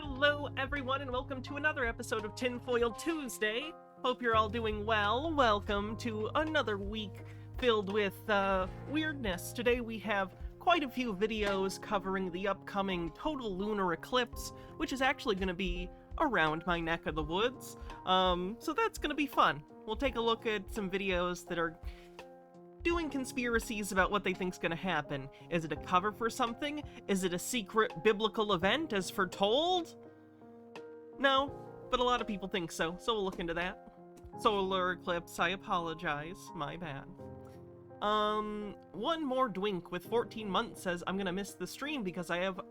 Hello everyone and welcome to another episode of Tinfoil Tuesday. Hope you're all doing well. Welcome to another week filled with weirdness. Today we have quite a few videos covering the upcoming total lunar eclipse, which is actually going to be around my neck of the woods. So that's going to be fun. We'll take a look at some videos that are doing conspiracies about what they think's gonna happen. Is it a cover for something? Is it a secret biblical event as foretold? No, but a lot of people think so we'll look into that. Solar eclipse, I apologize, my bad. One more Dwink with 14 months says, I'm gonna miss the stream because I have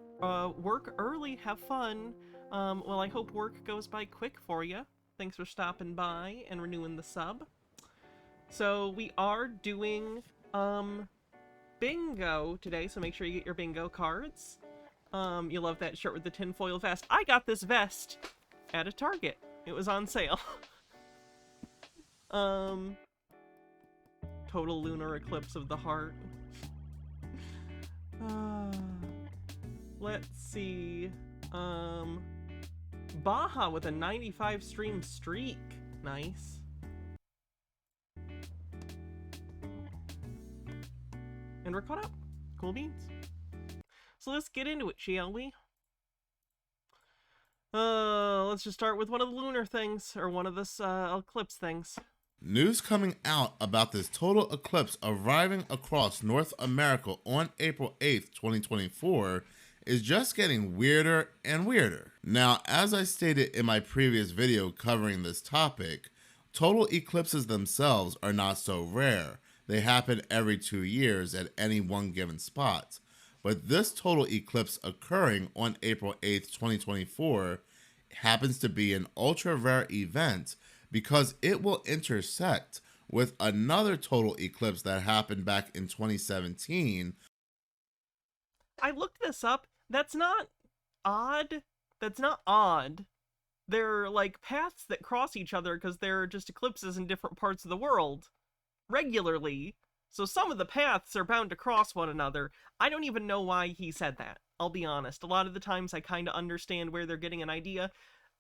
work early, have fun. Well, I hope work goes by quick for you. Thanks for stopping by and renewing the sub. So we are doing bingo today, so make sure you get your bingo cards. You love that shirt with the tinfoil vest. I got this vest at a Target. It was on sale. Total lunar eclipse of the heart. Let's see. Baja with a 95 stream streak. Nice. And we're caught up. Cool beans. So let's get into it, shall we? Let's just start with one of the lunar things, or one of this eclipse things. News coming out about this total eclipse arriving across North America on April 8th, 2024 is just getting weirder and weirder. Now, as I stated in my previous video covering this topic, total eclipses themselves are not so rare. They happen every 2 years at any one given spot. But this total eclipse occurring on April 8th, 2024 happens to be an ultra rare event because it will intersect with another total eclipse that happened back in 2017. I looked this up. That's not odd. That's not odd. They're like paths that cross each other because they're just eclipses in different parts of the world. Regularly, so some of the paths are bound to cross one another. I don't even know why he said that, I'll be honest. A lot of the times I kind of understand where they're getting an idea.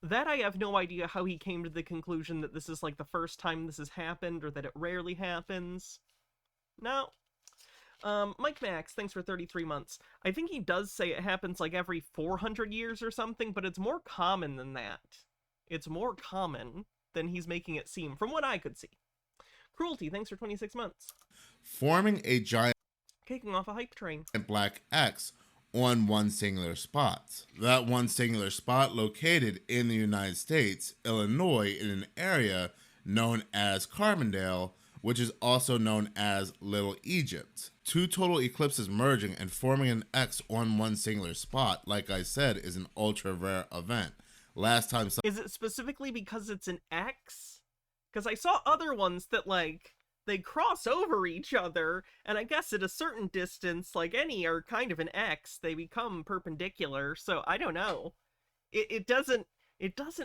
That I have no idea how he came to the conclusion that this is like the first time this has happened, or that it rarely happens. No. Mike Max, thanks for 33 months. I think he does say it happens like every 400 years or something, but it's more common than that. It's more common than he's making it seem, from what I could see. Cruelty, thanks for 26 months. Forming a giant kicking off a hype train. Black X on one singular spot. That one singular spot located in the United States, Illinois, in an area known as Carbondale, which is also known as Little Egypt. Two total eclipses merging and forming an X on one singular spot, like I said, is an ultra rare event. Last time... Is it specifically because it's an X? Because I saw other ones that, like, they cross over each other, and I guess at a certain distance, like any are kind of an X, they become perpendicular, so I don't know. It doesn't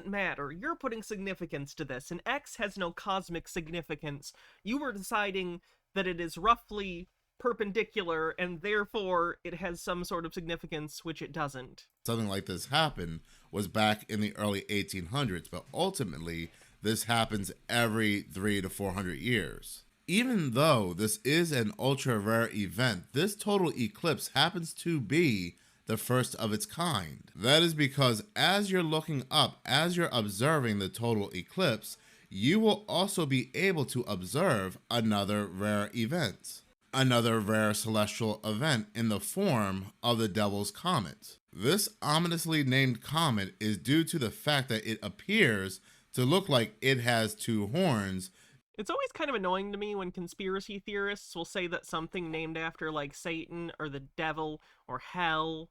matter. You're putting significance to this. An X has no cosmic significance. You were deciding that it is roughly perpendicular, and therefore it has some sort of significance, which it doesn't. Something like this happened was back in the early 1800s, but ultimately this happens every 300 to 400 years. Even though this is an ultra rare event, this total eclipse happens to be the first of its kind. That is because as you're looking up, as you're observing the total eclipse, you will also be able to observe another rare event. Another rare celestial event in the form of the Devil's Comet. This ominously named comet is due to the fact that it appears to look like it has two horns. It's always kind of annoying to me when conspiracy theorists will say that something named after, like, Satan or the devil or hell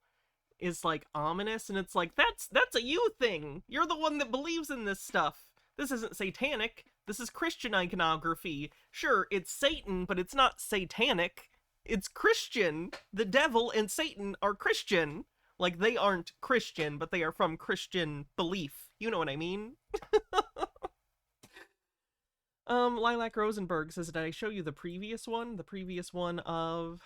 is, like, ominous, and it's like, that's a you thing! You're the one that believes in this stuff! This isn't satanic, this is Christian iconography. Sure, it's Satan, but it's not satanic. It's Christian! The devil and Satan are Christian! Like, they aren't Christian, but they are from Christian belief. You know what I mean? Lilac Rosenberg says, did I show you the previous one? The previous one of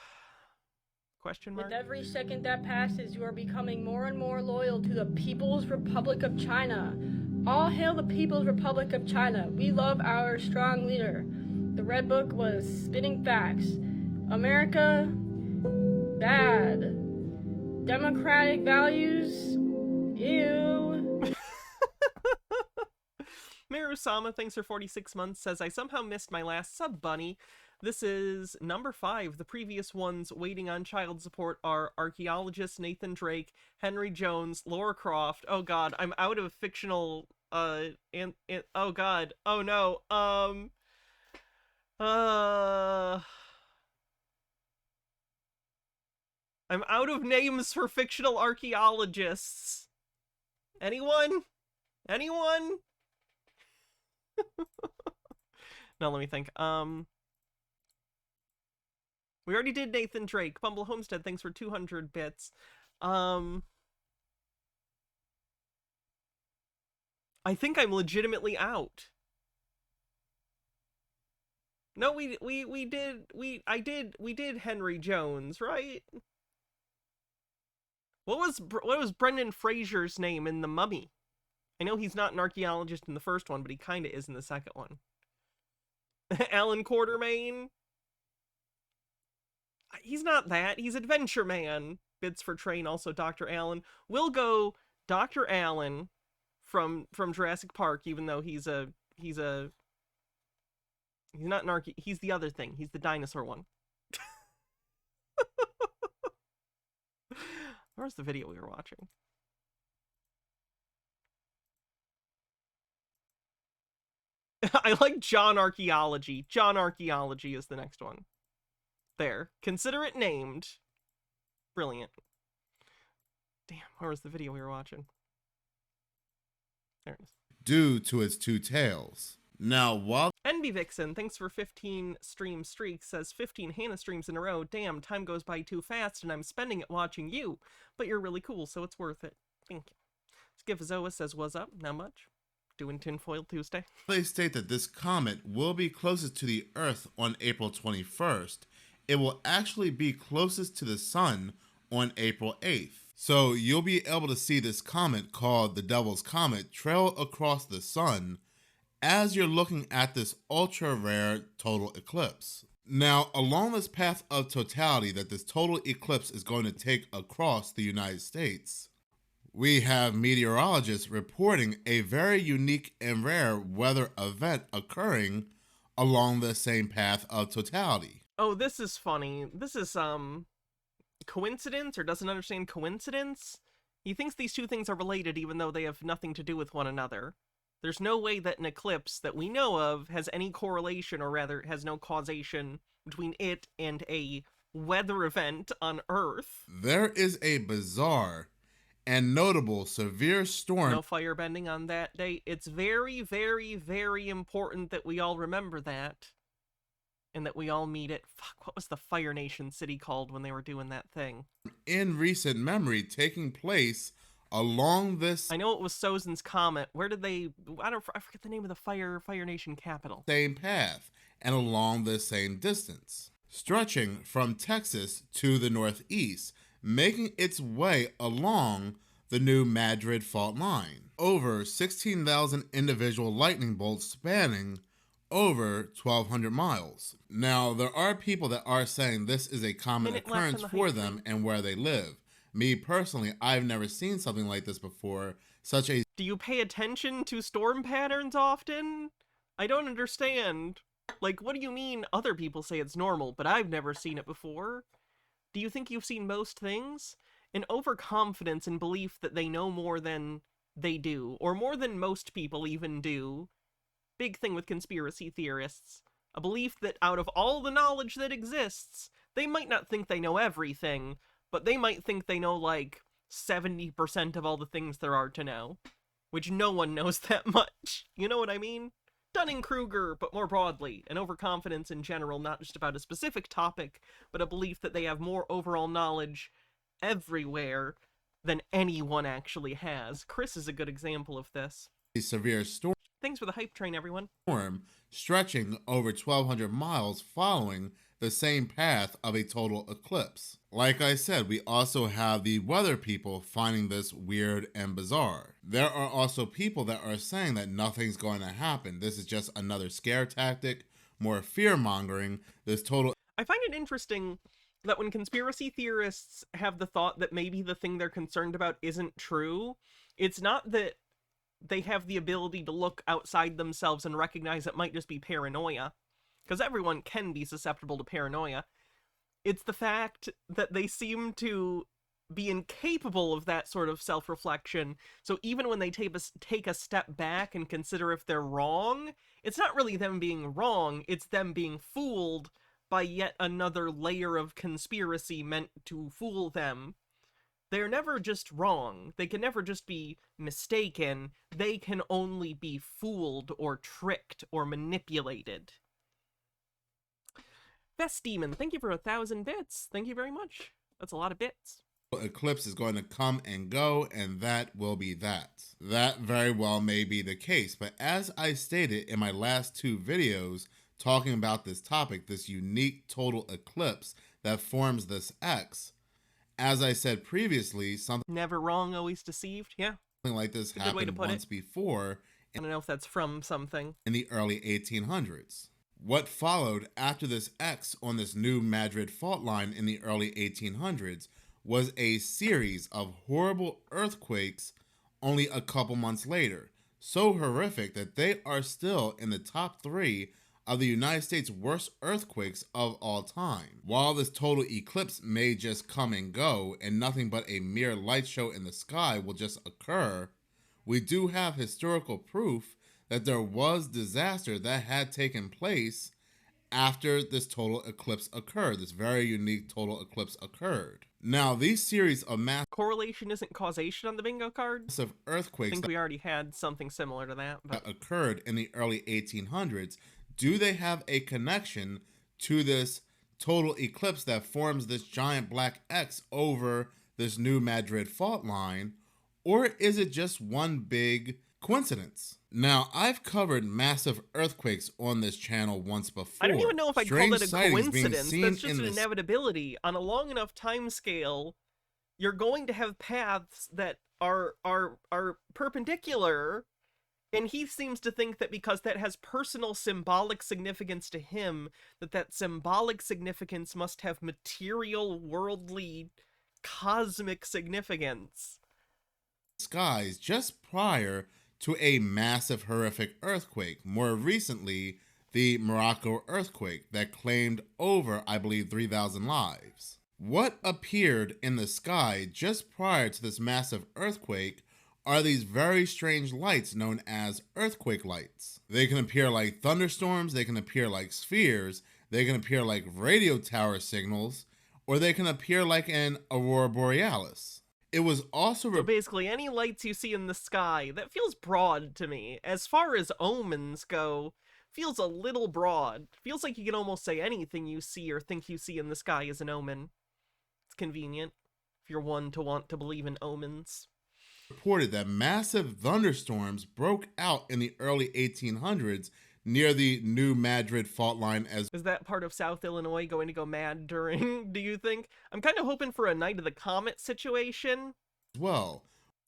Question mark? With every second that passes, you are becoming more and more loyal to the People's Republic of China. All hail the People's Republic of China. We love our strong leader. The Red Book was spitting facts. America, bad. Democratic values, ew. Marusama, thanks for 46 months, says, I somehow missed my last sub bunny. This is number 5. The previous ones waiting on child support are archaeologist Nathan Drake, Henry Jones, Laura Croft. Oh god, I'm out of fictional, oh god, oh no, I'm out of names for fictional archaeologists. Anyone? Anyone? No, let me think. We already did Nathan Drake. Bumble Homestead, thanks for 200 bits. I think I'm legitimately out. No, we did Henry Jones, right? What was Brendan Fraser's name in The Mummy? I know he's not an archaeologist in the first one, but he kind of is in the second one. Alan Quartermain? He's not that. He's Adventure Man. Bits for Train, also Dr. Allen. We'll go Dr. Allen from Jurassic Park, even though he's not an he's the other thing. He's the dinosaur one. Where's the video we were watching? I like John Archaeology. John Archaeology is the next one. There. Consider it named. Brilliant. Damn, where was the video we were watching? There it is. Due to its two tails. Now, while NB Vixen, thanks for 15 stream streaks, says 15 Hannah streams in a row. Damn, time goes by too fast and I'm spending it watching you. But you're really cool, so it's worth it. Thank you. Skifazoa says, what's up? Not much. Doing Tinfoil Tuesday. they state that this comet will be closest to the Earth on April 21st, it will actually be closest to the Sun on April 8th. So you'll be able to see this comet called the Devil's Comet trail across the Sun as you're looking at this ultra-rare total eclipse. Now, along this path of totality that this total eclipse is going to take across the United States, we have meteorologists reporting a very unique and rare weather event occurring along the same path of totality. Oh, this is funny. This is, coincidence, or doesn't understand coincidence? He thinks these two things are related even though they have nothing to do with one another. There's no way that an eclipse that we know of has any correlation, or rather has no causation between it and a weather event on Earth. There is a bizarre and notable severe storm. No firebending on that day. It's very, very, very important that we all remember that. And that we all meet it. Fuck, what was the Fire Nation city called when they were doing that thing? In recent memory taking place along this... I know it was Sozin's Comet. Where did they... I forget the name of the Fire Nation capital. ...same path and along the same distance, stretching from Texas to the northeast, making its way along the new Madrid fault line. Over 16,000 individual lightning bolts spanning over 1,200 miles. Now, there are people that are saying this is a common occurrence for them and where they live. Me personally, I've never seen something like this before. Do you pay attention to storm patterns often? I don't understand. Like, what do you mean other people say it's normal, but I've never seen it before? Do you think you've seen most things? An overconfidence and belief that they know more than they do, or more than most people even do. Big thing with conspiracy theorists. A belief that out of all the knowledge that exists, they might not think they know everything, but they might think they know, like, 70% of all the things there are to know. Which no one knows that much. You know what I mean? Dunning-Kruger, but more broadly. An overconfidence in general, not just about a specific topic, but a belief that they have more overall knowledge everywhere than anyone actually has. Chris is a good example of this. A severe storm. Thanks for the hype train, everyone. Stretching over 1,200 miles following the same path of a total eclipse. Like I said, we also have the weather people finding this weird and bizarre. There are also people that are saying that nothing's going to happen. This is just another scare tactic, more fear-mongering. This total I find it interesting that when conspiracy theorists have the thought that maybe the thing they're concerned about isn't true, it's not that they have the ability to look outside themselves and recognize it might just be paranoia, because everyone can be susceptible to paranoia. It's the fact that they seem to be incapable of that sort of self-reflection, so even when they take a step back and consider if they're wrong, it's not really them being wrong, it's them being fooled by yet another layer of conspiracy meant to fool them. They're never just wrong. They can never just be mistaken. They can only be fooled or tricked or manipulated. Best Demon, thank you for 1,000 bits. Thank you very much. That's a lot of bits. eclipse is going to come and go, and that will be that. That very well may be the case, but as I stated in my last 2 videos talking about this topic, this unique total eclipse that forms this X, as I said previously, something Never wrong, always deceived. Yeah. like this happened once before. I don't know if that's from something. In the early 1800s. What followed after this X on this new Madrid fault line in the early 1800s was a series of horrible earthquakes only a couple months later. So horrific that they are still in the top 3 of the United States' worst earthquakes of all time. While this total eclipse may just come and go and nothing but a mere light show in the sky will just occur, we do have historical proof that there was disaster that had taken place after this total eclipse occurred. This very unique total eclipse occurred. Now, these series of correlation isn't causation on the bingo card. Massive earthquakes I think we already had something similar to that, but occurred in the early 1800s. Do they have a connection to this total eclipse that forms this giant black X over this new Madrid fault line? Or is it just one big coincidence? Now, I've covered massive earthquakes on this channel once before. I don't even know if I'd call it a coincidence. That's just an inevitability. On a long enough time scale, you're going to have paths that are perpendicular, and he seems to think that because that has personal symbolic significance to him, that symbolic significance must have material, worldly, cosmic significance. Skies just prior to a massive horrific earthquake. More recently, the Morocco earthquake that claimed over, I believe, 3,000 lives. What appeared in the sky just prior to this massive earthquake are these very strange lights known as earthquake lights. They can appear like thunderstorms, they can appear like spheres, they can appear like radio tower signals, or they can appear like an aurora borealis. It was also so basically any lights you see in the sky, that feels broad to me. As far as omens go, feels a little broad. Feels like you can almost say anything you see or think you see in the sky is an omen. It's convenient if you're one to want to believe in omens. Reported that massive thunderstorms broke out in the early 1800s near the new Madrid fault line. Is that part of South Illinois going to go mad during, do you think? I'm kind of hoping for a Night of the Comet situation. Well.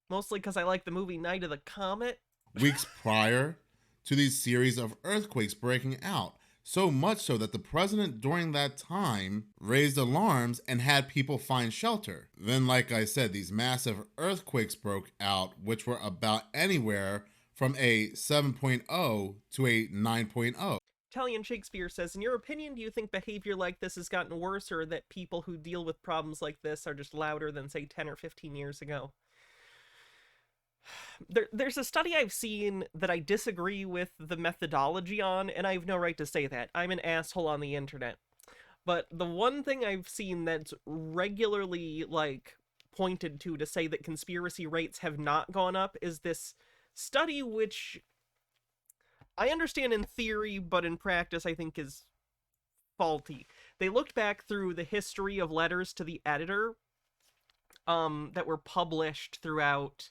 Mostly because I like the movie Night of the Comet. Weeks prior to these series of earthquakes breaking out. So much so that the president during that time raised alarms and had people find shelter. Then, like I said, these massive earthquakes broke out, which were about anywhere from a 7.0 to a 9.0. Italian Shakespeare says, in your opinion, do you think behavior like this has gotten worse, or that people who deal with problems like this are just louder than, say, 10 or 15 years ago? There's a study I've seen that I disagree with the methodology on, and I have no right to say that. I'm an asshole on the internet. But the one thing I've seen that's regularly, pointed to say that conspiracy rates have not gone up is this study, which I understand in theory, but in practice I think is faulty. They looked back through the history of letters to the editor that were published throughout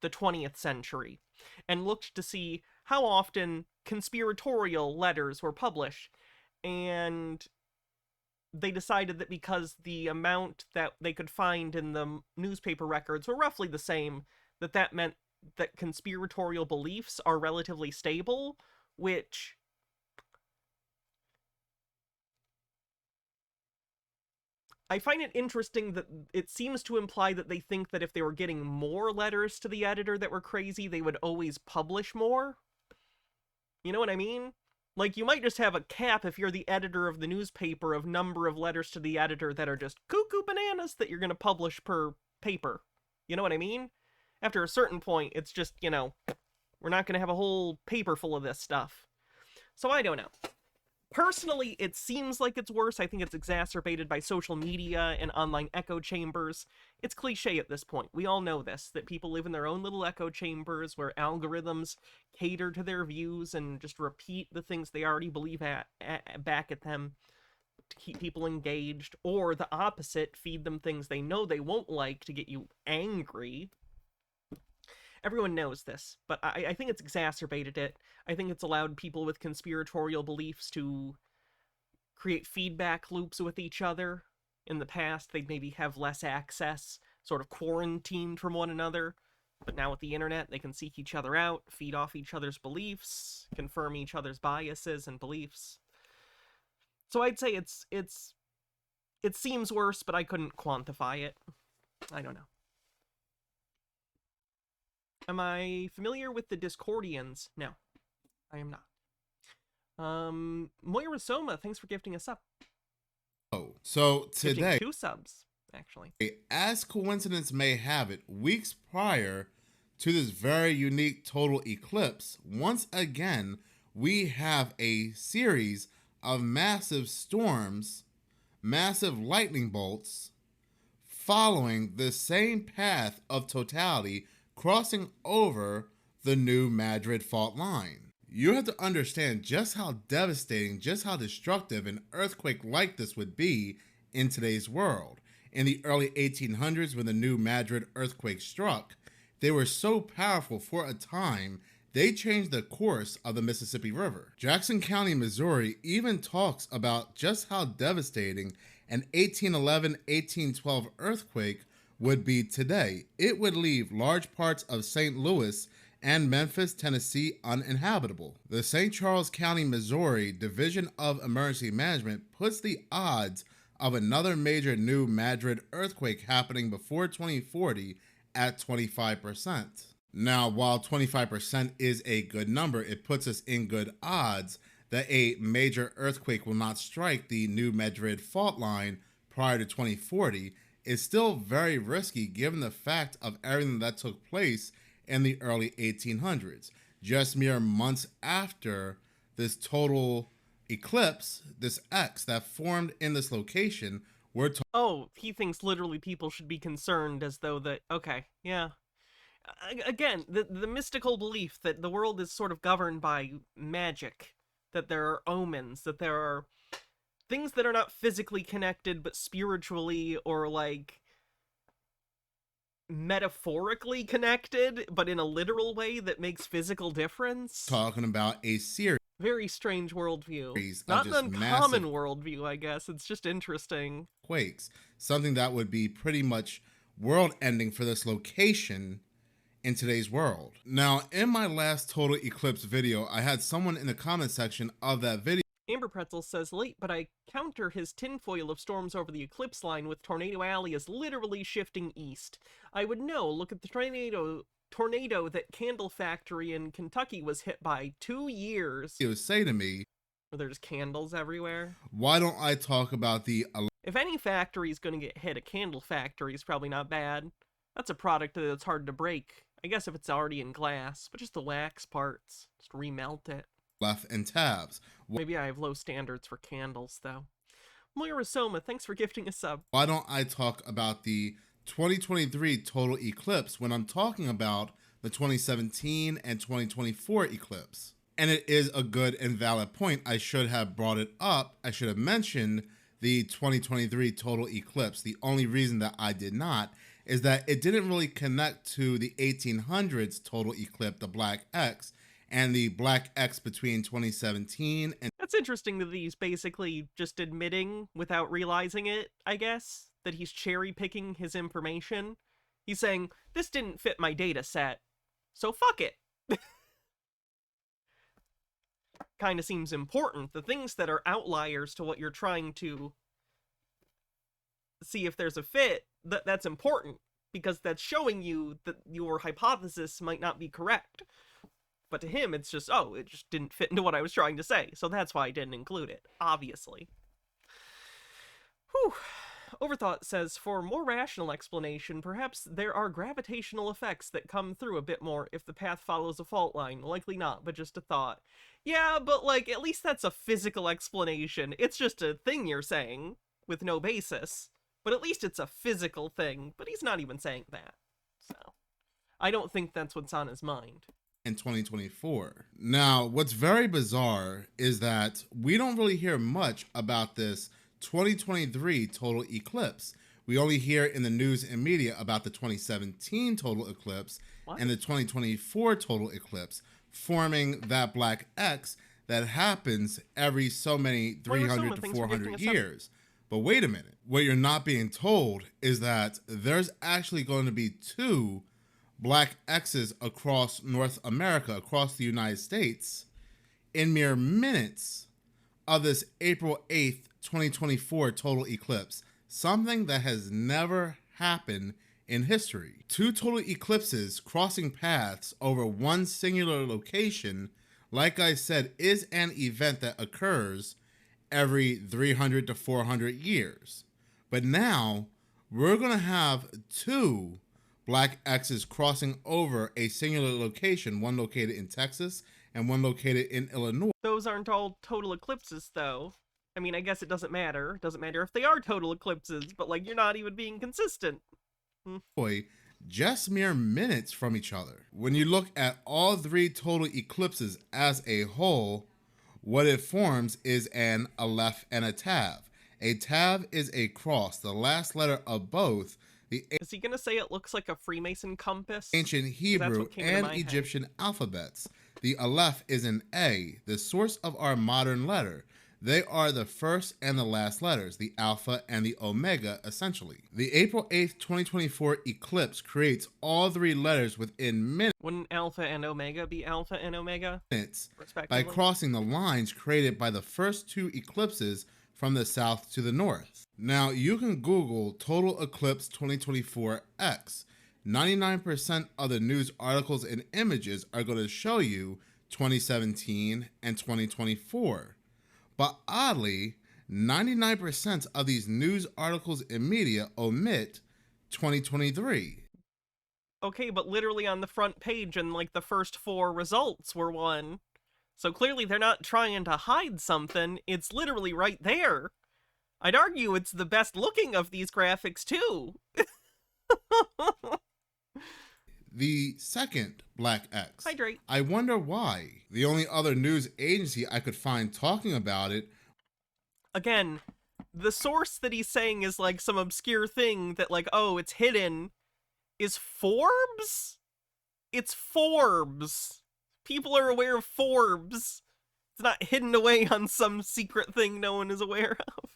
the 20th century, and looked to see how often conspiratorial letters were published. And they decided that because the amount that they could find in the newspaper records were roughly the same, that meant that conspiratorial beliefs are relatively stable, which I find it interesting that it seems to imply that they think that if they were getting more letters to the editor that were crazy, they would always publish more. You know what I mean? Like, you might just have a cap if you're the editor of the newspaper of number of letters to the editor that are just cuckoo bananas that you're going to publish per paper. You know what I mean? After a certain point, it's just, you know, we're not going to have a whole paper full of this stuff. So I don't know. Personally, it seems like it's worse. I think it's exacerbated by social media and online echo chambers. It's cliche at this point. We all know this, that people live in their own little echo chambers where algorithms cater to their views and just repeat the things they already believe back at them to keep people engaged, or the opposite, feed them things they know they won't like to get you angry. Everyone knows this, but I think it's exacerbated it. I think it's allowed people with conspiratorial beliefs to create feedback loops with each other. In the past, they'd maybe have less access, sort of quarantined from one another. But now with the internet, they can seek each other out, feed off each other's beliefs, confirm each other's biases and beliefs. So I'd say it seems worse, but I couldn't quantify it. I don't know. Am I familiar with the Discordians? No, I am not. Moira Soma, thanks for gifting us up. Oh, so today, Gifting 2 subs, actually. as coincidence may have it, weeks prior to this very unique total eclipse, once again, we have a series of massive storms, massive lightning bolts, following the same path of totality, crossing over the New Madrid fault line. You have to understand just how devastating, just how destructive an earthquake like this would be in today's world. In the early 1800s, when the New Madrid earthquake struck, they were so powerful for a time, they changed the course of the Mississippi River. Jackson County, Missouri even talks about just how devastating an 1811-1812 earthquake would be today. It would leave large parts of St. Louis and Memphis, Tennessee uninhabitable. The St. Charles County, Missouri Division of Emergency Management puts the odds of another major New Madrid earthquake happening before 2040 at 25%. Now, while 25% is a good number, it puts us in good odds that a major earthquake will not strike the New Madrid fault line prior to 2040. Is still very risky given the fact of everything that took place in the early 1800s. Just mere months after this total eclipse, this X that formed in this location, we're talking. Oh, he thinks literally people should be concerned as though that, okay, yeah. Again, the mystical belief that the world is sort of governed by magic, that there are omens, that there are things that are not physically connected but spiritually or like metaphorically connected, but in a literal way that makes physical difference. Talking about a series. Very strange worldview. Not an uncommon worldview, I guess. It's just interesting. Quakes. Something that would be pretty much world-ending for this location in today's world. Now, in my last total eclipse video, I had someone in the comment section of that video. Amber Pretzel says, late, but I counter his tinfoil of storms over the eclipse line with Tornado Alley as literally shifting east. I would know. Look at the tornado that Candle Factory in Kentucky was hit by 2 years. He would say to me, where there's candles everywhere. Why don't I talk about the... If any factory is going to get hit, a candle factory is probably not bad. That's a product that's hard to break. I guess if it's already in glass, but just the wax parts. Just remelt it. Left and tabs. Maybe I have low standards for candles, though. Moira Soma, thanks for gifting a sub. Why don't I talk about the 2023 total eclipse when I'm talking about the 2017 and 2024 eclipse? And it is a good and valid point. I should have brought it up. I should have mentioned the 2023 total eclipse. The only reason that I did not is that it didn't really connect to the 1800s total eclipse, the Black X, and the Black X between 2017 and That's interesting that he's basically just admitting, without realizing it, I guess, that he's cherry-picking his information. He's saying, this didn't fit my data set, so fuck it. Kind of seems important. The things that are outliers to what you're trying to see if there's a fit, that's important, because that's showing you that your hypothesis might not be correct. But to him, it's just, oh, it just didn't fit into what I was trying to say, so that's why I didn't include it, obviously. Whew. Overthought says, for more rational explanation, perhaps there are gravitational effects that come through a bit more if the path follows a fault line. Likely not, but just a thought. Yeah, but, like, at least that's a physical explanation. It's just a thing you're saying, with no basis. But at least it's a physical thing, but he's not even saying that. So, I don't think that's what's on his mind. In 2024. Now, what's very bizarre is that we don't really hear much about this 2023 total eclipse. We only hear in the news and media about the 2017 total eclipse and the 2024 total eclipse, forming that black X that happens every so many 300 to 400 years. But wait a minute. What you're not being told is that there's actually going to be two black X's across North America, across the United States, in mere minutes of this April 8th, 2024 total eclipse, something that has never happened in history. Two total eclipses crossing paths over one singular location, like I said, is an event that occurs every 300 to 400 years. But now we're going to have two black X's crossing over a singular location, one located in Texas and one located in Illinois. Those aren't all total eclipses, though. I mean, I guess it doesn't matter. It doesn't matter if they are total eclipses, but, like, you're not even being consistent. Just mere minutes from each other. When you look at all three total eclipses as a whole, what it forms is an aleph and a tav. A tav is a cross, the last letter of both the Is he gonna say it looks like a Freemason compass? ancient Hebrew and Egyptian alphabets. The aleph is an A, the source of our modern letter. They are the first and the last letters, the alpha and the omega, essentially. The April 8th, 2024 eclipse creates all three letters within minutes. Wouldn't alpha and omega be alpha and omega? By crossing the lines created by the first two eclipses from the south to the north. Now, you can Google Total Eclipse 2024 X. 99% of the news articles and images are going to show you 2017 and 2024. But oddly, 99% of these news articles and media omit 2023. Okay, but literally on the front page and like the first four results were one. So clearly they're not trying to hide something. It's literally right there. I'd argue it's the best looking of these graphics too. The second black X. Hydrate. I wonder why. The only other news agency I could find talking about it. Again, the source that he's saying is like some obscure thing that like, oh, it's hidden, is Forbes? It's Forbes. People are aware of Forbes. It's not hidden away on some secret thing no one is aware of.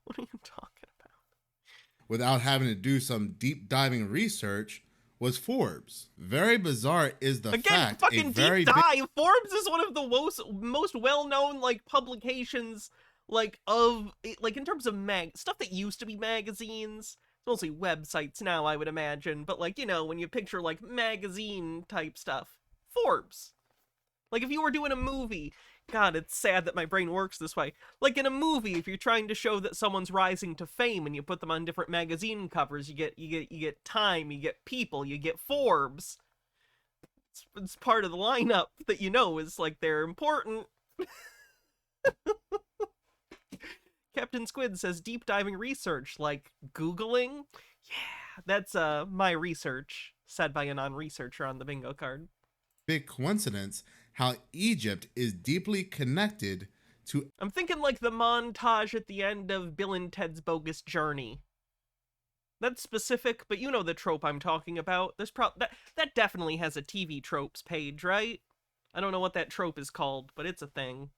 What are you talking about? Without having to do some deep diving research, was Forbes. Very bizarre is the Again, fact. Fucking deep dive. Forbes is one of the most well-known like publications like of like in terms of stuff that used to be magazines. It's mostly websites now, I would imagine, but like, you know, when you picture like magazine type stuff, Forbes. Like if you were doing a movie, God, it's sad that my brain works this way. Like in a movie, if you're trying to show that someone's rising to fame and you put them on different magazine covers, you get Time, you get People, you get Forbes. It's part of the lineup that you know is like they're important. Captain Squid says deep diving research, like Googling. Yeah, that's my research, said by a non-researcher on the bingo card. Big coincidence how Egypt is deeply connected to... I'm thinking like the montage at the end of Bill and Ted's Bogus Journey. That's specific, but you know the trope I'm talking about. There's that definitely has a TV tropes page, right? I don't know what that trope is called, but it's a thing.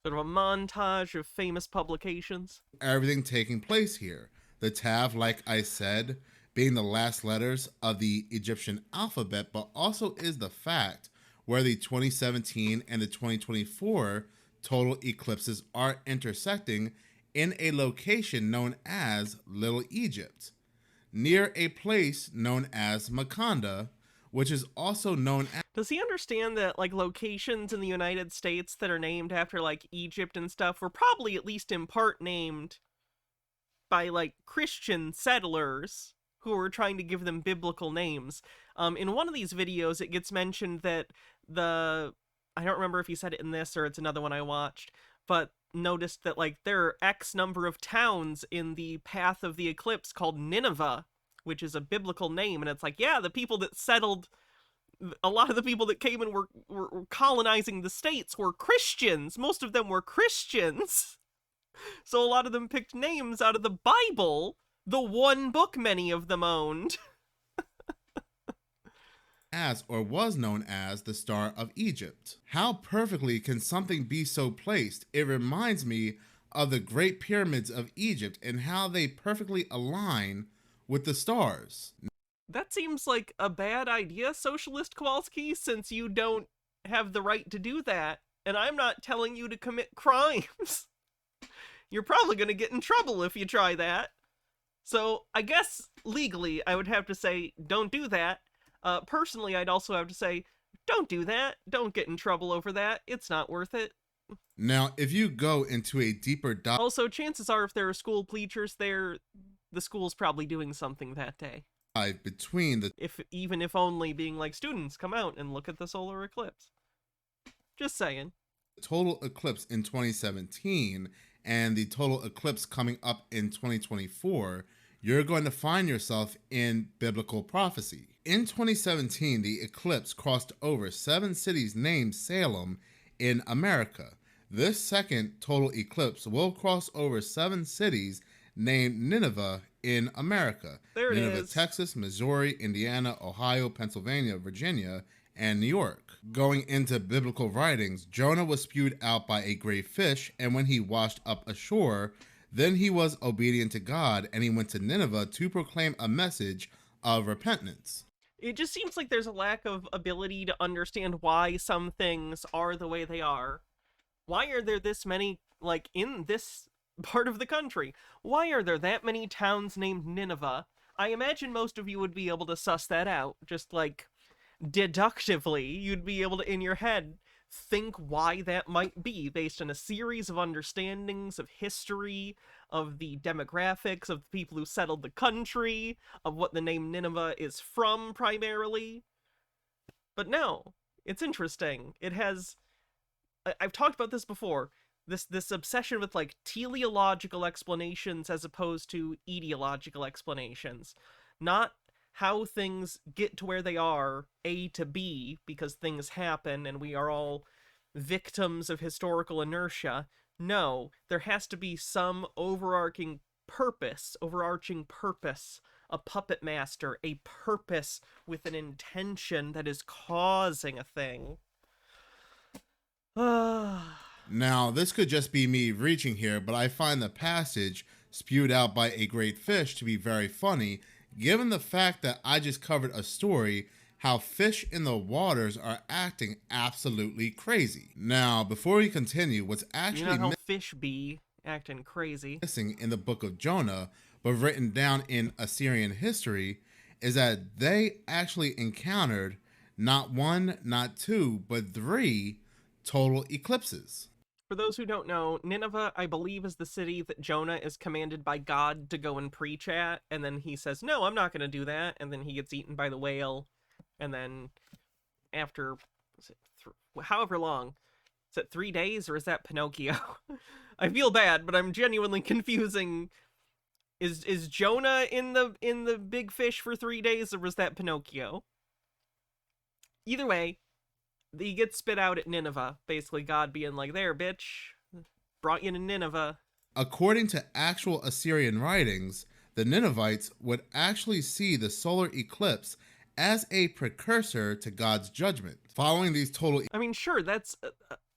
Sort of a montage of famous publications. Everything taking place here. The Tav, like I said, being the last letters of the Egyptian alphabet, but also is the fact where the 2017 and the 2024 total eclipses are intersecting in a location known as Little Egypt, near a place known as Makanda, which is also known as. Does he understand that, like, locations in the United States that are named after, like, Egypt and stuff were probably at least in part named by, like, Christian settlers who were trying to give them biblical names? In one of these videos, it gets mentioned that I don't remember if he said it in this or it's another one I watched, but noticed that, like, there are X number of towns in the path of the eclipse called Nineveh, which is a biblical name, and it's like, yeah, the people that settled, a lot of the people that came and were colonizing the states were Christians. Most of them were Christians. So a lot of them picked names out of the Bible, the one book many of them owned. As, or was known as, the Star of Egypt. How perfectly can something be so placed? It reminds me of the Great Pyramids of Egypt and how they perfectly align with the stars. That seems like a bad idea, Socialist Kowalski, since you don't have the right to do that, and I'm not telling you to commit crimes. You're probably going to get in trouble if you try that. So I guess legally I would have to say don't do that. Personally, I'd also have to say don't do that. Don't get in trouble over that. It's not worth it. Now, if you go into a deeper dive. Also, chances are if there are school bleachers there, the school's probably doing something that day. Between the Even if only being like, students, come out and look at the solar eclipse. Just saying. Total eclipse in 2017 and the total eclipse coming up in 2024, you're going to find yourself in biblical prophecy. In 2017, the eclipse crossed over 7 cities named Salem in America. This second total eclipse will cross over 7 cities named Nineveh in America. There it Nineveh, is. Texas, Missouri, Indiana, Ohio, Pennsylvania, Virginia, and New York. Going into biblical writings, Jonah was spewed out by a great fish, and when he washed up ashore, then he was obedient to God, and he went to Nineveh to proclaim a message of repentance. It just seems like there's a lack of ability to understand why some things are the way they are. Why are there this many, like, in this part of the country? Why are there that many towns named Nineveh? I imagine most of you would be able to suss that out, just, like, deductively. You'd be able to, in your head, think why that might be based on a series of understandings of history, of the demographics of the people who settled the country, of what the name Nineveh is from primarily. But no, it's interesting. It has, I've talked about this before, this obsession with, like, teleological explanations as opposed to etiological explanations. Not how things get to where they are, A to B, because things happen and we are all victims of historical inertia. No, there has to be some overarching purpose, a puppet master, a purpose with an intention that is causing a thing. Now, this could just be me reaching here, but I find the passage spewed out by a great fish to be very funny, given the fact that I just covered a story how fish in the waters are acting absolutely crazy. Now, before we continue, what's actually how fish be acting crazy missing in the book of Jonah, but written down in Assyrian history, is that they actually encountered not 1, not 2, but 3 total eclipses. For those who don't know, Nineveh, I believe, is the city that Jonah is commanded by God to go and preach at, and then he says, no, I'm not going to do that, and then he gets eaten by the whale, and then after, however long, is it 3 days, or is that Pinocchio? I feel bad, but I'm genuinely confusing. Is Jonah in the big fish for 3 days, or was that Pinocchio? Either way, he gets spit out at Nineveh, basically God being like, there, bitch, brought you to Nineveh. According to actual Assyrian writings, the Ninevites would actually see the solar eclipse as a precursor to God's judgment. Following these total... I mean, sure, that's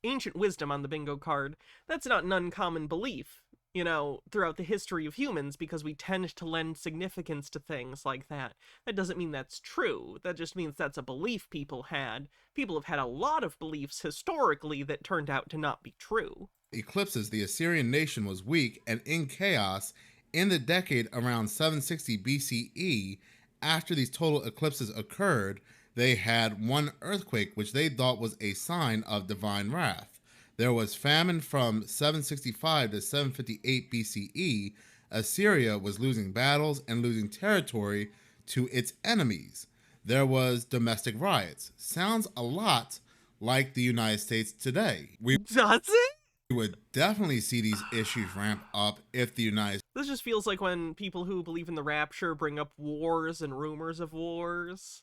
ancient wisdom on the bingo card. That's not an uncommon belief, throughout the history of humans, because we tend to lend significance to things like that. That doesn't mean that's true. That just means that's a belief people had. People have had a lot of beliefs historically that turned out to not be true. Eclipses, the Assyrian nation was weak and in chaos in the decade around 760 BCE. After these total eclipses occurred, they had one earthquake, which they thought was a sign of divine wrath. There was famine from 765 to 758 BCE. Assyria was losing battles and losing territory to its enemies. There was domestic riots. Sounds a lot like the United States today. Does it? We would definitely see these issues ramp up if the United This just feels like when people who believe in the rapture bring up wars and rumors of wars.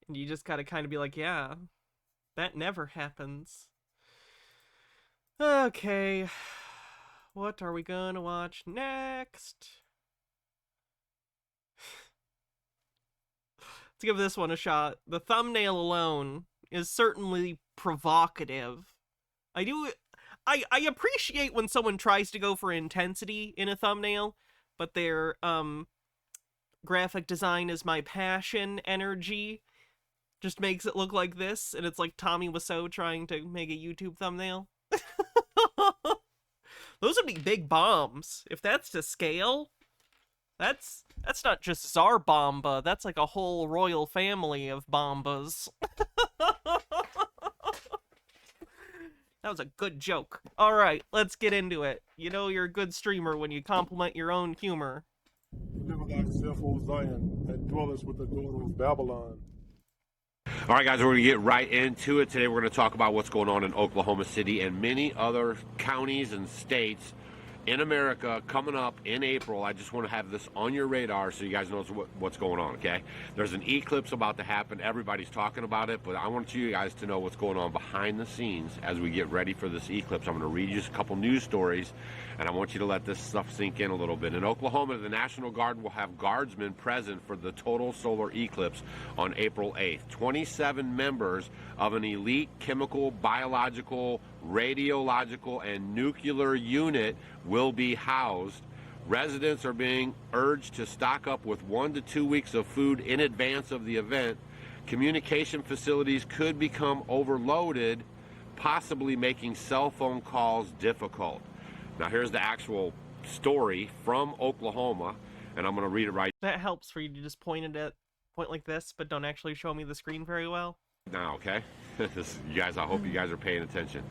And you just gotta kind of be like, yeah, that never happens. Okay, what are we gonna watch next? Let's give this one a shot. The thumbnail alone is certainly provocative. I appreciate when someone tries to go for intensity in a thumbnail, but their graphic design is my passion energy just makes it look like this, and it's like Tommy Wiseau trying to make a YouTube thumbnail. Those would be big bombs. If that's to scale, that's not just Tsar Bomba, that's like a whole royal family of Bombas. That was a good joke. Alright, let's get into it. You know you're a good streamer when you compliment your own humor. Deliver thyself, O Zion, that dwellest with the daughter of Babylon. All right, guys, we're going to get right into it. Today we're going to talk about what's going on in Oklahoma City and many other counties and states in America coming up in April. I just want to have this on your radar so you guys know what's going on, okay? There's an eclipse about to happen. Everybody's talking about it, but I want you guys to know what's going on behind the scenes as we get ready for this eclipse. I'm going to read you just a couple news stories, and I want you to let this stuff sink in a little bit. In Oklahoma, the National Guard will have guardsmen present for the total solar eclipse on April 8th. 27 members of an elite chemical, biological, radiological, and nuclear unit will be housed. Residents are being urged to stock up with 1 to 2 weeks of food in advance of the event. Communication facilities could become overloaded, possibly making cell phone calls difficult. Now here's the actual story from Oklahoma, and I'm going to read it right That helps for you to just point like this, but don't actually show me the screen very well. now, okay? You guys, I hope you guys are paying attention.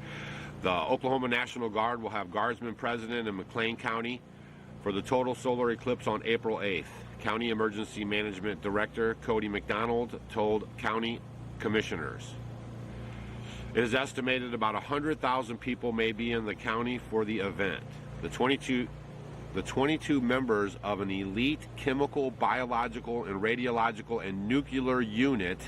The Oklahoma National Guard will have guardsmen present in McLean County for the total solar eclipse on April 8th. County Emergency Management Director Cody McDonald told county commissioners. It is estimated about 100,000 people may be in the county for the event. The 22 members of an elite chemical, biological, and radiological and nuclear unit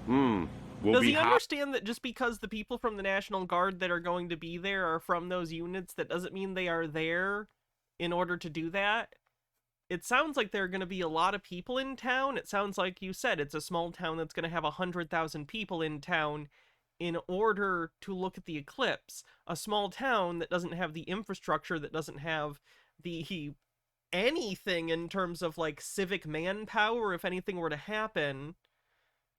Does he understand that just because the people from the National Guard that are going to be there are from those units, that doesn't mean they are there in order to do that? It sounds like there are going to be a lot of people in town. It sounds like you said it's a small town that's going to have 100,000 people in town in order to look at the eclipse. A small town that doesn't have the infrastructure, that doesn't have the anything in terms of like civic manpower if anything were to happen.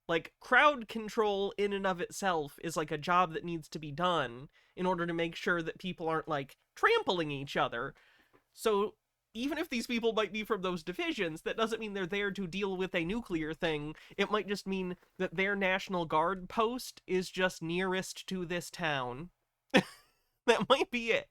Like, crowd control in and of itself is like a job that needs to be done in order to make sure that people aren't like trampling each other. So even if these people might be from those divisions, that doesn't mean they're there to deal with a nuclear thing. It might just mean that their National Guard post is just nearest to this town. That might be it.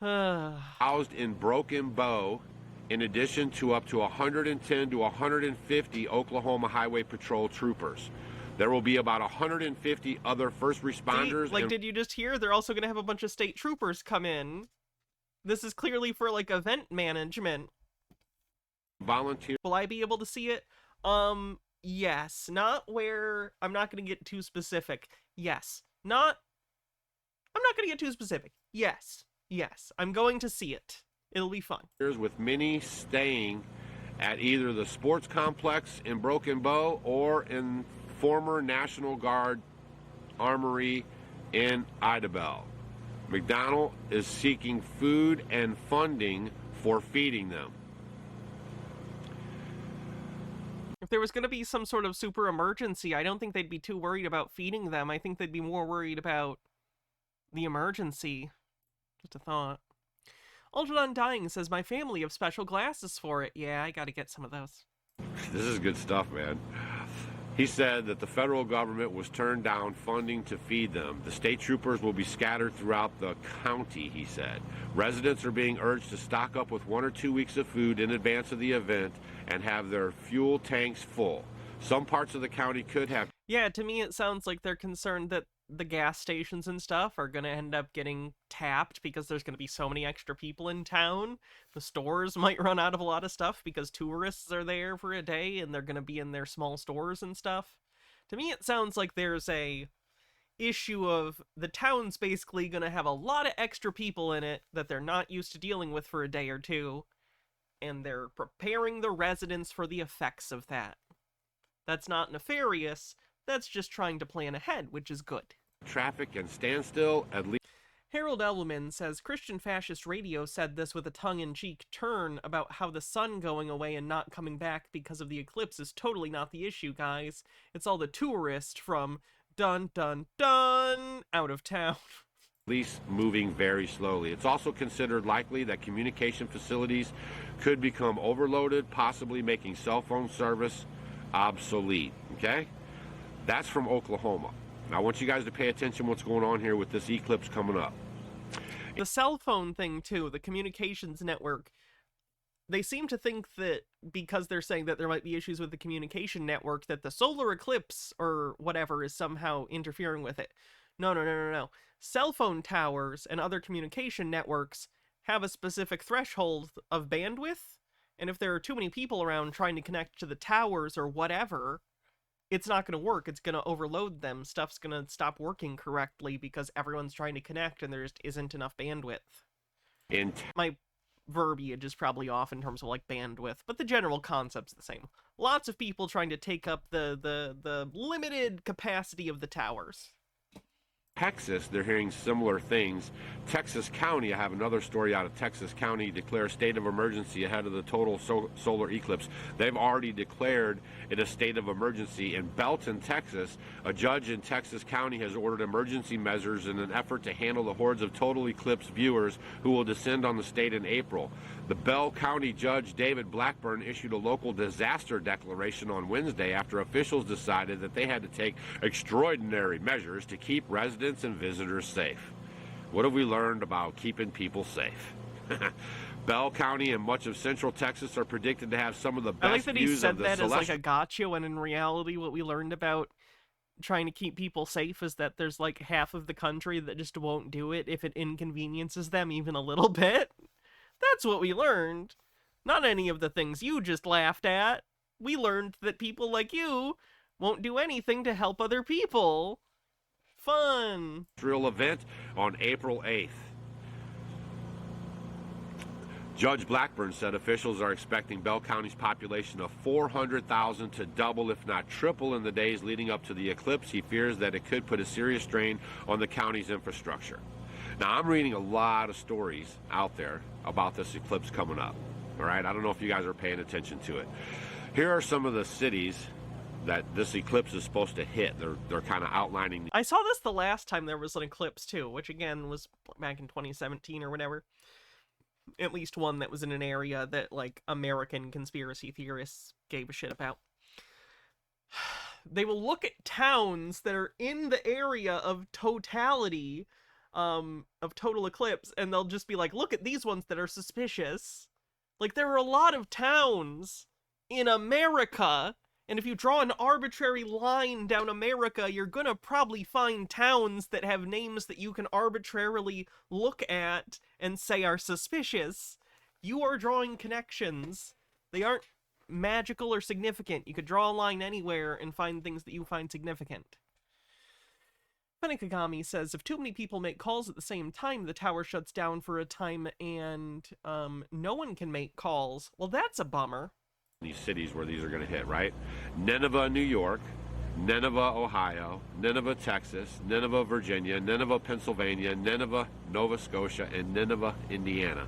housed in Broken Bow, in addition to up to 110 to 150 Oklahoma Highway Patrol troopers. There will be about 150 other first responders. See, did you just hear? They're also going to have a bunch of state troopers come in. This is clearly for, like, event management. Volunteer. Will I be able to see it? Yes. Not where... I'm not going to get too specific. Yes. I'm not going to get too specific. Yes. Yes. I'm going to see it. It'll be fun. With many staying at either the sports complex in Broken Bow or in former National Guard Armory in Idabel. McDonald is seeking food and funding for feeding them. If there was going to be some sort of super emergency, I don't think they'd be too worried about feeding them. I think they'd be more worried about the emergency. Just a thought. Ultra Undying says, my family have special glasses for it. Yeah, I gotta get some of those. This is good stuff, man. He said that the federal government was turned down funding to feed them. The state troopers will be scattered throughout the county, he said. Residents are being urged to stock up with 1 or 2 weeks of food in advance of the event and have their fuel tanks full. Some parts of the county could have... Yeah, to me it sounds like they're concerned that the gas stations and stuff are going to end up getting tapped because there's going to be so many extra people in town. The stores might run out of a lot of stuff because tourists are there for a day and they're going to be in their small stores and stuff. To me, it sounds like there's a issue of the town's basically going to have a lot of extra people in it that they're not used to dealing with for a day or two, and they're preparing the residents for the effects of that. That's not nefarious. That's just trying to plan ahead, which is good. Traffic and standstill at least. Harold Elvelman says, Christian Fascist Radio said this with a tongue-in-cheek turn about how the sun going away and not coming back because of the eclipse is totally not the issue, guys. It's all the tourists from dun dun dun out of town. At least moving very slowly. It's also considered likely that communication facilities could become overloaded, possibly making cell phone service obsolete. Okay? That's from Oklahoma. Now, I want you guys to pay attention to what's going on here with this eclipse coming up. The cell phone thing, too, the communications network, they seem to think that because they're saying that there might be issues with the communication network, that the solar eclipse or whatever is somehow interfering with it. No. Cell phone towers and other communication networks have a specific threshold of bandwidth, and if there are too many people around trying to connect to the towers or whatever, it's not going to work. It's going to overload them. Stuff's going to stop working correctly because everyone's trying to connect and there just isn't enough bandwidth. My verbiage is probably off in terms of like bandwidth, but the general concept's the same. Lots of people trying to take up the limited capacity of the towers. Texas, they're hearing similar things. Texas County, I have another story out of Texas County, declares state of emergency ahead of the total solar eclipse. They've already declared it a state of emergency. In Belton, Texas, a judge in Texas County has ordered emergency measures in an effort to handle the hordes of total eclipse viewers who will descend on the state in April. The Bell County Judge David Blackburn issued a local disaster declaration on Wednesday after officials decided that they had to take extraordinary measures to keep residents and visitors safe. What have we learned about keeping people safe? Bell County and much of central Texas are predicted to have some of the best views of the celestial... I like that he said that as like a gotcha, when in reality what we learned about trying to keep people safe is that there's like half of the country that just won't do it if it inconveniences them even a little bit. That's what we learned. Not any of the things you just laughed at. We learned that people like you won't do anything to help other people. Fun. Real event on April 8th. Judge Blackburn said officials are expecting Bell County's population of 400,000 to double, if not triple, in the days leading up to the eclipse. He fears that it could put a serious strain on the county's infrastructure. Now, I'm reading a lot of stories out there about this eclipse coming up. All right, I don't know if you guys are paying attention to it. Here are some of the cities that this eclipse is supposed to hit. They're kind of outlining. I saw this the last time there was an eclipse too, which again was back in 2017 or whatever. At least one that was in an area that like American conspiracy theorists gave a shit about. They will look at towns that are in the area of totality, of total eclipse, and they'll just be like, look at these ones that are suspicious. Like, there are a lot of towns in America, and if you draw an arbitrary line down America, you're gonna probably find towns that have names that you can arbitrarily look at and say are suspicious. You are drawing connections. They aren't magical or significant. You could draw a line anywhere and find things that you find significant. Fennikagami says, if too many people make calls at the same time, the tower shuts down for a time and no one can make calls. Well, that's a bummer. These cities where these are going to hit, right? Nineveh, New York, Nineveh, Ohio, Nineveh, Texas, Nineveh, Virginia, Nineveh, Pennsylvania, Nineveh, Nova Scotia, and Nineveh, Indiana.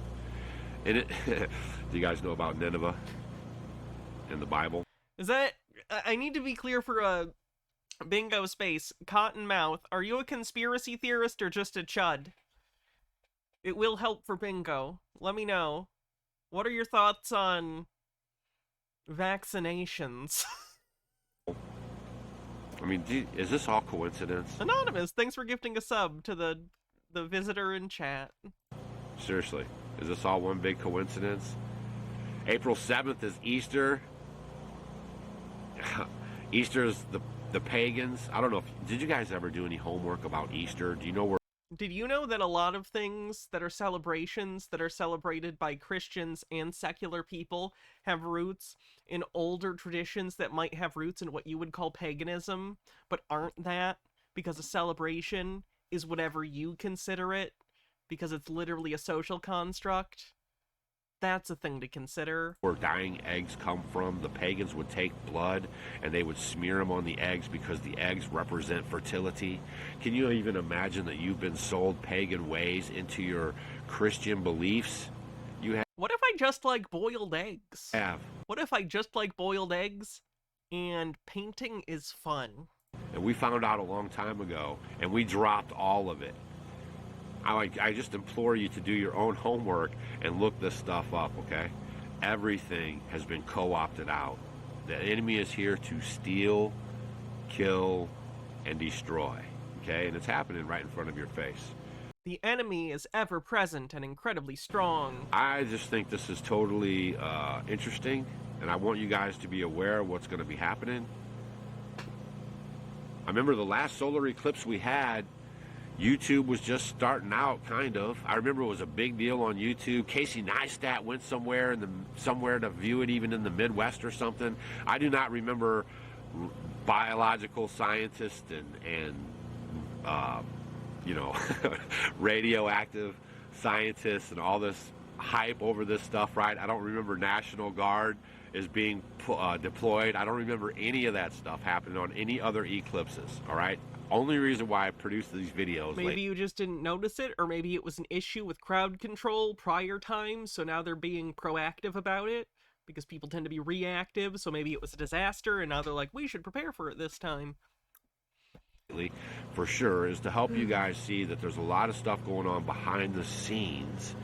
And it, do you guys know about Nineveh in the Bible? Is that... I need to be clear for a bingo space. Cottonmouth, are you a conspiracy theorist or just a chud? It will help for bingo. Let me know. What are your thoughts on vaccinations? I mean, is this all coincidence? Anonymous, thanks for gifting a sub to the visitor in chat. Seriously, is this all one big coincidence? April 7th is Easter. Easter is the pagans. I don't know did you guys ever do any homework about Easter? Do you know where? Did you know that a lot of things that are celebrations that are celebrated by Christians and secular people have roots in older traditions that might have roots in what you would call paganism, but aren't that, because a celebration is whatever you consider it, because it's literally a social construct? That's a thing to consider. Where dying eggs come from. The pagans would take blood and they would smear them on the eggs because the eggs represent fertility. Can you even imagine that you've been sold pagan ways into your Christian beliefs? What if I just like boiled eggs? Have. What if I just like boiled eggs and painting is fun? And we found out a long time ago and we dropped all of it. I just implore you to do your own homework and look this stuff up, okay? Everything has been co-opted out. The enemy is here to steal, kill, and destroy, okay? And it's happening right in front of your face. The enemy is ever present and incredibly strong. I just think this is totally interesting, and I want you guys to be aware of what's going to be happening. I remember the last solar eclipse we had, YouTube was just starting out, kind of. I remember it was a big deal on YouTube. Casey Neistat went somewhere to view it, even in the Midwest or something. I do not remember biological scientists and radioactive scientists and all this hype over this stuff, right? I don't remember National Guard is being deployed. I don't remember any of that stuff happening on any other eclipses, all right? Only reason why I produced these videos. Maybe you just didn't notice it, or maybe it was an issue with crowd control prior times, so now they're being proactive about it, because people tend to be reactive, so maybe it was a disaster, and now they're like, we should prepare for it this time. For sure, is to help you guys see that there's a lot of stuff going on behind the scenes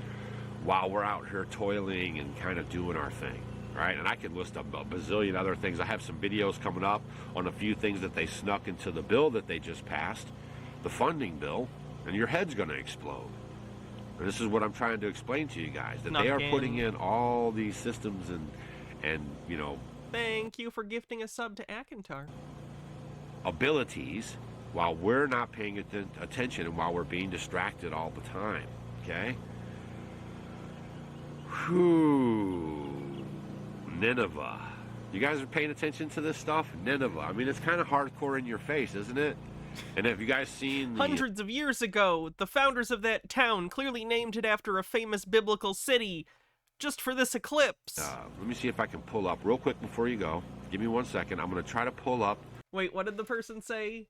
while we're out here toiling and kind of doing our thing. Right, and I could list a bazillion other things. I have some videos coming up on a few things that they snuck into the bill that they just passed, the funding bill, and your head's going to explode. And this is what I'm trying to explain to you guys, that they are putting in all these systems and you know... Thank you for gifting a sub to Akintar. ...abilities while we're not paying attention and while we're being distracted all the time, okay? Whew... Nineveh. You guys are paying attention to this stuff? Nineveh. I mean, it's kind of hardcore in your face, isn't it? And have you guys seen Hundreds of years ago, the founders of that town clearly named it after a famous biblical city, just for this eclipse. Let me see if I can pull up real quick before you go. Give me 1 second. I'm going to try to pull up. Wait, what did the person say?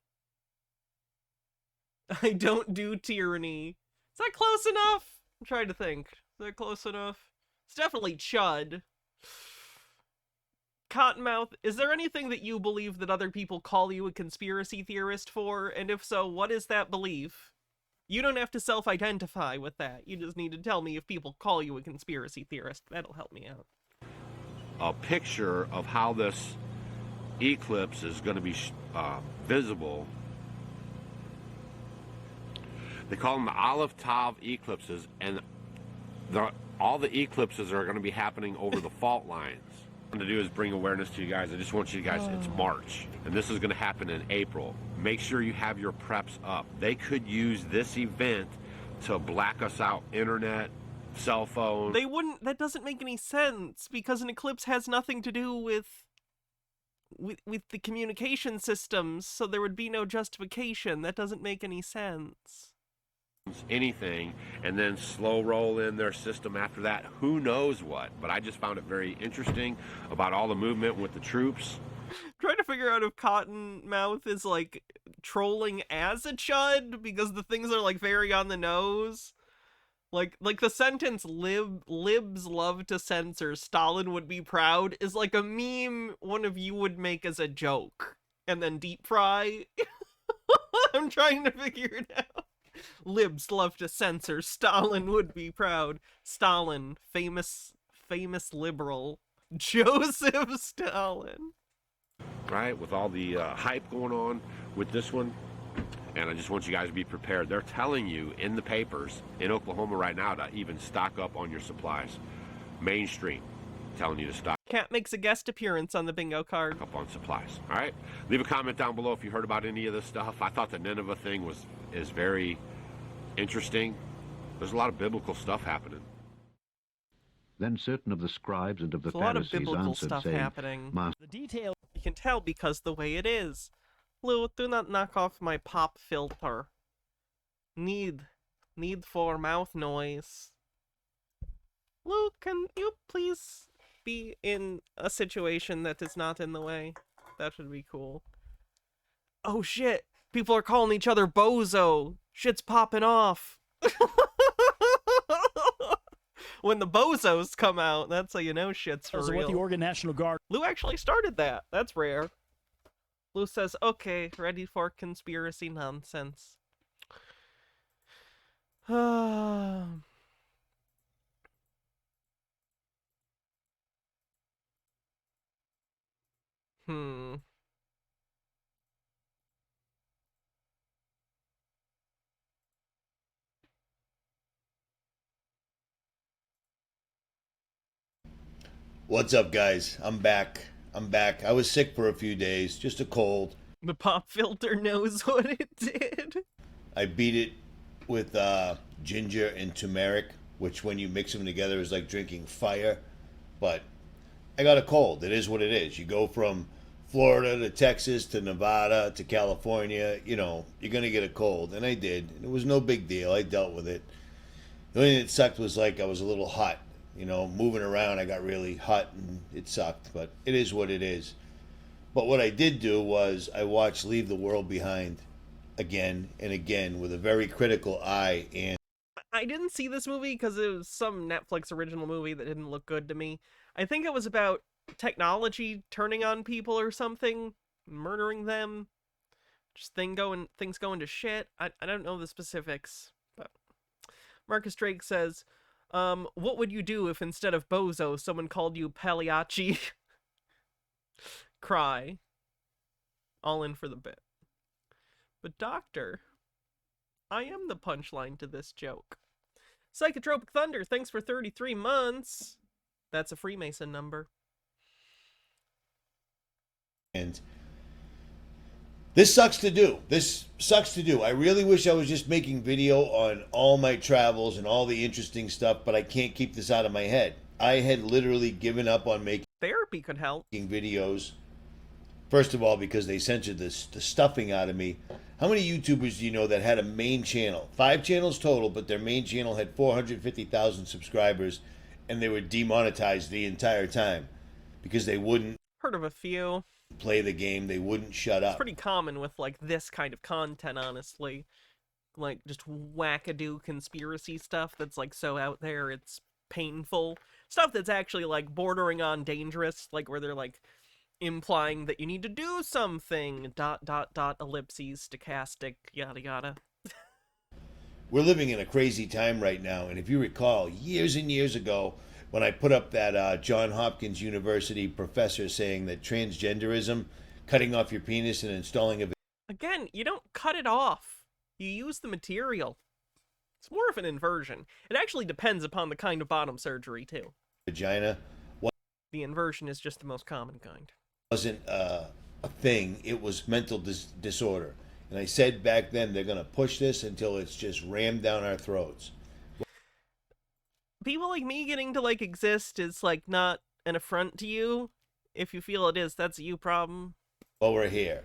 I don't do tyranny. Is that close enough? I'm trying to think. Is that close enough? It's definitely chud. Cottonmouth, is there anything that you believe that other people call you a conspiracy theorist for? And if so, what is that belief? You don't have to self-identify with that. You just need to tell me if people call you a conspiracy theorist. That'll help me out. A picture of how this eclipse is going to be visible. They call them the Aleph Tav eclipses, and all the eclipses are going to be happening over the fault lines. What I'm going to do is bring awareness to you guys. I just want you guys, it's March, and this is going to happen in April. Make sure you have your preps up. They could use this event to black us out, internet, cell phone. They wouldn't, that doesn't make any sense, because an eclipse has nothing to do with the communication systems, so there would be no justification. That doesn't make any sense. Anything, and then slow roll in their system after that. Who knows what? But I just found it very interesting about all the movement with the troops Trying to figure out if Cottonmouth is like trolling as a chud because the things are like very on the nose. Like the sentence libs love to censor, Stalin would be proud is like a meme one of you would make as a joke and then deep fry. I'm trying to figure it out. Libs love to censor, Stalin would be proud. Stalin, famous liberal. Joseph Stalin. Right, with all the hype going on with this one. And I just want you guys to be prepared. They're telling you in the papers in Oklahoma right now to even stock up on your supplies. Mainstream telling you to stock Cat makes a guest appearance on the bingo card. up on supplies. All right, leave a comment down below if you heard about any of this stuff. I thought the Nineveh thing is very interesting. There's a lot of biblical stuff happening. Then certain of the scribes and of the There's a lot of Pharisees biblical answered, stuff saying, happening. Master, The detail You can tell because the way it is. Lou, do not knock off my pop filter. Need for mouth noise. Lou, can you please be in a situation that is not in the way? That would be cool. Oh shit! People are calling each other bozo! Shit's popping off! When the bozos come out, that's how you know shit's for is real. what the Oregon National Guard Lou actually started that. That's rare. Lou says, okay, ready for conspiracy nonsense. Hmm. What's up, guys? I'm back. I was sick for a few days, just a cold. The pop filter knows what it did. I beat it with ginger and turmeric, which when you mix them together is like drinking fire. But I got a cold. It is what it is. You go from Florida to Texas to Nevada to California, you know, you're going to get a cold. And I did. It was no big deal. I dealt with it. The only thing that sucked was like I was a little hot. You know, moving around, I got really hot and it sucked, but it is what it is. But what I did do was I watched Leave the World Behind again and again with a very critical eye. And I didn't see this movie because it was some Netflix original movie that didn't look good to me. I think it was about technology turning on people or something, murdering them, just things going to shit. I don't know the specifics, but Marcus Drake says, what would you do if instead of bozo, someone called you Pagliacci? Cry. All in for the bit. But doctor, I am the punchline to this joke. Psychotropic Thunder, thanks for 33 months. That's a Freemason number. And this sucks to do. I really wish I was just making video on all my travels and all the interesting stuff, but I can't keep this out of my head. I had literally given up on making Therapy could help. videos. First of all, because they censored the stuffing out of me. How many YouTubers do you know that had a main channel? 5 channels total, but their main channel had 450,000 subscribers, and they were demonetized the entire time because they wouldn't Heard of a few. play the game. They wouldn't shut up. It's pretty common with, like, this kind of content, honestly. Like, just wackadoo conspiracy stuff that's, like, so out there, it's painful. Stuff that's actually, like, bordering on dangerous, like, where they're, like, implying that you need to do something, ... ellipses, stochastic, yada yada. We're living in a crazy time right now, and if you recall, years and years ago, when I put up that John Hopkins University professor saying that transgenderism, cutting off your penis and installing a Again, you don't cut it off. You use the material. It's more of an inversion. It actually depends upon the kind of bottom surgery, too. vagina The inversion is just the most common kind. wasn't a thing. It was mental disorder. And I said back then, they're going to push this until it's just rammed down our throats. People like me getting to, like, exist is, like, not an affront to you. If you feel it is, that's a you problem. While we're here.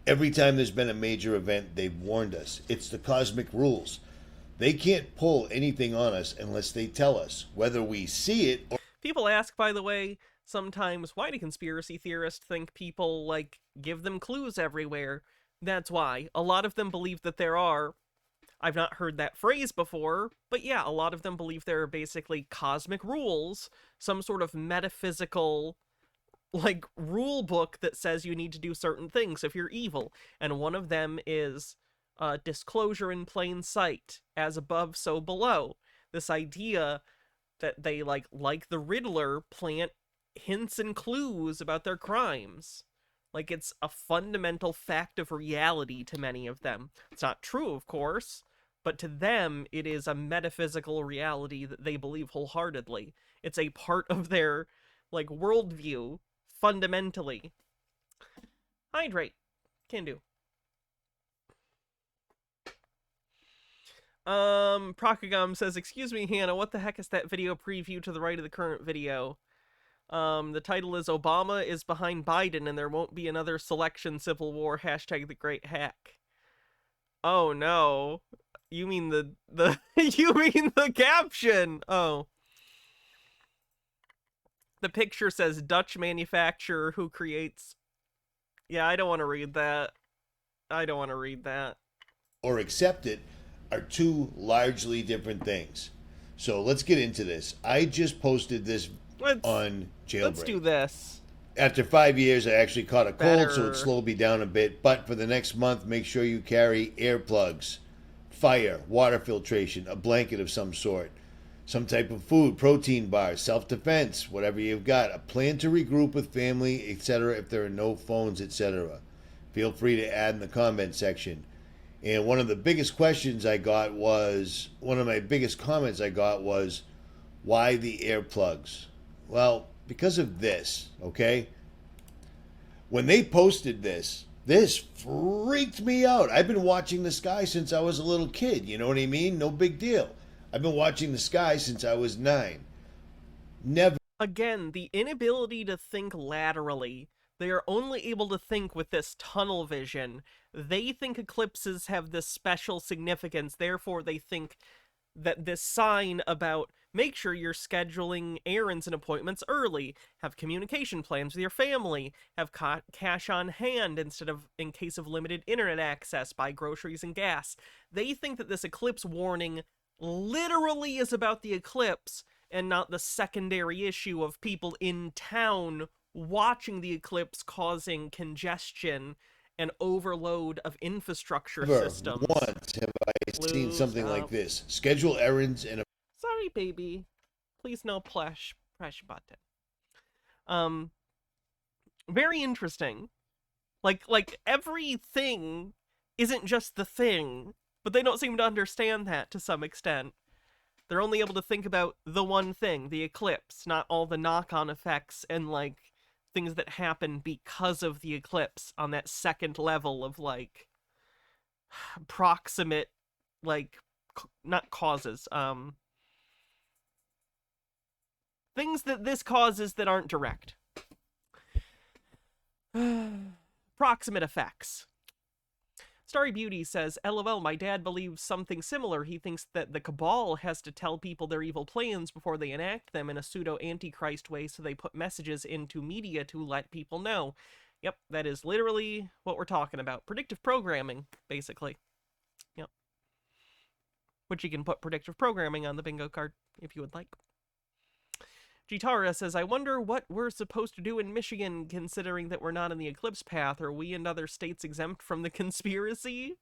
Every time there's been a major event, they've warned us. It's the cosmic rules. They can't pull anything on us unless they tell us, whether we see it or People ask, by the way, sometimes, why do conspiracy theorists think people, like, give them clues everywhere? That's why. A lot of them believe that there are, I've not heard that phrase before, but yeah, a lot of them believe there are basically cosmic rules, some sort of metaphysical, like, rule book that says you need to do certain things if you're evil. And one of them is disclosure in plain sight, as above, so below. This idea that they, like the Riddler, plant hints and clues about their crimes. Like, it's a fundamental fact of reality to many of them. It's not true, of course, but to them, it is a metaphysical reality that they believe wholeheartedly. It's a part of their, like, worldview, fundamentally. Hydrate. Can do. Procagum says, excuse me, Hannah, what the heck is that video preview to the right of the current video? The title is Obama is behind Biden and there won't be another selection civil war, hashtag the great hack. Oh no. You mean the you mean the caption? Oh. The picture says Dutch manufacturer who creates... Yeah, I don't want to read that. I don't want to read that. Or accept it are two largely different things. So let's get into this. I just posted this on Jailbreak. Let's do this. After 5 years, I actually caught a cold, Better. so it slowed me down a bit. But for the next month, make sure you carry earplugs, fire, water filtration, a blanket of some sort, some type of food, protein bars, self-defense, whatever you've got, a plan to regroup with family, etc. if there are no phones, etc. Feel free to add in the comment section. And one of the biggest questions I got was, one of my biggest comments I got was, why the earplugs? Well, because of this, okay? When they posted this freaked me out. I've been watching the sky since I was a little kid, you know what I mean? No big deal. I've been watching the sky since I was 9. Never. Again, the inability to think laterally. They are only able to think with this tunnel vision. They think eclipses have this special significance, therefore they think that this sign about make sure you're scheduling errands and appointments early, have communication plans with your family, have cash on hand instead of in case of limited internet access, buy groceries and gas. They think that this eclipse warning literally is about the eclipse and not the secondary issue of people in town watching the eclipse causing congestion and overload of infrastructure systems. Once have I seen something like this. Schedule errands and... Sorry, baby. Please no press button. Very interesting. Like everything isn't just the thing, but they don't seem to understand that to some extent. They're only able to think about the one thing, the eclipse, not all the knock-on effects and, like, things that happen because of the eclipse on that second level of, like, proximate, like, not causes, things that this causes that aren't direct. Proximate effects. Starry Beauty says, LOL, my dad believes something similar. He thinks that the cabal has to tell people their evil plans before they enact them in a pseudo-antichrist way, so they put messages into media to let people know. Yep, that is literally what we're talking about. Predictive programming, basically. Yep. Which you can put predictive programming on the bingo card, if you would like. Gitara says, I wonder what we're supposed to do in Michigan, considering that we're not in the eclipse path. Are we and other states exempt from the conspiracy?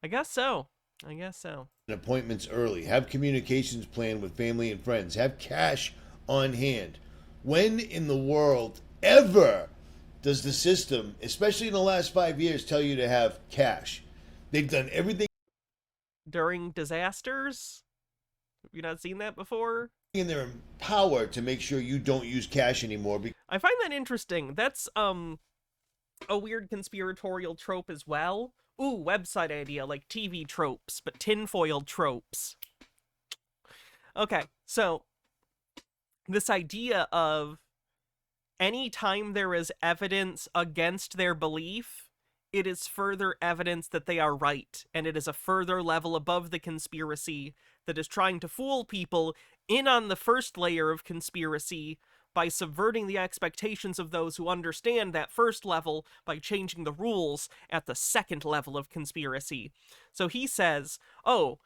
I guess so. I guess so. Appointments early. Have communications planned with family and friends. Have cash on hand. When in the world ever does the system, especially in the last 5 years, tell you to have cash? They've done everything during disasters? Have you not seen that before? In their power to make sure you don't use cash anymore. I find that interesting. That's a weird conspiratorial trope as well. Ooh, website idea, like TV tropes, but tinfoil tropes. Okay, so this idea of anytime there is evidence against their belief, it is further evidence that they are right, and it is a further level above the conspiracy that is trying to fool people in on the first layer of conspiracy by subverting the expectations of those who understand that first level by changing the rules at the second level of conspiracy. So he says, oh,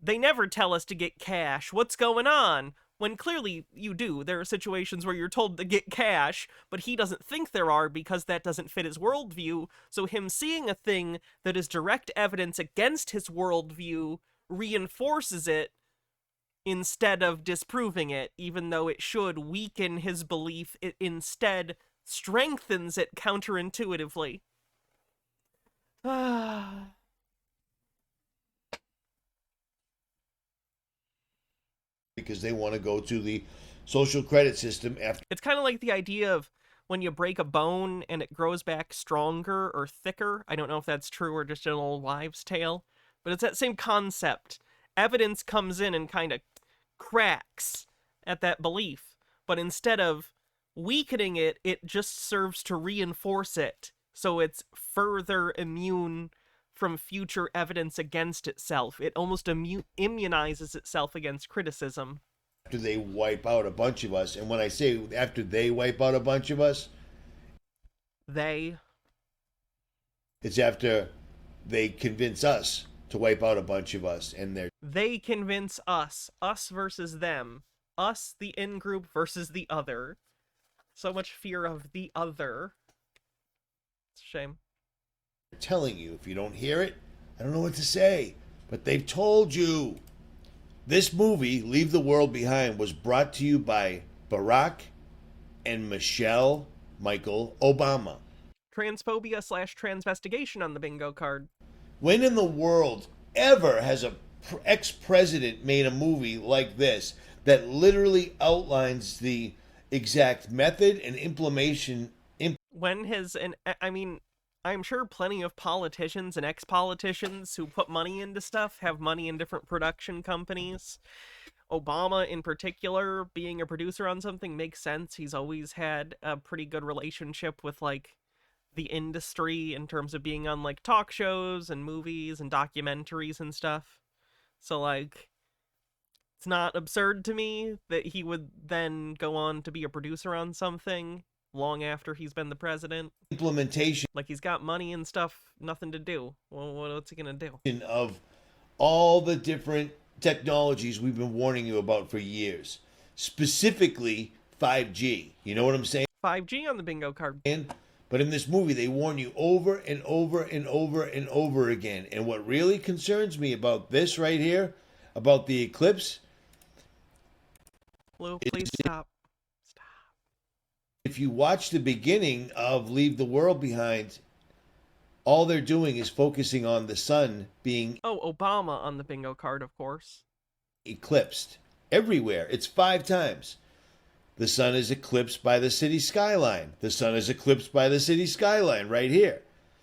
they never tell us to get cash. What's going on? When clearly you do. There are situations where you're told to get cash, but he doesn't think there are because that doesn't fit his worldview. So him seeing a thing that is direct evidence against his worldview reinforces it instead of disproving it, even though it should weaken his belief. It instead strengthens it counterintuitively. Because they want to go to the social credit system after. It's kind of like the idea of when you break a bone and it grows back stronger or thicker. I don't know if that's true or just an old wives' tale, but it's that same concept. Evidence comes in and kind of cracks at that belief, but instead of weakening it, it just serves to reinforce it, so it's further immune from future evidence against itself. It almost immunizes itself against criticism. After they wipe out a bunch of us, and when I say after they wipe out a bunch of us, it's after they convince us to wipe out a bunch of us, and they convince us versus them, us the in-group versus the other. So much fear of the other. It's a shame. Telling you, if you don't hear it, I don't know what to say, but they've told you. This movie, Leave the World Behind, was brought to you by Barack and Michelle Michael Obama. Transphobia / transvestigation on the bingo card. When in the world ever has a ex-president made a movie like this that literally outlines the exact method and implementation? I'm sure plenty of politicians and ex-politicians who put money into stuff have money in different production companies. Obama, in particular, being a producer on something makes sense. He's always had a pretty good relationship with, like, the industry in terms of being on, like, talk shows and movies and documentaries and stuff. So, like, it's not absurd to me that he would then go on to be a producer on something long after he's been the president. Implementation. Like, he's got money and stuff, nothing to do. Well, what's he gonna do? Of all the different technologies we've been warning you about for years. Specifically, 5G. You know what I'm saying? 5G on the bingo card. But in this movie, they warn you over and over and over and over again. And what really concerns me about this right here, about the eclipse... Lou, please stop. If you watch the beginning of Leave the World Behind, all they're doing is focusing on the sun being... Oh, Obama on the bingo card, of course. ...eclipsed. Everywhere. It's 5 times. The sun is eclipsed by the city skyline. The sun is eclipsed by the city skyline right here.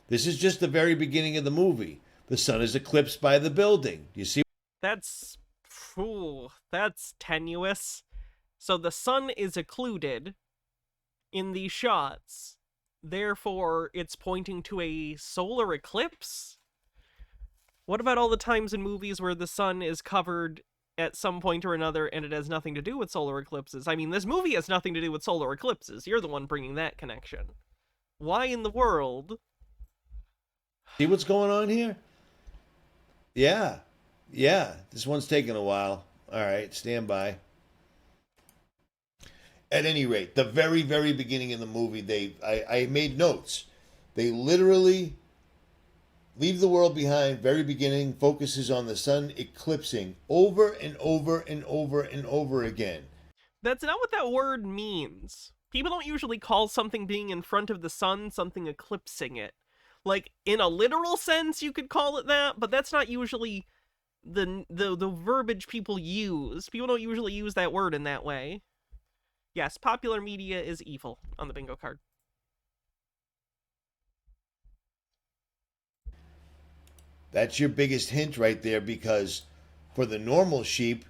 This is just the very beginning of the movie. The sun is eclipsed by the building. You see? That's tenuous. So the sun is occluded in these shots, therefore it's pointing to a solar eclipse? What about all the times in movies where the sun is covered at some point or another and it has nothing to do with solar eclipses? I mean, this movie has nothing to do with solar eclipses. You're the one bringing that connection. Why in the world? See what's going on here? Yeah, this one's taking a while. All right, stand by. At any rate, the very, very beginning of the movie, I made notes. They literally Leave the World Behind, very beginning, focuses on the sun eclipsing over and over and over and over again. That's not what that word means. People don't usually call something being in front of the sun something eclipsing it. Like, in a literal sense, you could call it that, but that's not usually the verbiage people use. People don't usually use that word in that way. Yes, popular media is evil on the bingo card. That's your biggest hint right there, because for the normal sheep,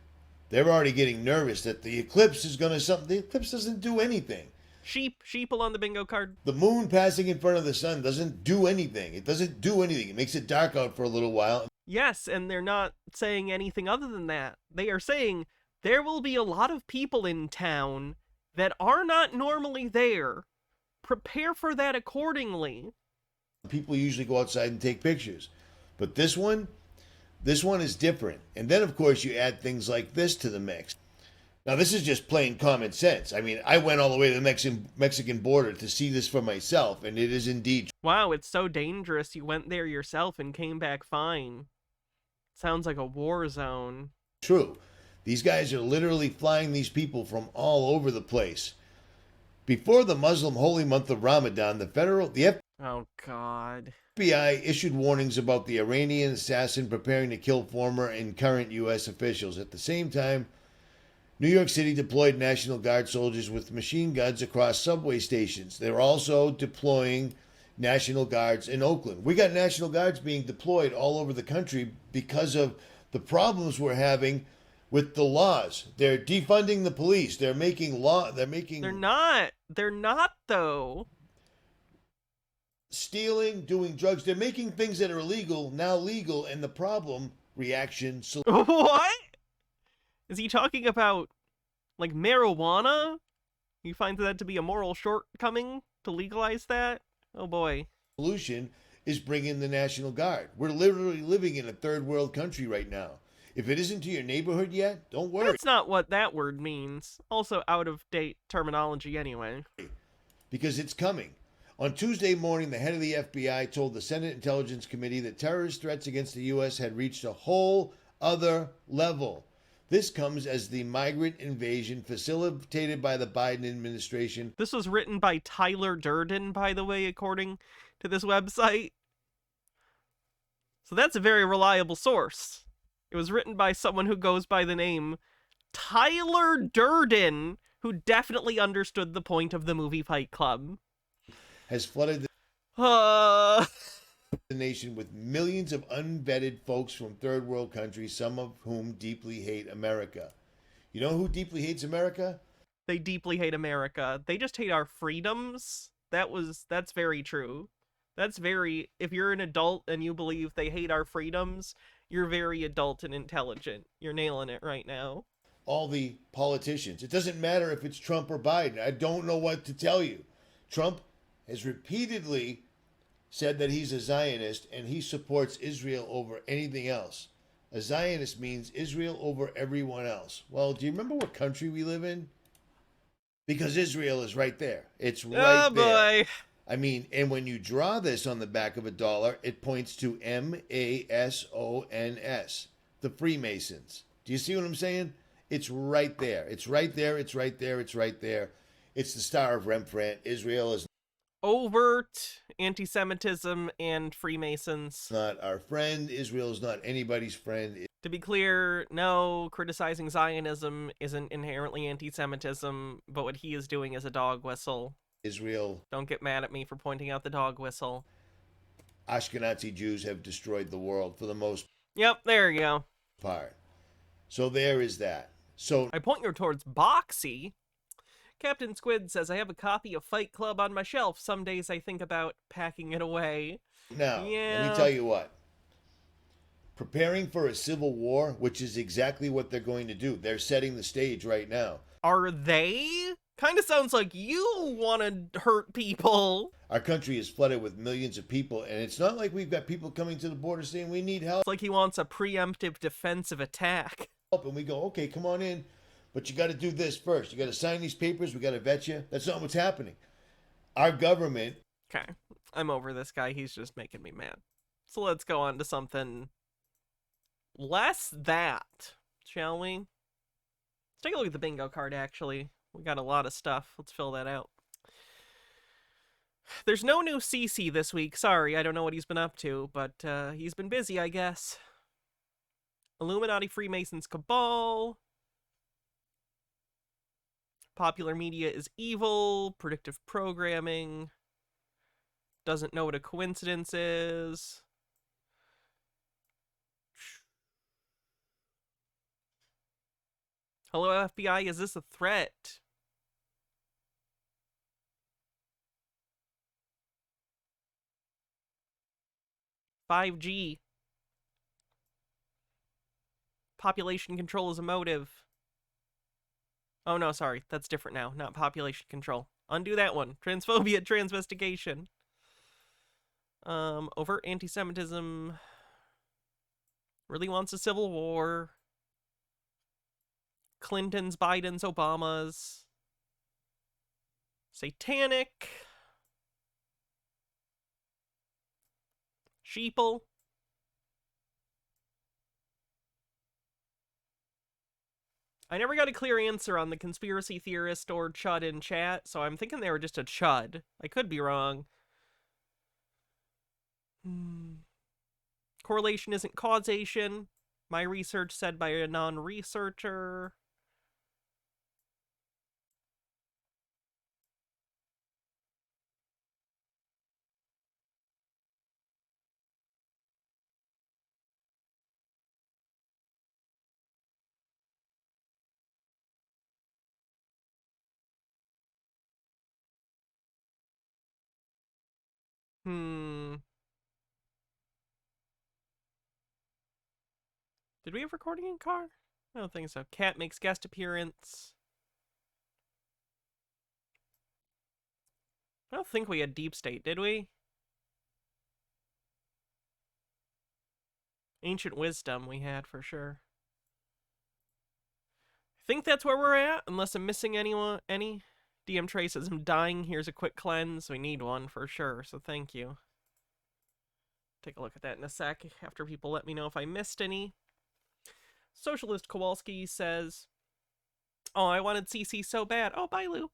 they're already getting nervous that the eclipse is going to something. The eclipse doesn't do anything. Sheeple on the bingo card. The moon passing in front of the sun doesn't do anything. It doesn't do anything. It makes it dark out for a little while. Yes, and they're not saying anything other than that. They are saying there will be a lot of people in town that are not normally there. Prepare for that accordingly. People usually go outside and take pictures. But this one is different. And then, of course, you add things like this to the mix. Now, this is just plain common sense. I mean, I went all the way to the Mexican border to see this for myself, and it is indeed. Wow, it's so dangerous you went there yourself and came back fine. Sounds like a war zone. True. These guys are literally flying these people from all over the place. Before the Muslim holy month of Ramadan, the Oh, God. FBI issued warnings about the Iranian assassin preparing to kill former and current U.S. officials. At the same time, New York City deployed National Guard soldiers with machine guns across subway stations. They're also deploying National Guards in Oakland. We got National Guards being deployed all over the country because of the problems we're having with the laws. They're defunding the police. They're making They're not. They're not, though. Stealing, doing drugs. They're making things that are illegal now legal, and the problem, reaction, What? Is he talking about, like, marijuana? He finds that to be a moral shortcoming to legalize that? Oh, boy. solution is bringing the National Guard. We're literally living in a third world country right now. If it isn't to your neighborhood yet, don't worry. That's not what that word means. Also out of date terminology anyway. Because it's coming. On Tuesday morning, the head of the FBI told the Senate Intelligence Committee that terrorist threats against the U.S. had reached a whole other level. This comes as the migrant invasion facilitated by the Biden administration. This was written by Tyler Durden, by the way, according to this website. So that's a very reliable source. It was written by someone who goes by the name Tyler Durden, who definitely understood the point of the movie Fight Club. Has flooded the nation with millions of unvetted folks from third world countries, some of whom deeply hate America. You know who deeply hates America? They deeply hate America. They just hate our freedoms. That's very true. If you're an adult and you believe they hate our freedoms, you're very adult and intelligent. You're nailing it right now. All the politicians. It doesn't matter if it's Trump or Biden. I don't know what to tell you. Trump has repeatedly said that he's a Zionist and he supports Israel over anything else. A Zionist means Israel over everyone else. Well, do you remember what country we live in? Because Israel is right there. It's right there. Boy. I mean, and when you draw this on the back of a dollar, it points to Masons, the Freemasons. Do you see what I'm saying? It's right there. It's right there. It's right there. It's right there. It's the Star of Rembrandt. Israel is Overt anti-Semitism and Freemasons. not our friend. Israel is not anybody's friend. To be clear, no, criticizing Zionism isn't inherently anti-Semitism, but what he is doing is a dog whistle. Israel, Don't get mad at me for pointing out the dog whistle. Ashkenazi Jews have destroyed the world for the most Yep, there you go. part. So there is that. So I point you towards Boxy. Captain Squid says, I have a copy of Fight Club on my shelf. Some days I think about packing it away. now, Yeah. let me tell you what. Preparing for a civil war, which is exactly what they're going to do. They're setting the stage right now. Are they? Kind of sounds like you want to hurt people. Our country is flooded with millions of people, and it's not like we've got people coming to the border saying we need help. It's like he wants a preemptive defensive attack. And we go, okay, come on in, but you got to do this first. You got to sign these papers. We got to vet you. That's not what's happening. Our government. Okay, I'm over this guy. He's just making me mad. So let's go on to something less that, shall we? Let's take a look at the bingo card, actually. We got a lot of stuff. Let's fill that out. There's no new CC this week. Sorry, I don't know what he's been up to, but he's been busy, I guess. Illuminati, Freemasons, Cabal. Popular media is evil. Predictive programming. Doesn't know what a coincidence is. Hello, FBI, is this a threat? "5G. Population control is a motive." Oh, no, sorry. That's different now. Not population control. Undo that one. Transphobia, transvestigation. Overt anti-Semitism. Really wants a civil war. Clintons, Bidens, Obamas. Satanic. Sheeple. I never got a clear answer on the conspiracy theorist or chud in chat, so I'm thinking they were just a chud. I could be wrong. Correlation isn't causation. My research said by a non-researcher. Did we have recording in car? I don't think so. Cat makes guest appearance. I don't think we had Deep State, did we? Ancient Wisdom we had for sure. I think that's where we're at, unless I'm missing any. DM Trey says, I'm dying, here's a quick cleanse. We need one for sure, so thank you. Take a look at that in a sec after people let me know if I missed any. Socialist Kowalski says, oh, I wanted CC so bad. Oh, bye, Lou.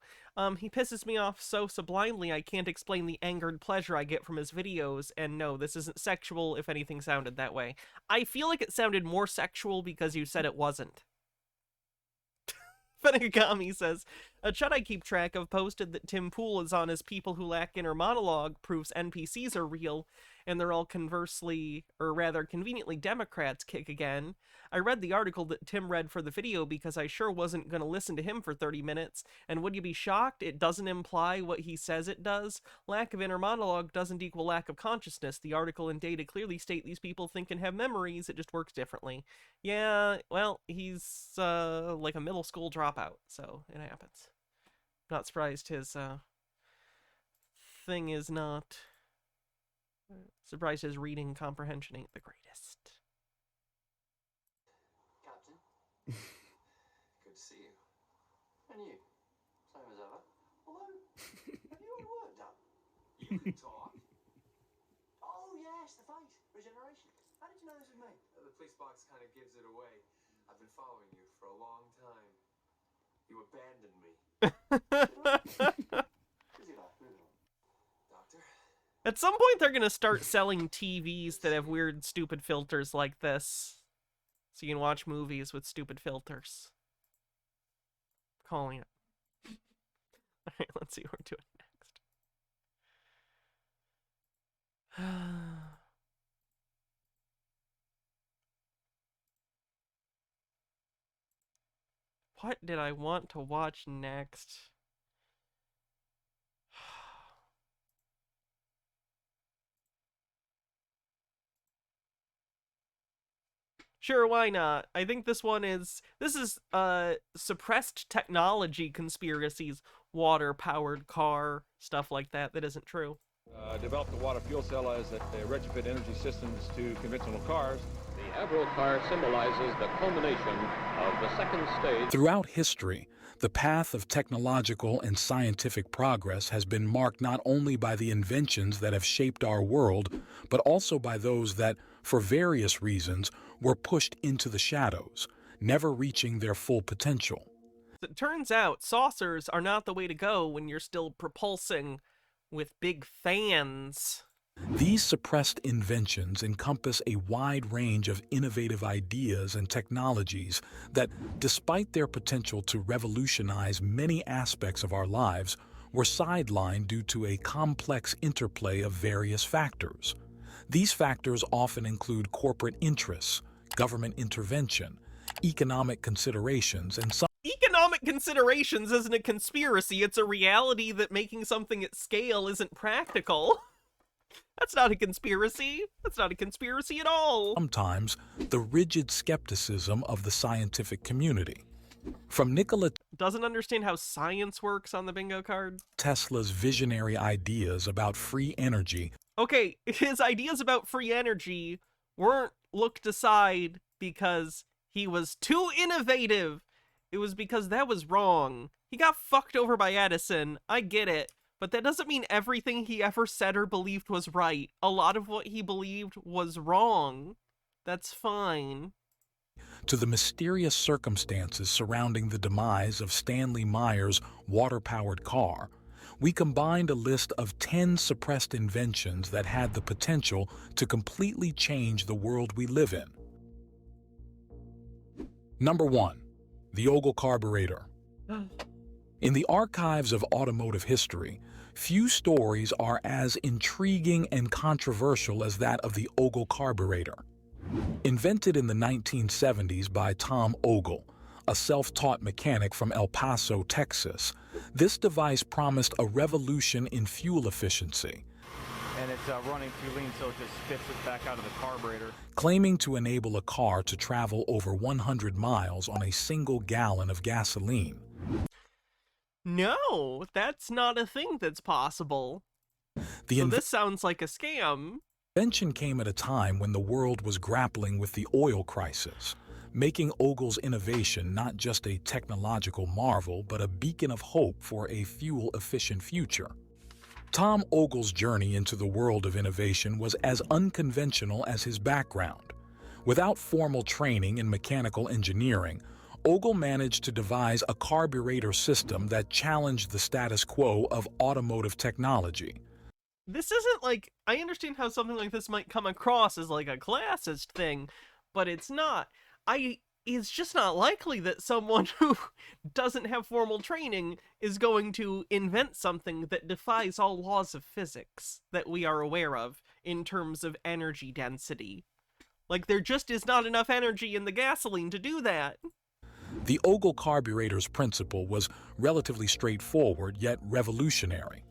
He pisses me off so sublimely I can't explain the angered pleasure I get from his videos, and no, this isn't sexual if anything sounded that way. I feel like it sounded more sexual because you said it wasn't. Fenigami says, a chud I keep track of posted that Tim Pool is on his People Who Lack Inner Monologue proves NPCs are real, and they're all conversely, or rather conveniently Democrats kick again. I read the article that Tim read for the video because I sure wasn't going to listen to him for 30 minutes, and would you be shocked? It doesn't imply what he says it does. Lack of inner monologue doesn't equal lack of consciousness. The article and data clearly state these people think and have memories, it just works differently. Yeah, well, he's like a middle school dropout, so it happens. Not surprised his thing is not... Surprised his reading comprehension ain't the greatest. Captain. Good to see you. And you? Same as ever. Although, have you got your work done? You can talk. Oh yes, the face. Regeneration. How did you know this was me? The police box kind of gives it away. I've been following you for a long time. You abandoned me. Doctor? At some point, they're going to start selling TVs that have weird, stupid filters like this. So you can watch movies with stupid filters. Calling it. Alright, let's see what we're doing next. What did I want to watch next? Sure, why not? I think this is suppressed technology conspiracies, water-powered car, stuff like that isn't true. Developed the water fuel cell as a retrofit energy systems to conventional cars. The Avro car symbolizes the culmination of the second stage. Throughout history, the path of technological and scientific progress has been marked not only by the inventions that have shaped our world, but also by those that, for various reasons, were pushed into the shadows, never reaching their full potential. It turns out saucers are not the way to go when you're still propulsing with big fans. These suppressed inventions encompass a wide range of innovative ideas and technologies that, despite their potential to revolutionize many aspects of our lives, were sidelined due to a complex interplay of various factors. These factors often include corporate interests, government intervention, economic considerations, and some... Economic considerations isn't a conspiracy, it's a reality that making something at scale isn't practical. That's not a conspiracy. That's not a conspiracy at all. Sometimes the rigid skepticism of the scientific community. From Nikola Doesn't understand how science works on the bingo card. Tesla's visionary ideas about free energy. Okay, his ideas about free energy weren't looked aside because he was too innovative. It was because that was wrong. He got fucked over by Edison. I get it. But that doesn't mean everything he ever said or believed was right. A lot of what he believed was wrong. That's fine. To the mysterious circumstances surrounding the demise of Stanley Meyer's water-powered car, we combined a list of 10 suppressed inventions that had the potential to completely change the world we live in. Number 1. The Ogle carburetor. In the archives of automotive history, few stories are as intriguing and controversial as that of the Ogle carburetor. Invented in the 1970s by Tom Ogle, a self-taught mechanic from El Paso, Texas, this device promised a revolution in fuel efficiency. And it's running too lean, so it just spits it back out of the carburetor. Claiming to enable a car to travel over 100 miles on a single gallon of gasoline. No, that's not a thing that's possible. So this sounds like a scam. The invention came at a time when the world was grappling with the oil crisis, making Ogle's innovation not just a technological marvel, but a beacon of hope for a fuel-efficient future. Tom Ogle's journey into the world of innovation was as unconventional as his background. Without formal training in mechanical engineering, Ogle managed to devise a carburetor system that challenged the status quo of automotive technology. This isn't like, I understand how something like this might come across as like a classist thing, but it's not. It's just not likely that someone who doesn't have formal training is going to invent something that defies all laws of physics that we are aware of in terms of energy density. Like, there just is not enough energy in the gasoline to do that. The Ogle carburetor's principle was relatively straightforward yet revolutionary.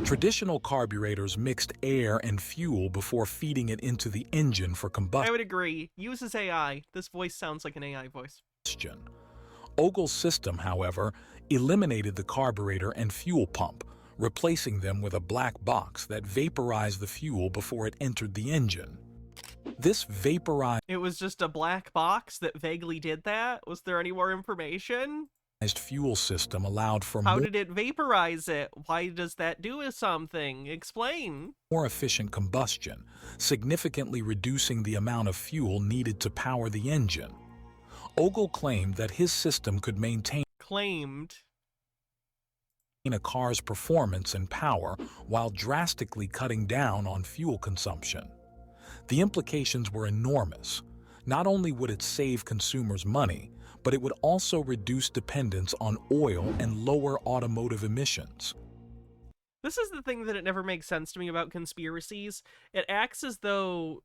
Traditional carburetors mixed air and fuel before feeding it into the engine for combustion. I would agree. Uses AI. This voice sounds like an AI voice. Ogle's system, however, eliminated the carburetor and fuel pump, replacing them with a black box that vaporized the fuel before it entered the engine. This vaporized... It was just a black box that vaguely did that? Was there any more information? Fuel system allowed for How did it vaporize it? Why does that do something? Explain. More efficient combustion, significantly reducing the amount of fuel needed to power the engine. Ogle claimed that his system could maintain a car's performance and power while drastically cutting down on fuel consumption. The implications were enormous. Not only would it save consumers money, but it would also reduce dependence on oil and lower automotive emissions. This is the thing that it never makes sense to me about conspiracies. It acts as though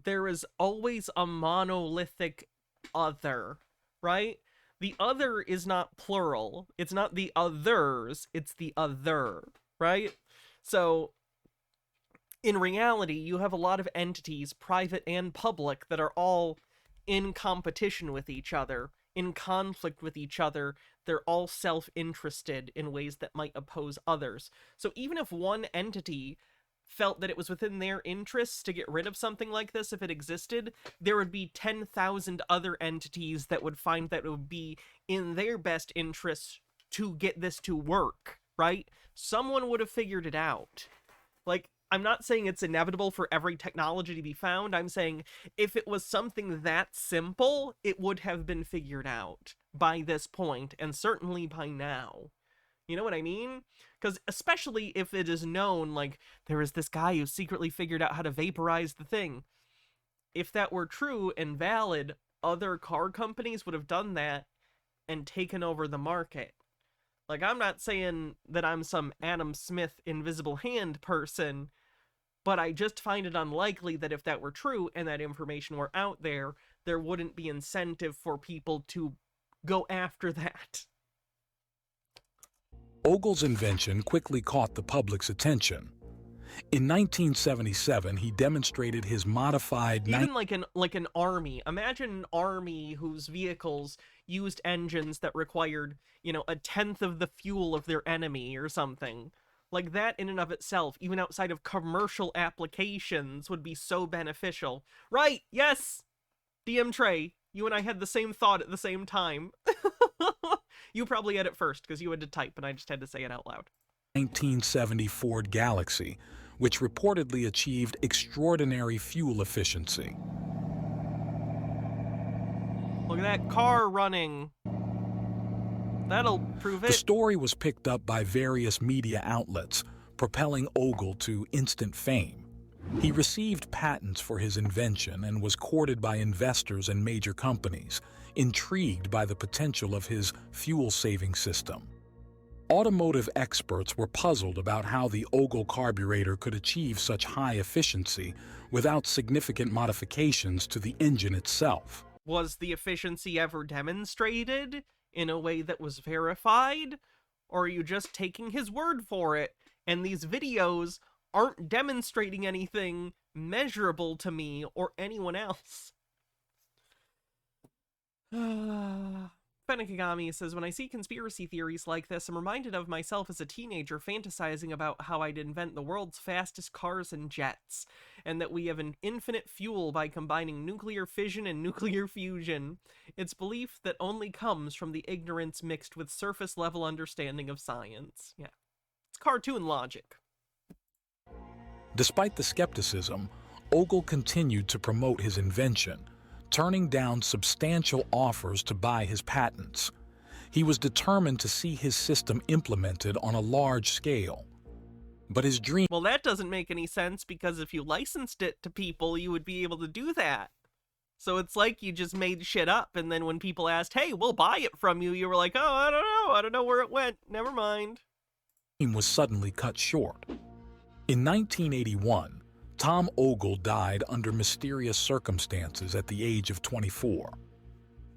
there is always a monolithic other, right? The other is not plural. It's not the others, it's the other, right? So, in reality, you have a lot of entities, private and public, that are all in competition with each other, in conflict with each other. They're all self-interested in ways that might oppose others. So even if one entity felt that it was within their interests to get rid of something like this if it existed, there would be 10,000 other entities that would find that it would be in their best interests to get this to work, right? Someone would have figured it out. Like, I'm not saying it's inevitable for every technology to be found. I'm saying if it was something that simple, it would have been figured out by this point, and certainly by now. You know what I mean? Because especially if it is known, like, there is this guy who secretly figured out how to vaporize the thing. If that were true and valid, other car companies would have done that and taken over the market. Like, I'm not saying that I'm some Adam Smith invisible hand person, but I just find it unlikely that if that were true and that information were out there, there wouldn't be incentive for people to go after that. Ogle's invention quickly caught the public's attention. In 1977, he demonstrated his modified... Even like an army. Imagine an army whose vehicles used engines that required, you know, 1/10 of the fuel of their enemy or something. Like, that in and of itself, even outside of commercial applications, would be so beneficial. Right, yes! DM Trey, you and I had the same thought at the same time. You probably had it first, because you had to type, and I just had to say it out loud. 1970 Ford Galaxy, which reportedly achieved extraordinary fuel efficiency. Look at that car running. That'll prove it. The story was picked up by various media outlets, propelling Ogle to instant fame. He received patents for his invention and was courted by investors and major companies, intrigued by the potential of his fuel-saving system. Automotive experts were puzzled about how the Ogle carburetor could achieve such high efficiency without significant modifications to the engine itself. Was the efficiency ever demonstrated in a way that was verified? Or are you just taking his word for it, and these videos aren't demonstrating anything measurable to me or anyone else? Fenakagami says, when I see conspiracy theories like this, I'm reminded of myself as a teenager fantasizing about how I'd invent the world's fastest cars and jets, and that we have an infinite fuel by combining nuclear fission and nuclear fusion. It's belief that only comes from the ignorance mixed with surface-level understanding of science. Yeah, it's cartoon logic. Despite the skepticism, Ogle continued to promote his invention, turning down substantial offers to buy his patents. He was determined to see his system implemented on a large scale. But his dream... Well, that doesn't make any sense, because if you licensed it to people, you would be able to do that. So it's like you just made shit up, and then when people asked, hey, we'll buy it from you, you were like, oh, I don't know where it went, never mind. ...was suddenly cut short. In 1981, Tom Ogle died under mysterious circumstances at the age of 24.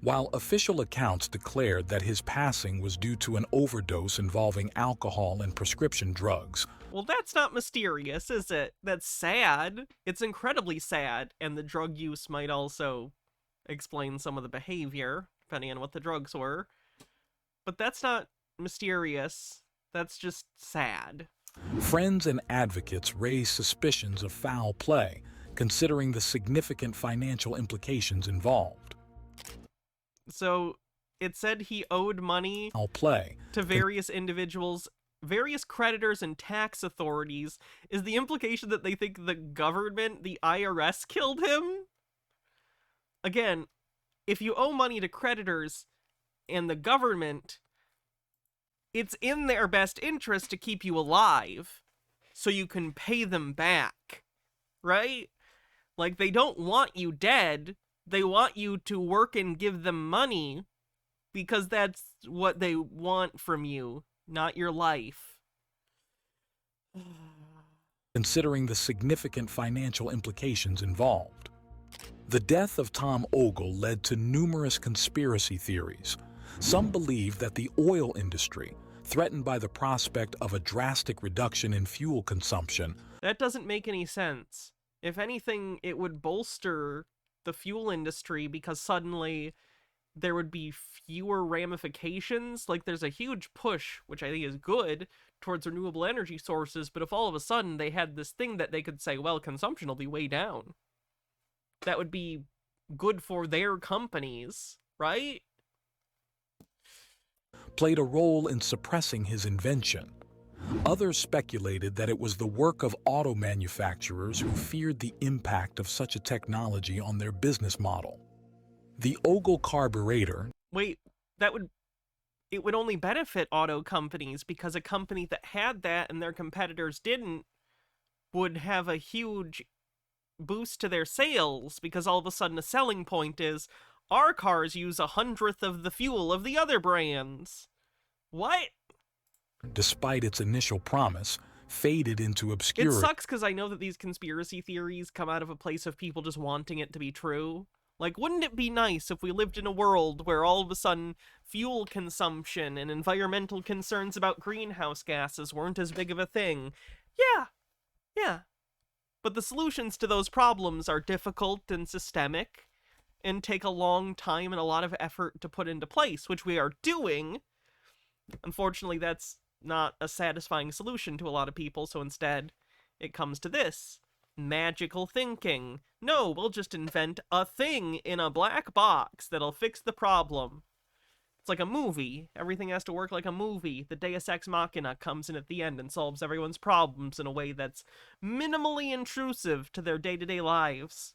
While official accounts declared that his passing was due to an overdose involving alcohol and prescription drugs. Well, that's not mysterious, is it? That's sad. It's incredibly sad, and the drug use might also explain some of the behavior, depending on what the drugs were. But that's not mysterious. That's just sad. Friends and advocates raised suspicions of foul play, considering the significant financial implications involved. So, it said he owed money to various individuals, various creditors and tax authorities. Is the implication that they think the government, the IRS, killed him? Again, if you owe money to creditors and the government, it's in their best interest to keep you alive so you can pay them back, right? Like, they don't want you dead. They want you to work and give them money because that's what they want from you, not your life. Considering the significant financial implications involved. The death of Tom Ogle led to numerous conspiracy theories. Some believe that the oil industry, threatened by the prospect of a drastic reduction in fuel consumption. That doesn't make any sense. If anything, it would bolster the fuel industry because suddenly there would be fewer ramifications. Like, there's a huge push, which I think is good, towards renewable energy sources, but if all of a sudden they had this thing that they could say, well, consumption will be way down, that would be good for their companies, right? Played a role in suppressing his invention. Others speculated that it was the work of auto manufacturers who feared the impact of such a technology on their business model. The Ogle carburetor... Wait, it would only benefit auto companies, because a company that had that and their competitors didn't would have a huge boost to their sales, because all of a sudden a selling point is, our cars use 1/100th of the fuel of the other brands. What? Despite its initial promise, faded into obscurity. It sucks because I know that these conspiracy theories come out of a place of people just wanting it to be true. Like, wouldn't it be nice if we lived in a world where all of a sudden fuel consumption and environmental concerns about greenhouse gases weren't as big of a thing? Yeah. But the solutions to those problems are difficult and systemic, and take a long time and a lot of effort to put into place, which we are doing. Unfortunately, that's not a satisfying solution to a lot of people, so instead it comes to this. Magical thinking. No, we'll just invent a thing in a black box that'll fix the problem. It's like a movie. Everything has to work like a movie. The Deus Ex Machina comes in at the end and solves everyone's problems in a way that's minimally intrusive to their day-to-day lives.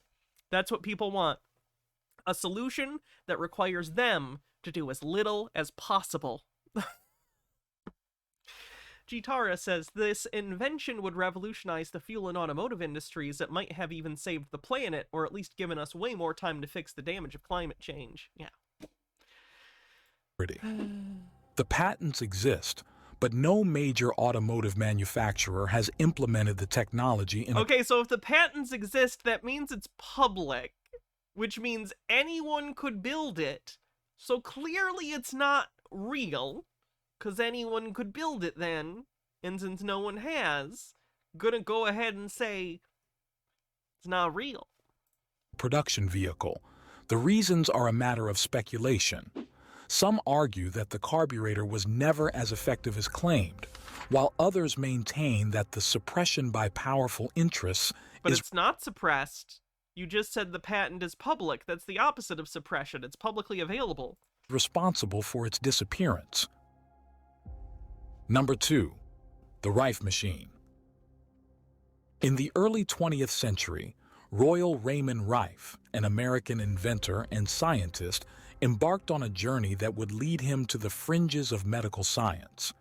That's what people want. A solution that requires them to do as little as possible. Gitara says, this invention would revolutionize the fuel and automotive industries that might have even saved the planet, or at least given us way more time to fix the damage of climate change. Yeah. The patents exist, but no major automotive manufacturer has implemented the technology in Okay, so if the patents exist, that means it's public, which means anyone could build it. So clearly it's not real, because anyone could build it then, and since no one has, gonna go ahead and say it's not real. production vehicle. The reasons are a matter of speculation. Some argue that the carburetor was never as effective as claimed, while others maintain that the suppression by powerful interests But is it's not suppressed. You just said the patent is public. That's the opposite of suppression. It's publicly available. responsible for its disappearance. Number 2. The Rife machine. In the early 20th century, Royal Raymond Rife, an American inventor and scientist, embarked on a journey that would lead him to the fringes of medical science.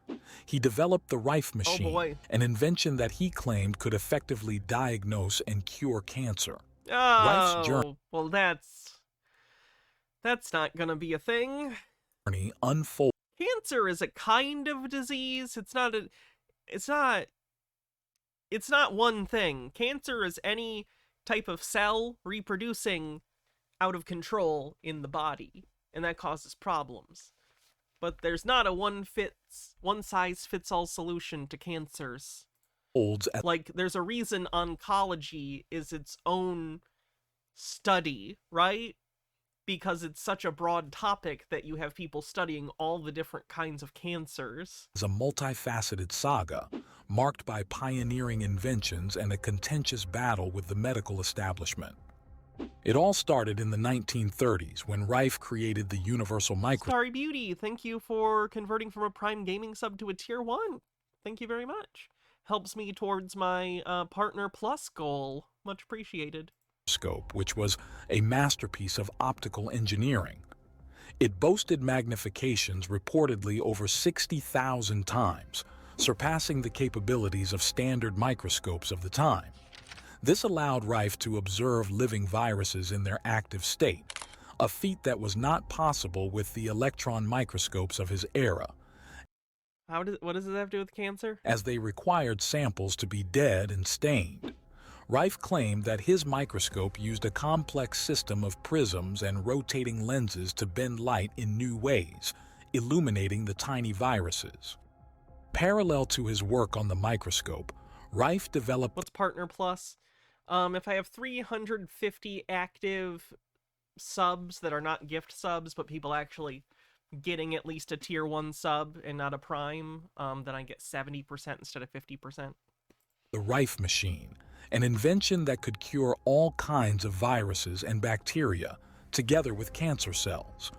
He developed the Rife machine, an invention that he claimed could effectively diagnose and cure cancer. Rife's Oh, well, that's not gonna be a thing. journey unfolded. Cancer is a kind of disease. It's not one thing. Cancer is any type of cell reproducing out of control in the body, and that causes problems. But there's not a one-size-fits-all solution to cancers. Like, there's a reason oncology is its own study, right? Because it's such a broad topic that you have people studying all the different kinds of cancers. Is a multifaceted saga marked by pioneering inventions and a contentious battle with the medical establishment. It all started in the 1930s when Rife created the universal microscope. Starry Beauty, thank you for converting from a Prime Gaming sub to a Tier 1. Thank you very much. Helps me towards my Partner Plus goal. Much appreciated. Which was a masterpiece of optical engineering. It boasted magnifications reportedly over 60,000 times, surpassing the capabilities of standard microscopes of the time. This allowed Rife to observe living viruses in their active state, a feat that was not possible with the electron microscopes of his era. What does it have to do with cancer? As they required samples to be dead and stained. Rife claimed that his microscope used a complex system of prisms and rotating lenses to bend light in new ways, illuminating the tiny viruses. Parallel to his work on the microscope, Rife developed... What's Partner Plus? If I have 350 active subs that are not gift subs, but people actually getting at least a Tier 1 sub and not a Prime, then I get 70% instead of 50%. The Rife machine, an invention that could cure all kinds of viruses and bacteria, together with cancer cells.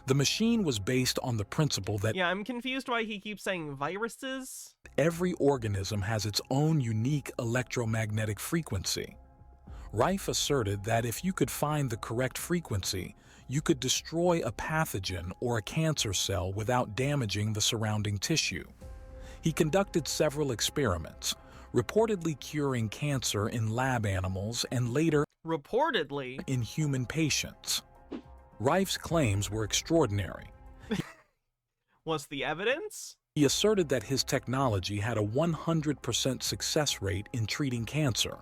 The machine was based on the principle that... Yeah, I'm confused why he keeps saying viruses. Every organism has its own unique electromagnetic frequency. Rife asserted that if you could find the correct frequency, you could destroy a pathogen or a cancer cell without damaging the surrounding tissue. He conducted several experiments, reportedly curing cancer in lab animals and later reportedly in human patients. Rife's claims were extraordinary. What's the evidence? He asserted that his technology had a 100% success rate in treating cancer.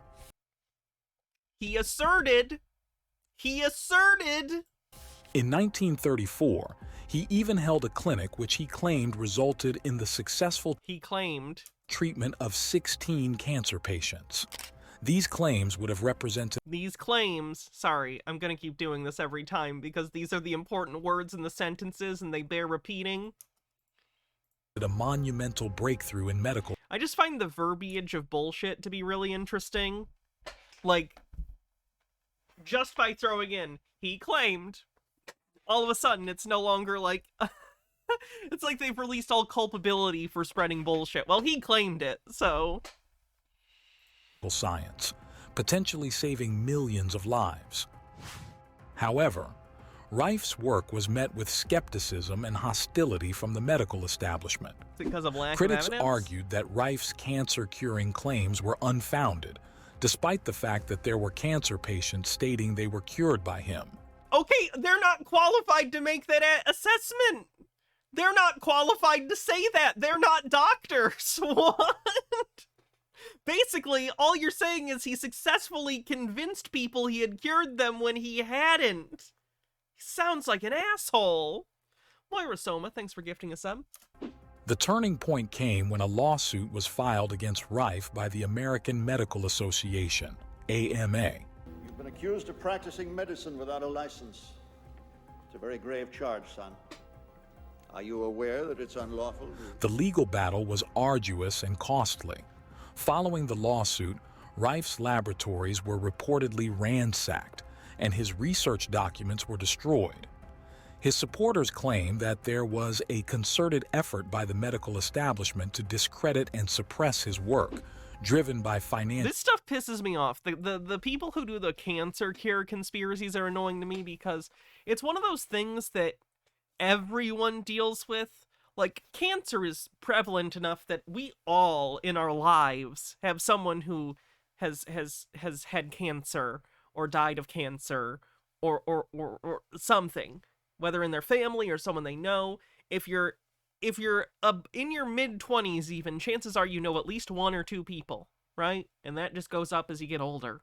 He asserted! In 1934, he even held a clinic which he claimed resulted in the successful treatment of 16 cancer patients. These claims would have represented These claims, sorry, I'm gonna keep doing this every time because these are the important words in the sentences and they bear repeating. a monumental breakthrough in medical. I just find the verbiage of bullshit to be really interesting. Like, just by throwing in, he claimed, all of a sudden it's no longer like, it's like they've released all culpability for spreading bullshit. Well, he claimed it, so. Science, potentially saving millions of lives. However, Rife's work was met with skepticism and hostility from the medical establishment. Because of lack Critics of evidence? argued that Rife's cancer-curing claims were unfounded, despite the fact that there were cancer patients stating they were cured by him. Okay, they're not qualified to make that assessment. They're not qualified to say that. They're not doctors. What? Basically, all you're saying is he successfully convinced people he had cured them when he hadn't. He sounds like an asshole. Moira Soma, thanks for gifting a sub. The turning point came when a lawsuit was filed against Rife by the American Medical Association, AMA. You've been accused of practicing medicine without a license. It's a very grave charge, son. Are you aware that it's unlawful? The legal battle was arduous and costly. Following the lawsuit, Rife's laboratories were reportedly ransacked, and his research documents were destroyed. His supporters claim that there was a concerted effort by the medical establishment to discredit and suppress his work, driven by financial... This stuff pisses me off. The people who do the cancer cure conspiracies are annoying to me because it's one of those things that everyone deals with. Like, cancer is prevalent enough that we all in our lives have someone who has had cancer or died of cancer or something, whether in their family or someone they know. If you're in your mid-20s even, chances are you know at least one or two people, right? And that just goes up as you get older.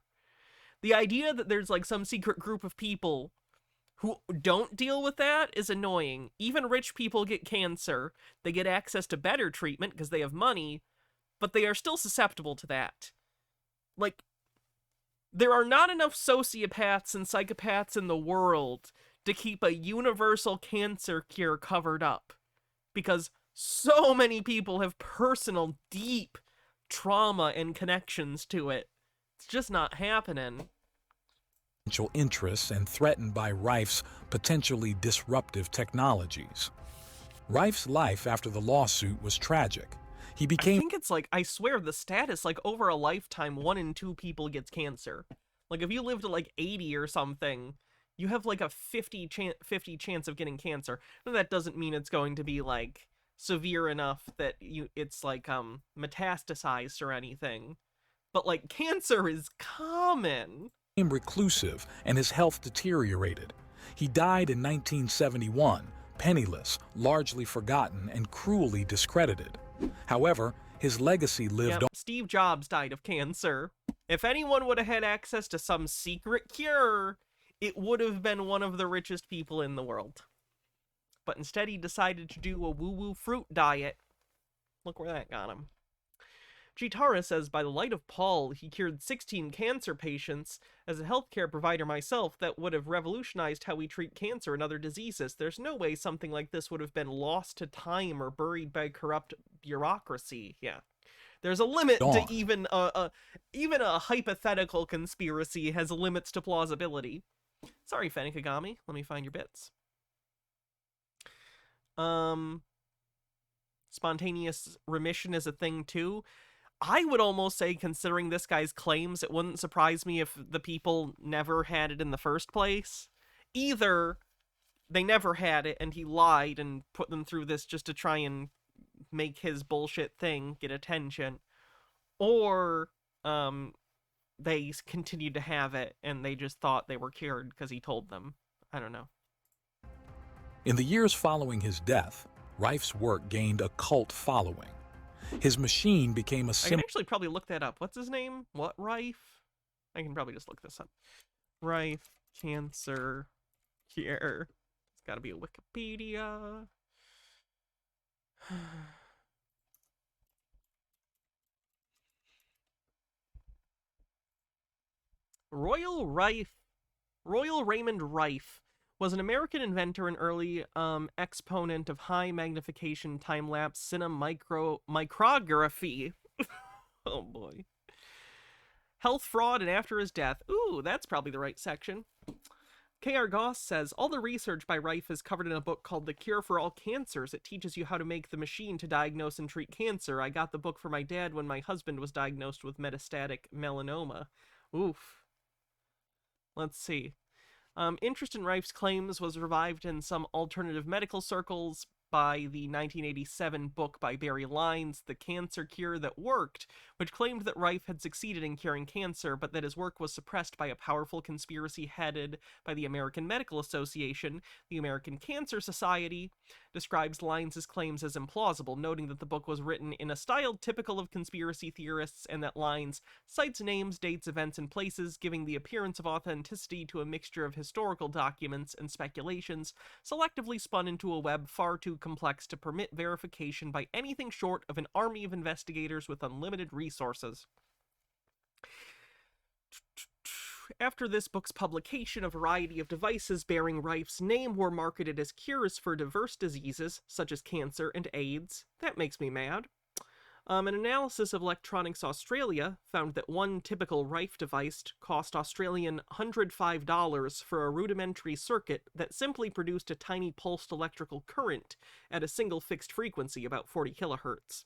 The idea that there's like some secret group of people who don't deal with that is annoying. Even rich people get cancer. They get access to better treatment because they have money, but they are still susceptible to that. Like, there are not enough sociopaths and psychopaths in the world to keep a universal cancer cure covered up, because so many people have personal, deep trauma and connections to it. It's just not happening. Interests and threatened by Rife's potentially disruptive technologies. Rife's life after the lawsuit was tragic. He became... I think it's like, I swear, the status, like, over a lifetime, 1 in 2 people gets cancer. Like, if you live to, like, 80 or something, you have, like, a 50 chance of getting cancer. And that doesn't mean it's going to be, like, severe enough that it's, like, metastasized or anything. But, like, cancer is common. Reclusive and his health deteriorated. He died in 1971, penniless, largely forgotten, and cruelly discredited. However, his legacy lived on. Steve Jobs died of cancer. If anyone would have had access to some secret cure, it would have been one of the richest people in the world. But instead he decided to do a woo-woo fruit diet. Look where that got him. Chitara says, by the light of Paul, he cured 16 cancer patients. As a healthcare provider myself, that would have revolutionized how we treat cancer and other diseases. There's no way something like this would have been lost to time or buried by corrupt bureaucracy. Yeah. There's a limit to even a hypothetical conspiracy has limits to plausibility. Sorry, Fennikagami. Let me find your bits. Spontaneous remission is a thing too. I would almost say, considering this guy's claims, it wouldn't surprise me if the people never had it in the first place. Either they never had it and he lied and put them through this just to try and make his bullshit thing get attention, or they continued to have it and they just thought they were cured because he told them. I don't know. In the years following his death, Rife's work gained a cult following. His machine became a I can actually probably look that up. What's his name? What Rife? I can probably just look this up. Rife cancer cure. It's got to be a Wikipedia. Royal Raymond Rife was an American inventor and early exponent of high magnification time-lapse micrography. Oh boy. Health fraud and after his death. Ooh, that's probably the right section. K.R. Goss says, all the research by Rife is covered in a book called The Cure for All Cancers. It teaches you how to make the machine to diagnose and treat cancer. I got the book for my dad when my husband was diagnosed with metastatic melanoma. Oof. Let's see. Interest in Rife's claims was revived in some alternative medical circles by the 1987 book by Barry Lynes, The Cancer Cure That Worked, which claimed that Rife had succeeded in curing cancer, but that his work was suppressed by a powerful conspiracy headed by the American Medical Association. The American Cancer Society describes Lynes' claims as implausible, noting that the book was written in a style typical of conspiracy theorists and that Lynes cites names, dates, events, and places, giving the appearance of authenticity to a mixture of historical documents and speculations, selectively spun into a web far too complex to permit verification by anything short of an army of investigators with unlimited resources. After this book's publication, a variety of devices bearing Rife's name were marketed as cures for diverse diseases, such as cancer and AIDS. That makes me mad. An analysis of Electronics Australia found that one typical Rife device cost Australian $105 for a rudimentary circuit that simply produced a tiny pulsed electrical current at a single fixed frequency, about 40 kilohertz.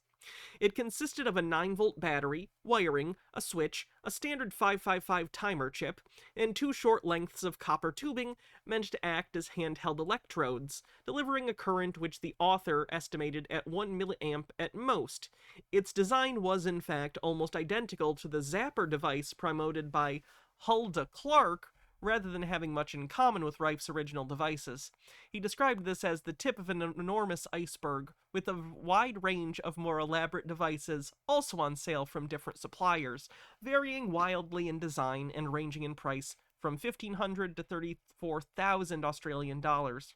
It consisted of a 9-volt battery, wiring, a switch, a standard 555 timer chip, and 2 short lengths of copper tubing meant to act as handheld electrodes, delivering a current which the author estimated at 1 milliamp at most. Its design was, in fact, almost identical to the Zapper device promoted by Hulda Clark, rather than having much in common with Rife's original devices. He described this as the tip of an enormous iceberg, with a wide range of more elaborate devices also on sale from different suppliers, varying wildly in design and ranging in price from 1,500 to 34,000 Australian dollars.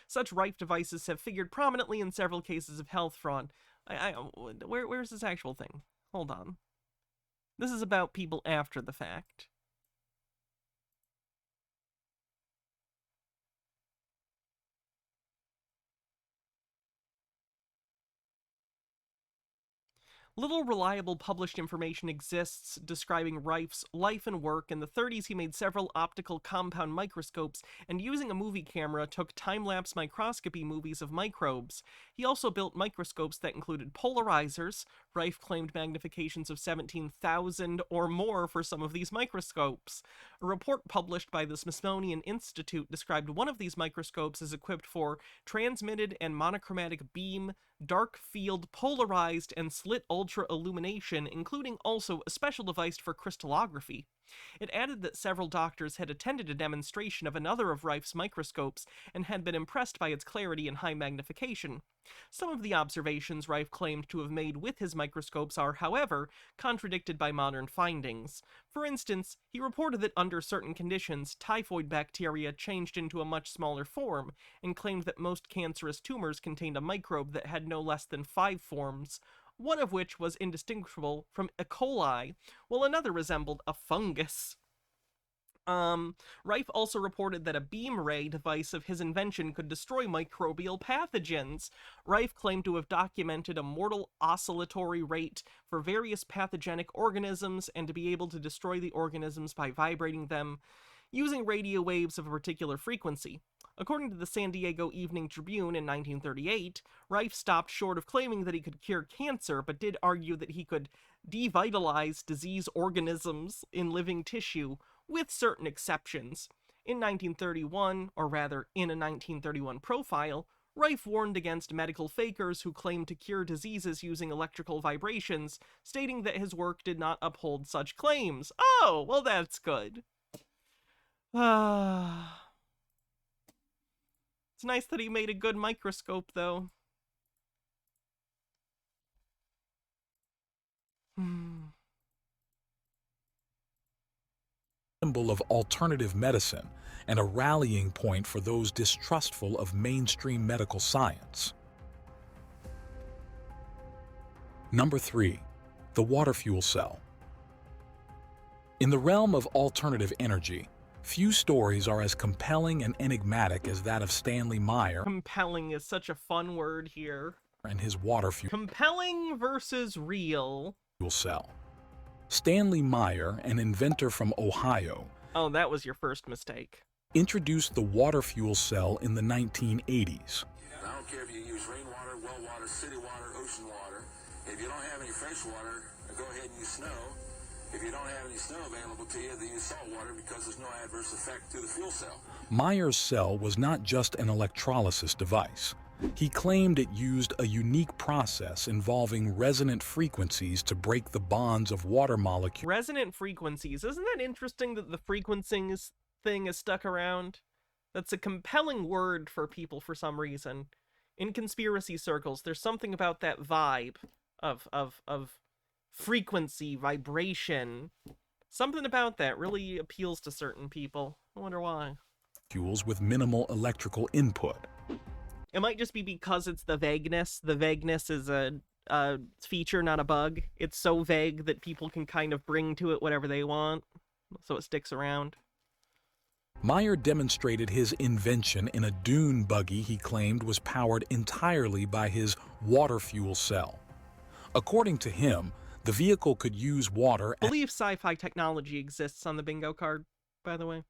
Such Rife devices have figured prominently in several cases of health fraud. Where's this actual thing? Hold on. This is about people after the fact. Little reliable published information exists describing Rife's life and work. In the 30s, he made several optical compound microscopes, and using a movie camera, took time-lapse microscopy movies of microbes. He also built microscopes that included polarizers. Rife claimed magnifications of 17,000 or more for some of these microscopes. A report published by the Smithsonian Institute described one of these microscopes as equipped for transmitted and monochromatic beam, dark field, polarized, and slit ultra illumination, including also a special device for crystallography. It added that several doctors had attended a demonstration of another of Rife's microscopes and had been impressed by its clarity and high magnification. Some of the observations Rife claimed to have made with his microscopes are, however, contradicted by modern findings. For instance, he reported that under certain conditions, typhoid bacteria changed into a much smaller form, and claimed that most cancerous tumors contained a microbe that had no less than 5 forms, one of which was indistinguishable from E. coli, while another resembled a fungus. Rife also reported that a beam ray device of his invention could destroy microbial pathogens. Rife claimed to have documented a mortal oscillatory rate for various pathogenic organisms and to be able to destroy the organisms by vibrating them using radio waves of a particular frequency. According to the San Diego Evening Tribune in 1938, Rife stopped short of claiming that he could cure cancer, but did argue that he could devitalize disease organisms in living tissue, with certain exceptions. In 1931, or rather in a 1931 profile, Rife warned against medical fakers who claimed to cure diseases using electrical vibrations, stating that his work did not uphold such claims. Oh, well that's good. It's nice that he made a good microscope, though. Symbol of alternative medicine and a rallying point for those distrustful of mainstream medical science. Number 3. The water fuel cell. In the realm of alternative energy, few stories are as compelling and enigmatic as that of Stanley Meyer. Compelling is such a fun word here. And his water fuel Compelling versus real. Cell. Stanley Meyer, an inventor from Ohio, oh, that was your first mistake, introduced the water fuel cell in the 1980s. I don't care if you use rainwater, well water, city water, ocean water. If you don't have any fresh water, go ahead and use snow. If you don't have any snow available to you, then use salt water because there's no adverse effect to the fuel cell. Meyer's cell was not just an electrolysis device. He claimed it used a unique process involving resonant frequencies to break the bonds of water molecules. Resonant frequencies. Isn't that interesting that the frequencies thing is stuck around? That's a compelling word for people for some reason. In conspiracy circles, there's something about that vibe of frequency, vibration. Something about that really appeals to certain people. I wonder why. With minimal electrical input. It might just be because it's the vagueness. The vagueness is a feature, not a bug. It's so vague that people can kind of bring to it whatever they want, so it sticks around. Meyer demonstrated his invention in a dune buggy he claimed was powered entirely by his water fuel cell. According to him, the vehicle could use water. I believe sci-fi technology exists on the bingo card, by the way.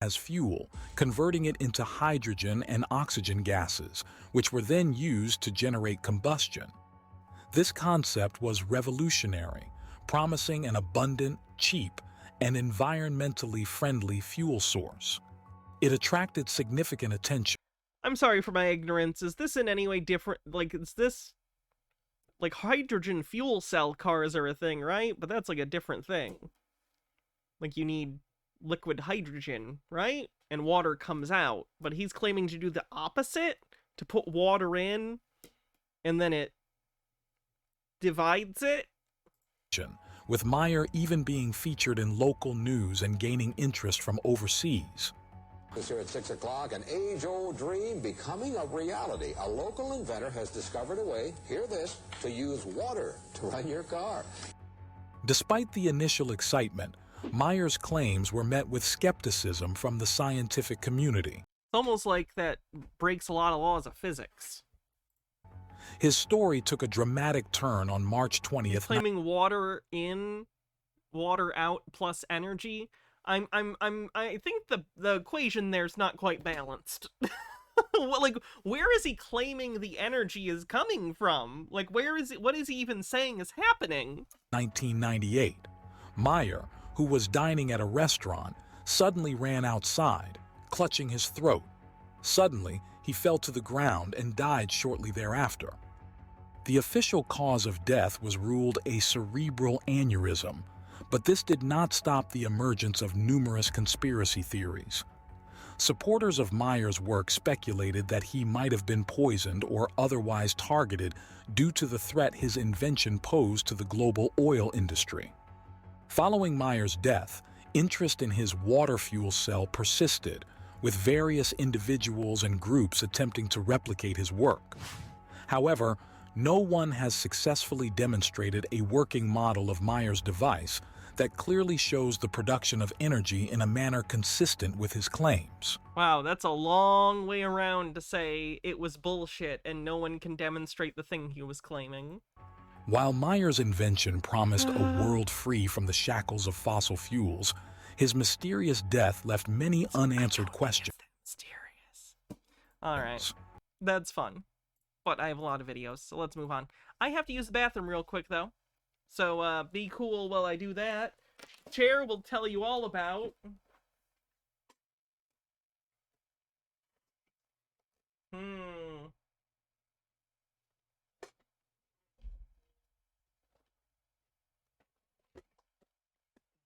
As fuel, converting it into hydrogen and oxygen gases, which were then used to generate combustion. This concept was revolutionary, promising an abundant, cheap, and environmentally friendly fuel source. It attracted significant attention. I'm sorry for my ignorance. Is this in any way different? Like, is this... like, hydrogen fuel cell cars are a thing, right? But that's like a different thing. Like, you need liquid hydrogen, right? And water comes out. But he's claiming to do the opposite, to put water in, and then it divides it. With Meyer even being featured in local news and gaining interest from overseas. This here at 6 o'clock, an age-old dream becoming a reality. A local inventor has discovered a way, hear this, to use water to run your car. Despite the initial excitement, Meyer's claims were met with skepticism from the scientific community. It's almost like that breaks a lot of laws of physics. His story took a dramatic turn on March 20th. He's claiming water in, water out plus energy. I think the equation there's not quite balanced. Like, where is he claiming the energy is coming from? Like, where is it? What is he even saying is happening? 1998. Meyer, who was dining at a restaurant, suddenly ran outside, clutching his throat. Suddenly, he fell to the ground and died shortly thereafter. The official cause of death was ruled a cerebral aneurysm, but this did not stop the emergence of numerous conspiracy theories. Supporters of Meyer's work speculated that he might have been poisoned or otherwise targeted due to the threat his invention posed to the global oil industry. Following Meyer's death, interest in his water fuel cell persisted, with various individuals and groups attempting to replicate his work. However, no one has successfully demonstrated a working model of Meyer's device that clearly shows the production of energy in a manner consistent with his claims. Wow, that's a long way around to say it was bullshit and no one can demonstrate the thing he was claiming. While Meyer's invention promised a world free from the shackles of fossil fuels, his mysterious death left many unanswered questions. Mysterious. Alright, that's fun. But I have a lot of videos, so let's move on. I have to use the bathroom real quick, though. So, be cool while I do that. Chair will tell you all about...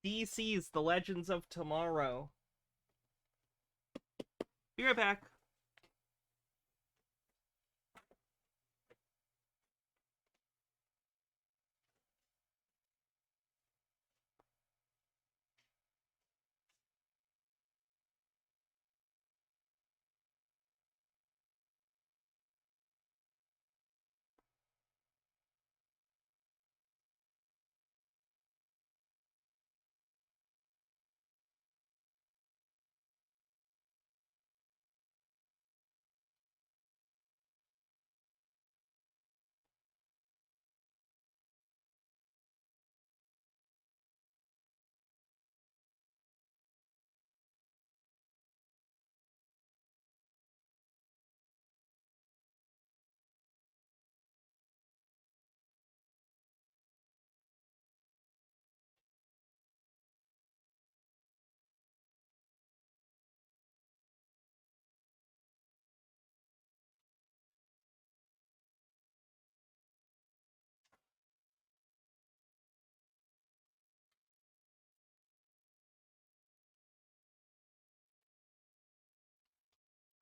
DC's The Legends of Tomorrow. Be right back.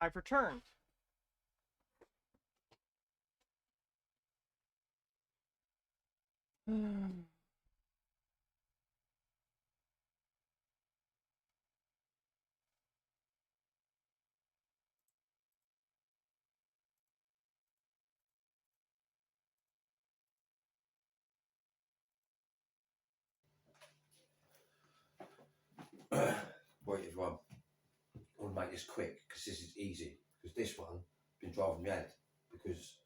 I've returned. Right, everyone. I want to make this quick because this is easy. Because this one been driving me mad. Because,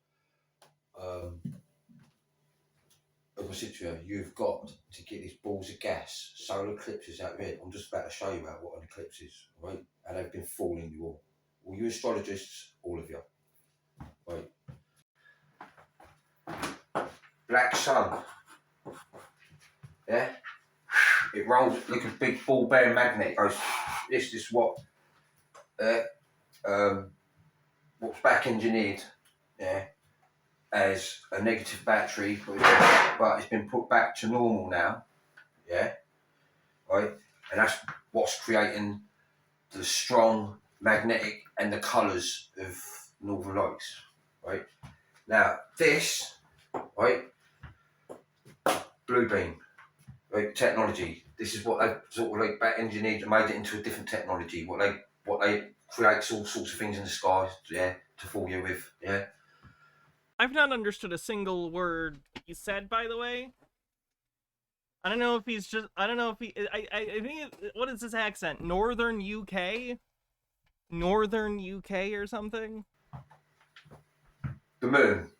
as I said to you, you've got to get these balls of gas, solar eclipses out of it. I'm just about to show you what an eclipse is, right? And they've been fooling you all. All you astrologists, all of you. Right. Black sun. Yeah? It rolls like a big ball bearing magnet. It goes, this is what's back engineered, yeah, as a negative battery, but it's been put back to normal now, yeah, right? And that's what's creating the strong magnetic and the colours of Northern Lights, right? Now, this, right, blue beam, right, technology. This is what they sort of like back engineered and made it into a different technology. What they creates all sorts of things in the sky, yeah, to fool you with, yeah. I've not understood a single word he said, by the way. I don't know if he's just, I don't know if he, I think, what is his accent? Northern UK? Northern UK or something? The moon,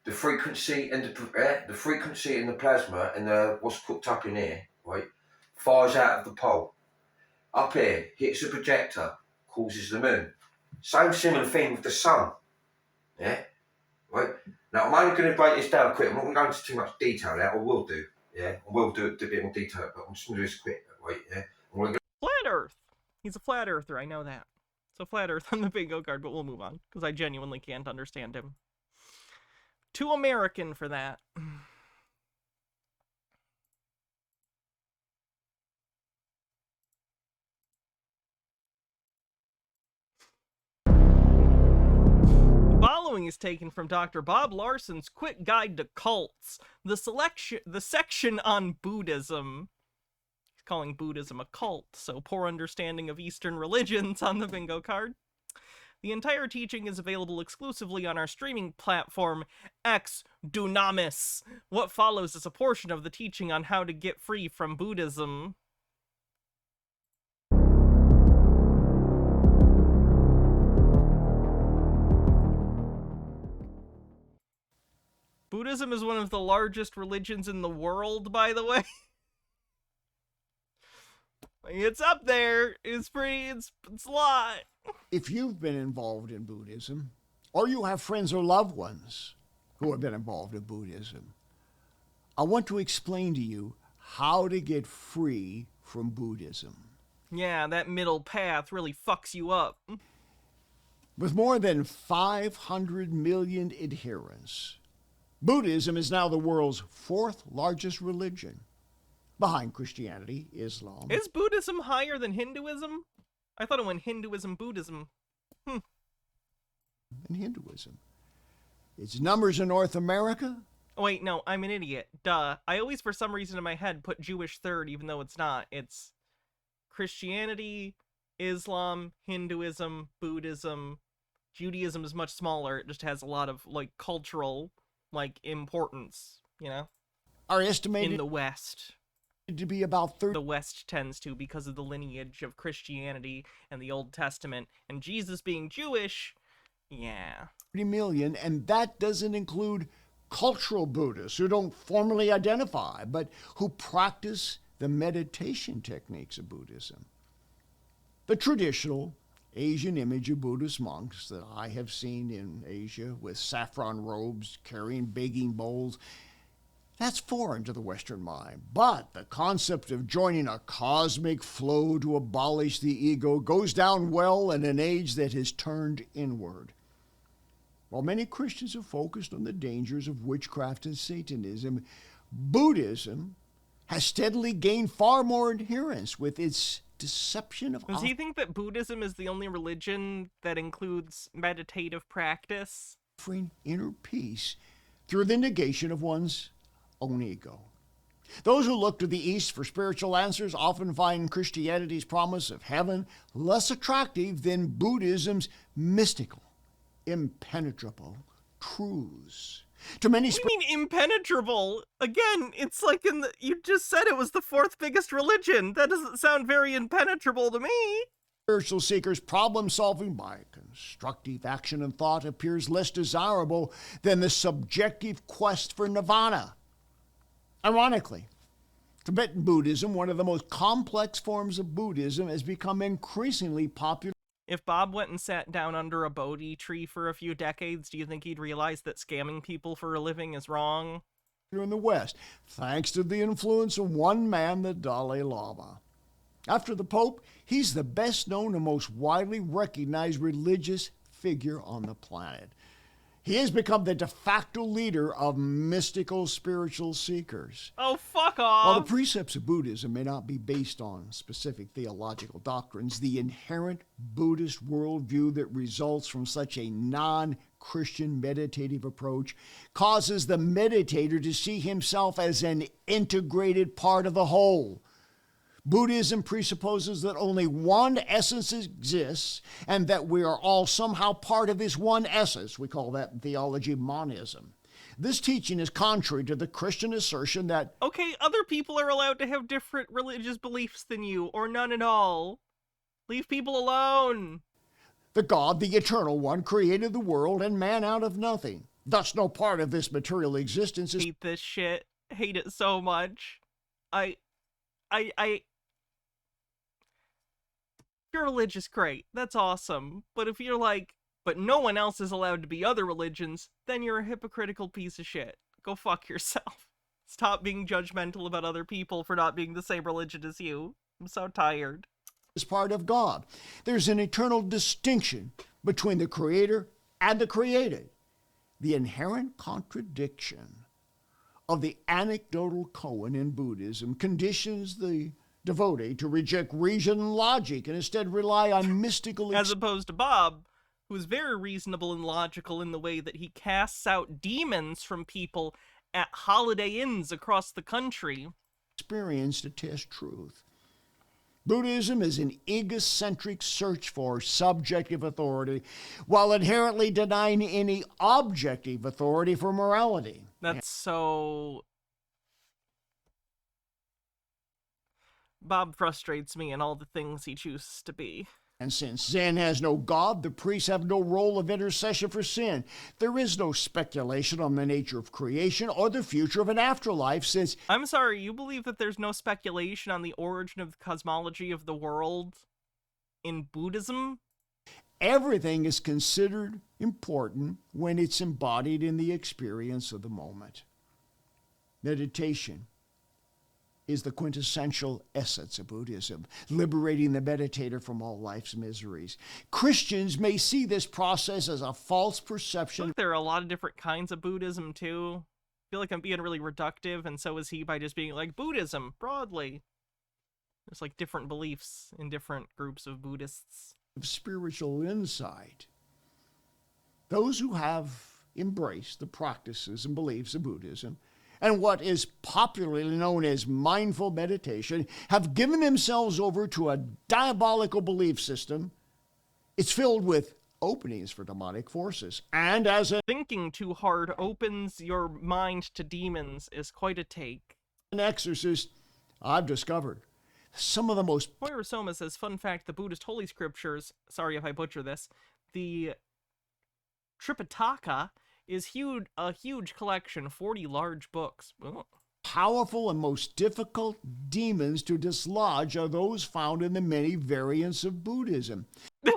the frequency and the frequency in the plasma and the what's cooked up in here, right, fires out of the pole. Up here, hits the projector, causes the moon. Same similar thing with the sun, yeah, right? Now, I'm only going to break this down quick. I'm not going to go into too much detail now. I will do, yeah. I will do a bit more detail, but I'm just going to do this quick, right, yeah? Flat Earth! He's a flat earther, I know that. So flat Earth on the bingo card, but we'll move on, because I genuinely can't understand him. Too American for that. The following is taken from Dr. Bob Larson's Quick Guide to Cults, the section on Buddhism. He's calling Buddhism a cult, so poor understanding of Eastern religions on the bingo card. The entire teaching is available exclusively on our streaming platform, X Dunamis. What follows is a portion of the teaching on how to get free from Buddhism. Buddhism is one of the largest religions in the world, by the way. It's up there. It's a lot. If you've been involved in Buddhism, or you have friends or loved ones who have been involved in Buddhism, I want to explain to you how to get free from Buddhism. Yeah, that middle path really fucks you up. With more than 500 million adherents, Buddhism is now the world's fourth largest religion, behind Christianity, Islam. Is Buddhism higher than Hinduism? I thought it went Hinduism, Buddhism. And Hinduism. Its numbers in North America? Oh, wait, no, I'm an idiot. Duh. I always, for some reason in my head, put Jewish third, even though it's not. It's Christianity, Islam, Hinduism, Buddhism. Judaism is much smaller. It just has a lot of, like, cultural, like, importance, you know? Are estimated in the West to be about 30. The West tends to, because of the lineage of Christianity and the Old Testament, and Jesus being Jewish, yeah. 30 million, and that doesn't include cultural Buddhists who don't formally identify, but who practice the meditation techniques of Buddhism. The traditional Asian image of Buddhist monks that I have seen in Asia with saffron robes, carrying begging bowls, that's foreign to the Western mind. But the concept of joining a cosmic flow to abolish the ego goes down well in an age that has turned inward. While many Christians have focused on the dangers of witchcraft and Satanism, Buddhism has steadily gained far more adherents with its deception of Does he think that Buddhism is the only religion that includes meditative practice? offering inner peace through the negation of one's own ego. Those who look to the East for spiritual answers often find Christianity's promise of heaven less attractive than Buddhism's mystical, impenetrable truths. To many, what do you mean impenetrable? Again, it's like you just said it was the fourth biggest religion. That doesn't sound very impenetrable to me. Spiritual seekers' problem solving by constructive action and thought appears less desirable than the subjective quest for nirvana. Ironically, Tibetan Buddhism, one of the most complex forms of Buddhism, has become increasingly popular. If Bob went and sat down under a Bodhi tree for a few decades, do you think he'd realize that scamming people for a living is wrong? In the West, thanks to the influence of one man, the Dalai Lama. After the Pope, he's the best known and most widely recognized religious figure on the planet. He has become the de facto leader of mystical spiritual seekers. Oh, fuck off! While the precepts of Buddhism may not be based on specific theological doctrines, the inherent Buddhist worldview that results from such a non-Christian meditative approach causes the meditator to see himself as an integrated part of the whole. Buddhism presupposes that only one essence exists and that we are all somehow part of this one essence. We call that in theology monism. This teaching is contrary to the Christian assertion that, okay, other people are allowed to have different religious beliefs than you, or none at all. Leave people alone. The God, the Eternal One, created the world and man out of nothing. Thus, no part of this material existence is... Hate this shit. Hate it so much. If you're religious, great. That's awesome. But if you're like, but no one else is allowed to be other religions, then you're a hypocritical piece of shit. Go fuck yourself. Stop being judgmental about other people for not being the same religion as you. I'm so tired. Is part of God. There's an eternal distinction between the creator and the created. The inherent contradiction of the anecdotal koan in Buddhism conditions the devotee to reject reason and logic and instead rely on mystical... As opposed to Bob, who is very reasonable and logical in the way that he casts out demons from people at Holiday Inns across the country. Experience to test truth. Buddhism is an egocentric search for subjective authority while inherently denying any objective authority for morality. That's so... Bob frustrates me in all the things he chooses to be. And since Zen has no God, the priests have no role of intercession for sin. There is no speculation on the nature of creation or the future of an afterlife since... I'm sorry, you believe that there's no speculation on the origin of the cosmology of the world in Buddhism? Everything is considered important when it's embodied in the experience of the moment. Meditation is the quintessential essence of Buddhism, liberating the meditator from all life's miseries. Christians may see this process as a false perception. Look, there are a lot of different kinds of Buddhism, too. I feel like I'm being really reductive, and so is he by just being like, Buddhism, broadly. There's like different beliefs in different groups of Buddhists. Of spiritual insight. Those who have embraced the practices and beliefs of Buddhism and what is popularly known as mindful meditation have given themselves over to a diabolical belief system. It's filled with openings for demonic forces. And as a thinking too hard opens your mind to demons is quite a take. An exorcist, I've discovered some of the most... Moira Soma says, fun fact, the Buddhist holy scriptures, sorry if I butcher this, the Tripitaka is a huge collection, 40 large books. Ugh. Powerful and most difficult demons to dislodge are those found in the many variants of Buddhism. Good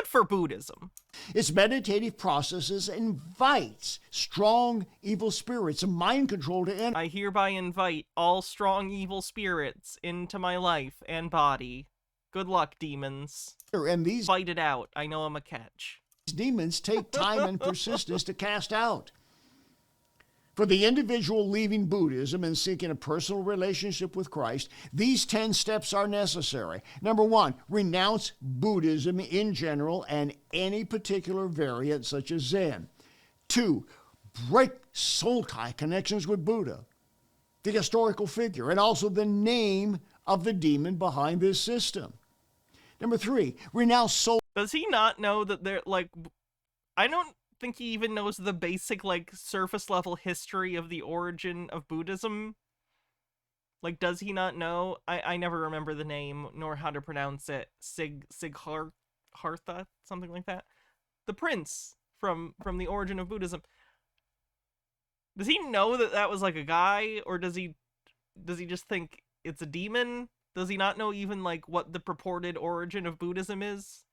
for Buddhism. Its meditative processes invites strong evil spirits and mind control to end. I hereby invite all strong evil spirits into my life and body. Good luck, demons. And these fight it out. I know I'm a catch. Demons take time and persistence to cast out. For the individual leaving Buddhism and seeking a personal relationship with Christ, these 10 steps are necessary. Number 1, renounce Buddhism in general and any particular variant such as Zen. 2, break soul tie connections with Buddha, the historical figure, and also the name of the demon behind this system. Number 3, renounce soul. Does he not know that they're like, I don't think he even knows the basic, like, surface level history of the origin of Buddhism. Like, does he not know? I never remember the name nor how to pronounce it. Siddhartha, something like that. The prince from the origin of Buddhism. Does he know that that was like a guy, or does he just think it's a demon? Does he not know even like what the purported origin of Buddhism is?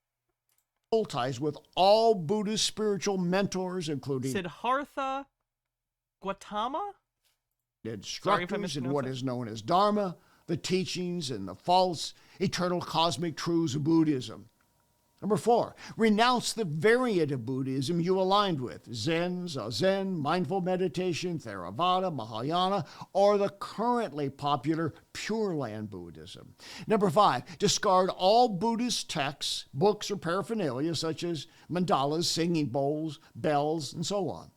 Soul ties with all Buddhist spiritual mentors, including Siddhartha Gautama, instructors in what is known as Dharma, the teachings and the false eternal cosmic truths of Buddhism. Number 4, renounce the variant of Buddhism you aligned with, Zen, Zazen, mindful meditation, Theravada, Mahayana, or the currently popular Pure Land Buddhism. Number 5, discard all Buddhist texts, books, or paraphernalia such as mandalas, singing bowls, bells, and so on.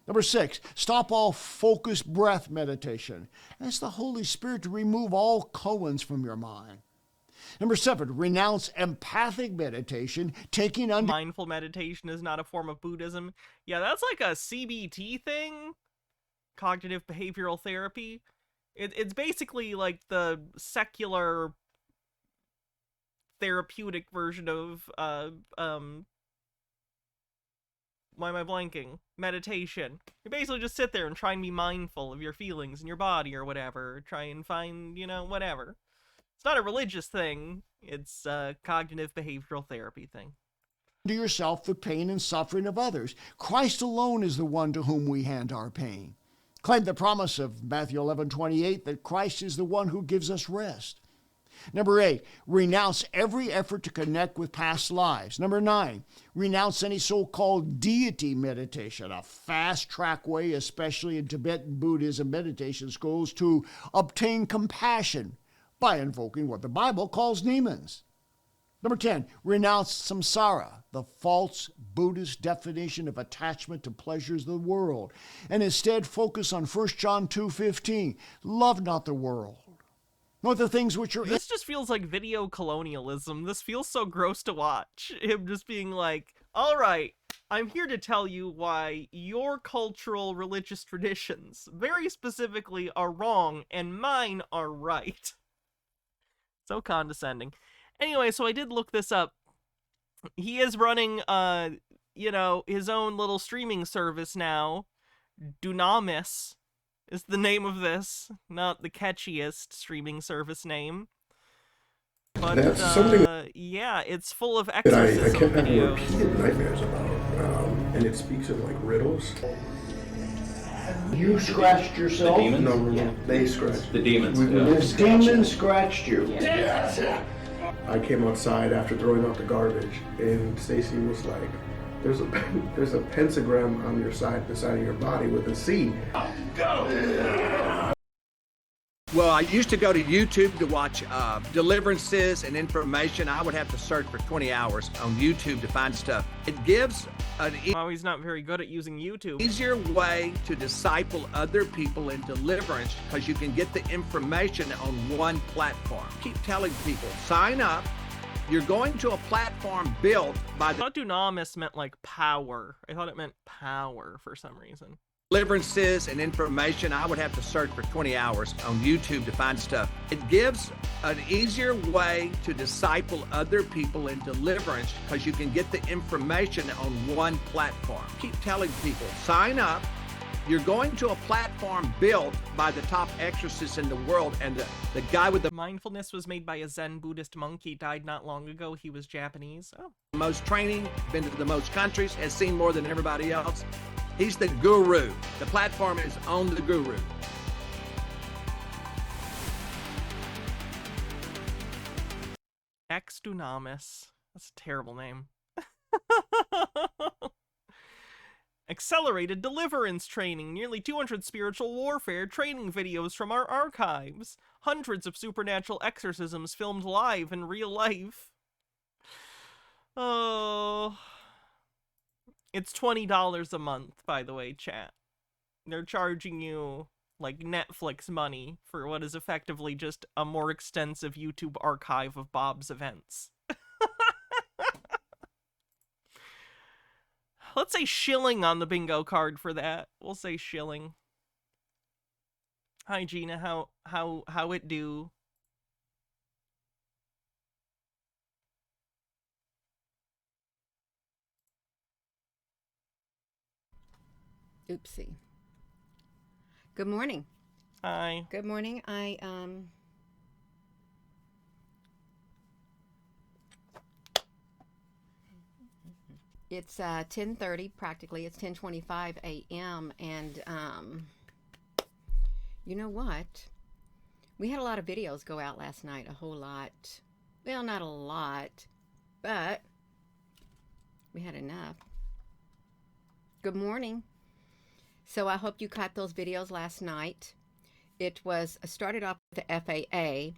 Number 6, stop all focused breath meditation. Ask the Holy Spirit to remove all koans from your mind. Number 7, renounce empathic meditation, taking under... Mindful meditation is not a form of Buddhism. Yeah, that's like a CBT thing. Cognitive behavioral therapy. It's basically like the secular therapeutic version of, why am I blanking? Meditation. You basically just sit there and try and be mindful of your feelings and your body or whatever. Try and find, whatever. It's not a religious thing. It's a cognitive behavioral therapy thing. To yourself the pain and suffering of others. Christ alone is the one to whom we hand our pain. Claim the promise of Matthew 11:28 that Christ is the one who gives us rest. Number 8, renounce every effort to connect with past lives. Number 9, renounce any so-called deity meditation, a fast-track way, especially in Tibetan Buddhism meditation schools, to obtain compassion by invoking what the Bible calls demons. Number 10, renounce samsara, the false Buddhist definition of attachment to pleasures of the world, and instead focus on 1 John 2:15, love not the world, nor the things which are... This just feels like video colonialism. This feels so gross to watch. Him just being like, all right, I'm here to tell you why your cultural religious traditions, very specifically, are wrong and mine are right. So condescending. Anyway, so I did look this up. He is running, his own little streaming service now. Dunamis is the name of this. Not the catchiest streaming service name. But, that's something yeah, it's full of that I exorcism kept having videos. repeated nightmares about, and it speaks of like riddles. You scratched yourself? The demons? No, they scratched. The demons. The demon scratched you. Yeah. I came outside after throwing out the garbage, and Stacy was like, "There's a pentagram on your side, the side of your body with a C." Go. Well, I used to go to YouTube to watch deliverances and information. I would have to search for 20 hours on YouTube to find stuff. It gives an he's not very good at using YouTube. Easier way to disciple other people in deliverance because you can get the information on one platform. Keep telling people, sign up. You're going to a platform built by the... I thought Dunamis meant like power. I thought it meant power for some reason. Deliverances and information. I would have to search for 20 hours on YouTube to find stuff. It gives an easier way to disciple other people in deliverance because you can get the information on one platform. Keep telling people, sign up. You're going to a platform built by the top exorcists in the world, and the guy with the mindfulness was made by a Zen Buddhist monk. He died not long ago. He was Japanese. Oh. Most training, been to the most countries, has seen more than everybody else. He's the guru. The platform is on the guru. Ex Dunamis. That's a terrible name. Accelerated deliverance training, nearly 200 spiritual warfare training videos from our archives, hundreds of supernatural exorcisms filmed live in real life. Oh, it's $20 a month, by the way, chat. They're charging you like Netflix money for what is effectively just a more extensive YouTube archive of Bob's events. Let's say shilling on the bingo card for that. We'll say shilling. Hi Gina, how it do? Oopsie. Good morning. Hi. Good morning. It's 10:30 practically. It's 10:25 a.m. and you know what? We had a lot of videos go out last night, a whole lot. Well, not a lot, but we had enough. Good morning. So I hope you caught those videos last night. It was started off with the FAA,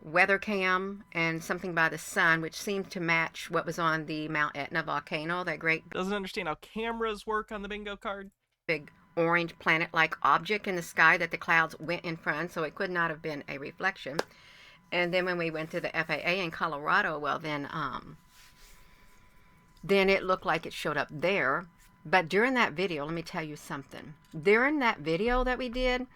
weather cam, and something by the sun, which seemed to match what was on the Mount Etna volcano, that great... Doesn't understand how cameras work on the bingo card. Big orange planet-like object in the sky that the clouds went in front, so it could not have been a reflection. And then when we went to the FAA in Colorado, well, then it looked like it showed up there. But during that video, let me tell you something. During that video that we did,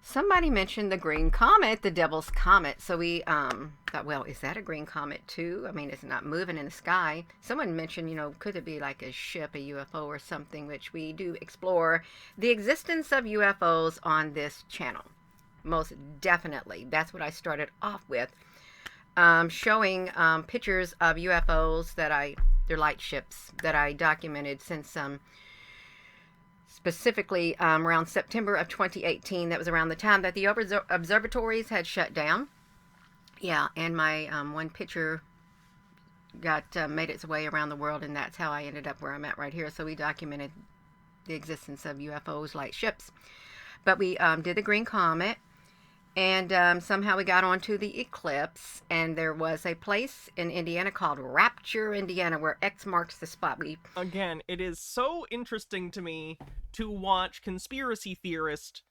somebody mentioned the green comet, the devil's comet. So we thought, well, is that a green comet too? I mean, it's not moving in the sky. Someone mentioned, you know, could it be like a ship, a UFO or something, which we do explore the existence of UFOs on this channel. Most definitely. That's what I started off with. Showing pictures of UFOs that they're light ships that I documented since specifically around September of 2018. That was around the time that the observatories had shut down. Yeah, and my one picture got made its way around the world, and that's how I ended up where I'm at right here. So we documented the existence of UFOs, light ships. But we did the green comet. And somehow we got onto the Eclipse, and there was a place in Indiana called Rapture, Indiana, where X marks the spot. Again, it is so interesting to me to watch conspiracy theorists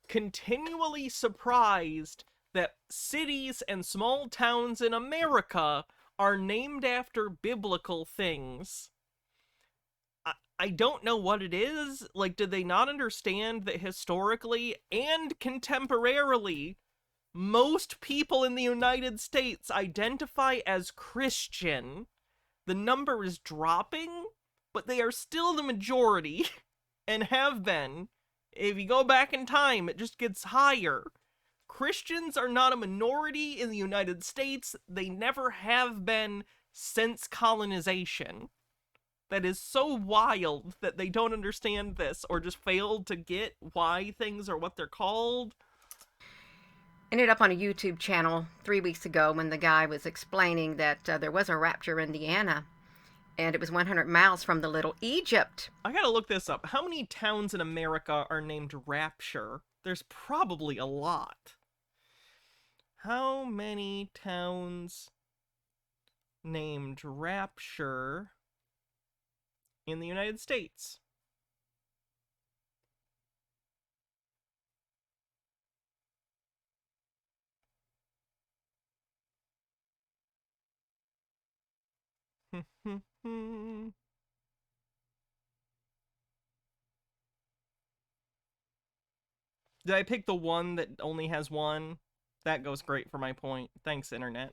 continually surprised that cities and small towns in America are named after biblical things. I don't know what it is. Like, did they not understand that historically and contemporarily, most people in the United States identify as Christian? The number is dropping, but they are still the majority, and have been. If you go back in time, it just gets higher. Christians are not a minority in the United States. They never have been since colonization. That is so wild that they don't understand this or just failed to get why things are what they're called. Ended up on a YouTube channel 3 weeks ago when the guy was explaining that there was a Rapture, Indiana, and it was 100 miles from the Little Egypt. I gotta look this up. How many towns in America are named Rapture? There's probably a lot. How many towns named Rapture in the United States? Did I pick the one that only has one? That goes great for my point. Thanks, internet.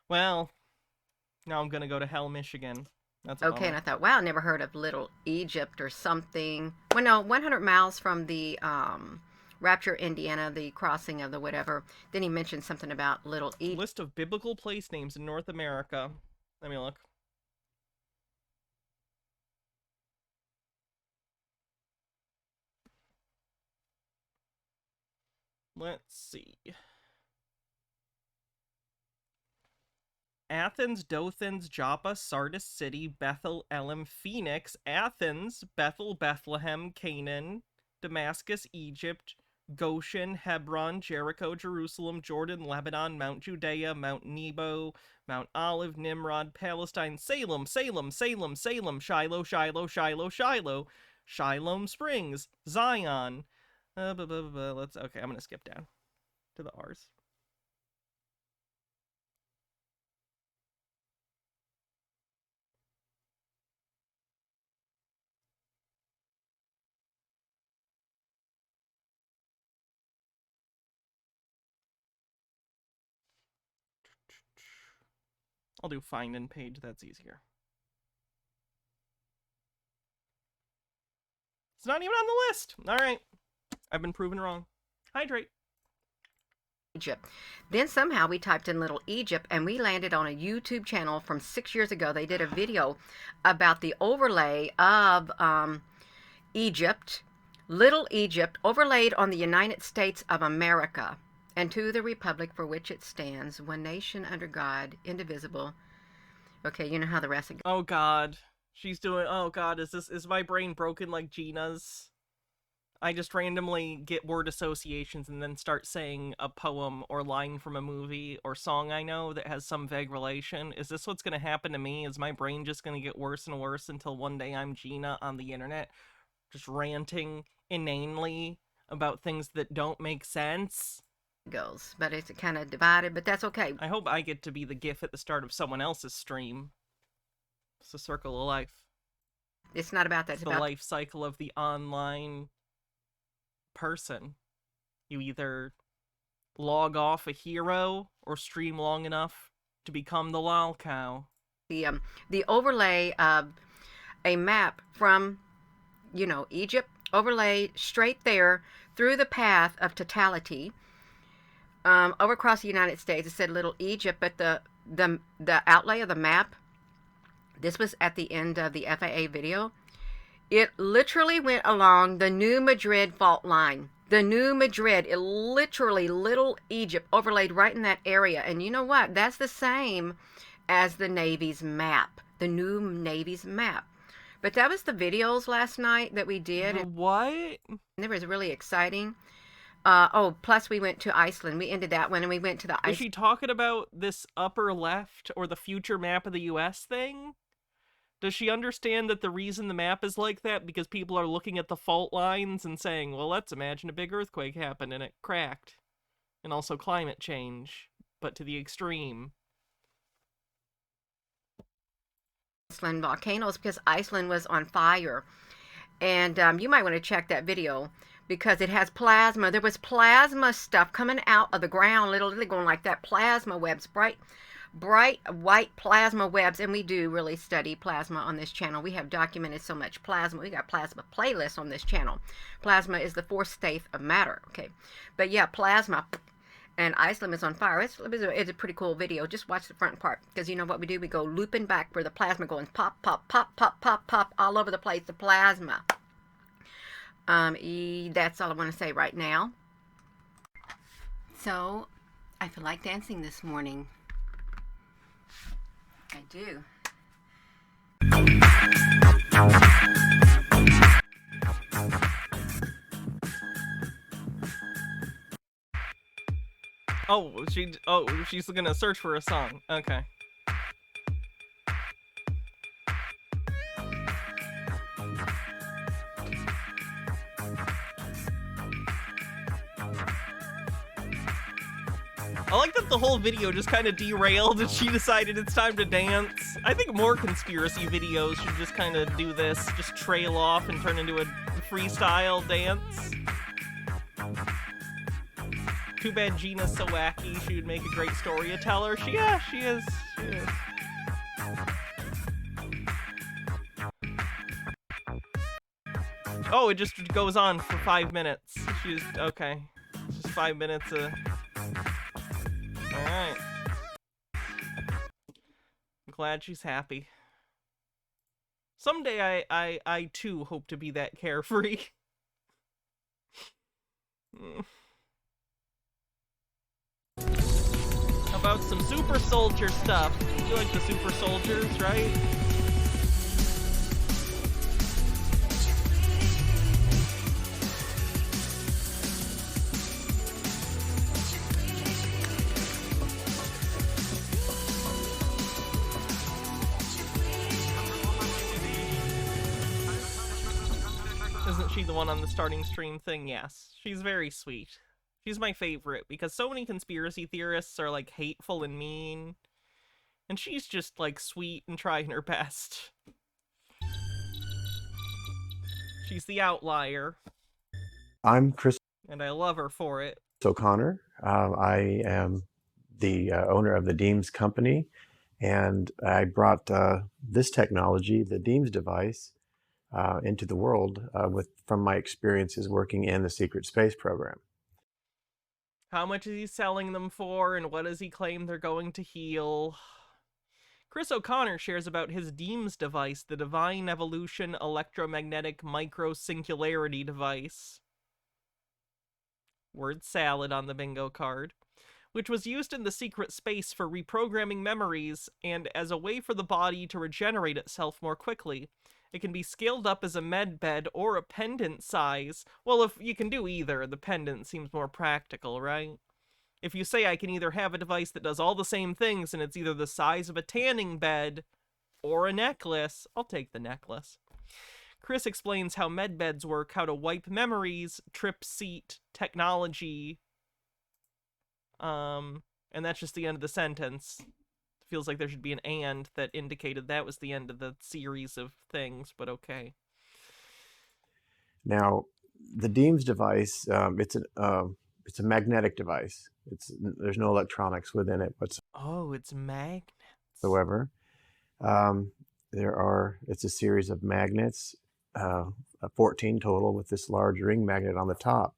Well, now I'm gonna go to Hell, Michigan. That's okay, and I thought, wow, I never heard of Little Egypt or something. Well, no, 100 miles from the Rapture, Indiana, the crossing of the whatever. Then he mentioned something about Little Egypt. List of biblical place names in North America. Let me look. Let's see. Athens, Dothans, Joppa, Sardis City, Bethel, Elim, Phoenix, Athens, Bethel, Bethlehem, Canaan, Damascus, Egypt, Goshen, Hebron, Jericho, Jerusalem, Jordan, Lebanon, Mount Judea, Mount Nebo, Mount Olive, Nimrod, Palestine, Salem, Salem, Salem, Salem, Shiloh, Shiloh, Shiloh, Shiloh, Shiloh Springs, Zion. Let's, okay, I'm gonna skip down to the R's. I'll do find in page, that's easier. It's not even on the list. All right. I've been proven wrong. Hydrate. Egypt. Then somehow we typed in Little Egypt and we landed on a YouTube channel from 6 years ago. They did a video about the overlay of Egypt, Little Egypt, overlaid on the United States of America, and to the republic for which it stands, one nation under God, indivisible. Okay, you know how the rest of... Oh God. She's doing, oh God, is my brain broken like Gina's? I just randomly get word associations and then start saying a poem or line from a movie or song I know that has some vague relation. Is this what's going to happen to me? Is my brain just going to get worse and worse until one day I'm Gina on the internet, just ranting inanely about things that don't make sense? Goes, but it's kind of divided, but that's okay. I hope I get to be the GIF at the start of someone else's stream. It's a circle of life. It's not about that. It's the life cycle of the online person. You either log off a hero or stream long enough to become the lol cow. The overlay of a map from, you know, Egypt, overlaid straight there through the path of totality, over across the United States. It said Little Egypt, but the outlay of the map, this was at the end of the FAA video. It literally went along the New Madrid fault line. The New Madrid, it literally, Little Egypt overlaid right in that area. And you know what? That's the same as the Navy's map, the new Navy's map. But that was the videos last night that we did. What? And it was really exciting. Plus we went to Iceland. We ended that one and we went to the Is she talking about this upper left or the future map of the US thing? Does she understand that the reason the map is like that because people are looking at the fault lines and saying, well, let's imagine a big earthquake happened and it cracked. And also climate change, but to the extreme. Iceland volcanoes, because Iceland was on fire. And you might want to check that video because it has plasma. There was plasma stuff coming out of the ground, literally going like that. Plasma webs, bright white plasma webs. And we do really study plasma on this channel. We have documented so much plasma. We got plasma playlists on this channel. Plasma is the fourth state of matter. Okay, but yeah, plasma. And Iceland is on fire. It's a pretty cool video. Just watch the front part because you know what we do? We go looping back where the plasma going pop, pop, pop, pop, pop, pop all over the place. The plasma. That's all I want to say right now. So I feel like dancing this morning. I do. She's gonna search for a song. Okay. I like that the whole video just kind of derailed and she decided it's time to dance. I think more conspiracy videos should just kind of do this, just trail off and turn into a freestyle dance. Too bad Gina's so wacky. She would make a great storyteller. She is. She is. Oh, it just goes on for 5 minutes. She's okay. It's just 5 minutes of... Alright. I'm glad she's happy. Someday I too hope to be that carefree. about some super soldier stuff? You like the super soldiers, right? Isn't she the one on the starting stream thing? Yes. She's very sweet. She's my favorite because so many conspiracy theorists are like hateful and mean. And she's just like sweet and trying her best. She's the outlier. I'm Chris And I love her for it. O'Connor. I am the owner of the Deems company. And I brought this technology, the Deems device, into the world from my experiences working in the secret space program. How much is he selling them for, and what does he claim they're going to heal? Chris O'Connor shares about his Deems device, the Divine Evolution Electromagnetic Micro-Singularity device. Word salad on the bingo card. Which was used in the secret space for reprogramming memories and as a way for the body to regenerate itself more quickly. It can be scaled up as a med bed or a pendant size. Well, if you can do either, the pendant seems more practical, right? If you say I can either have a device that does all the same things and it's either the size of a tanning bed or a necklace, I'll take the necklace. Chris explains how med beds work, how to wipe memories, trip seat, technology. And that's just the end of the sentence. Feels like there should be an and that indicated that was the end of the series of things, but okay. Now, the Deems device, it's a magnetic device. There's no electronics within it whatsoever. Oh, it's magnets. However, it's a series of magnets, 14 total, with this large ring magnet on the top.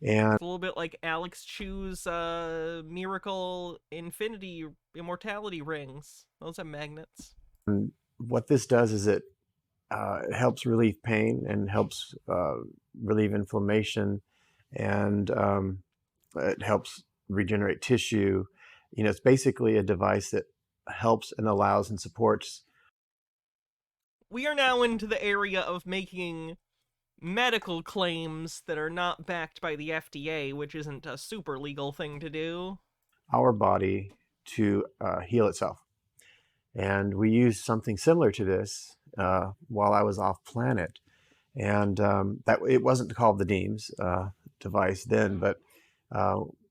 And it's a little bit like Alex Chu's Miracle Infinity Immortality rings. Those are magnets. And what this does is it helps relieve pain and helps relieve inflammation, and it helps regenerate tissue. You know, it's basically a device that helps and allows and supports. We are now into the area of making medical claims that are not backed by the FDA, which isn't a super legal thing to do. Our body to heal itself. And we used something similar to this while I was off planet. And that it wasn't called the Deems device then, but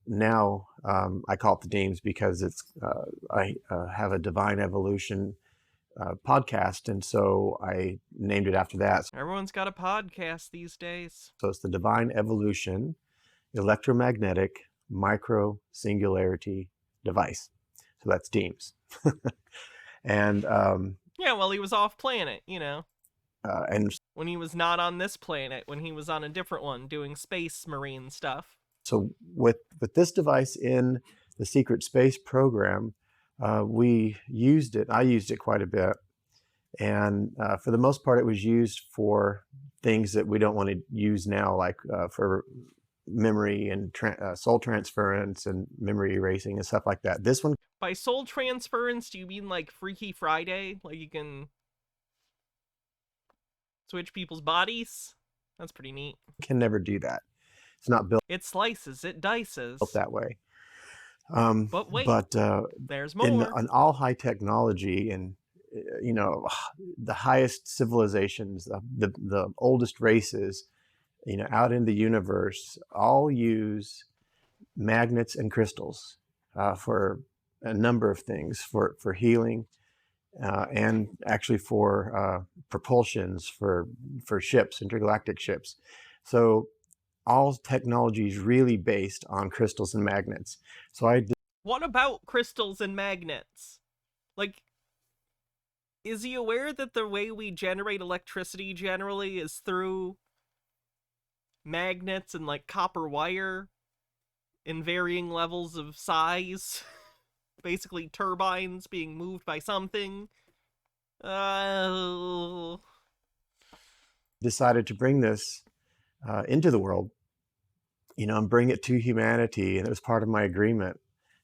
now I call it the Deems because I have a Divine Evolution podcast, and so I named it after that. Everyone's got a podcast these days. So it's the Divine Evolution Electromagnetic Micro-Singularity Device. So that's Deems. And yeah, well, he was off planet, you know. And when he was not on this planet, when he was on a different one doing space marine stuff. So with this device in the secret space program, we used it. I used it quite a bit. And for the most part, it was used for things that we don't want to use now, like for memory and soul transference and memory erasing and stuff like that. This one. By soul transference, do you mean like Freaky Friday? Like you can switch people's bodies? That's pretty neat. Can never do that. It's not built. It slices, it dices. Built that way. But wait, there's more. In all high technology and, you know, the highest civilizations, the oldest races, you know, out in the universe, all use magnets and crystals for a number of things, for healing, and actually for propulsions for ships, intergalactic ships. So all technology is really based on crystals and magnets. So what about crystals and magnets? Like, is he aware that the way we generate electricity generally is through magnets and like copper wire in varying levels of size? Basically turbines being moved by something. Decided to bring this into the world, you know, and bring it to humanity. And it was part of my agreement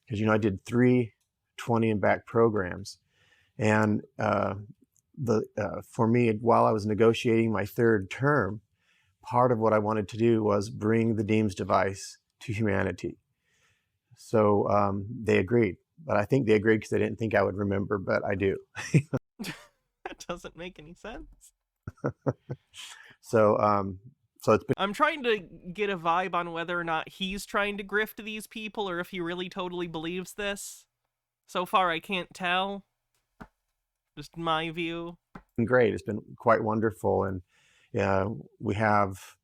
because I did 3 20 and back programs, and for me, while I was negotiating my 3rd term, part of what I wanted to do was bring the Deems device to humanity. So they agreed, but I think they agreed because they didn't think I would remember, but I do. That doesn't make any sense. So it's been. I'm trying to get a vibe on whether or not he's trying to grift these people or if he really totally believes this. So far, I can't tell. Just my view. Great. It's been quite wonderful, and we have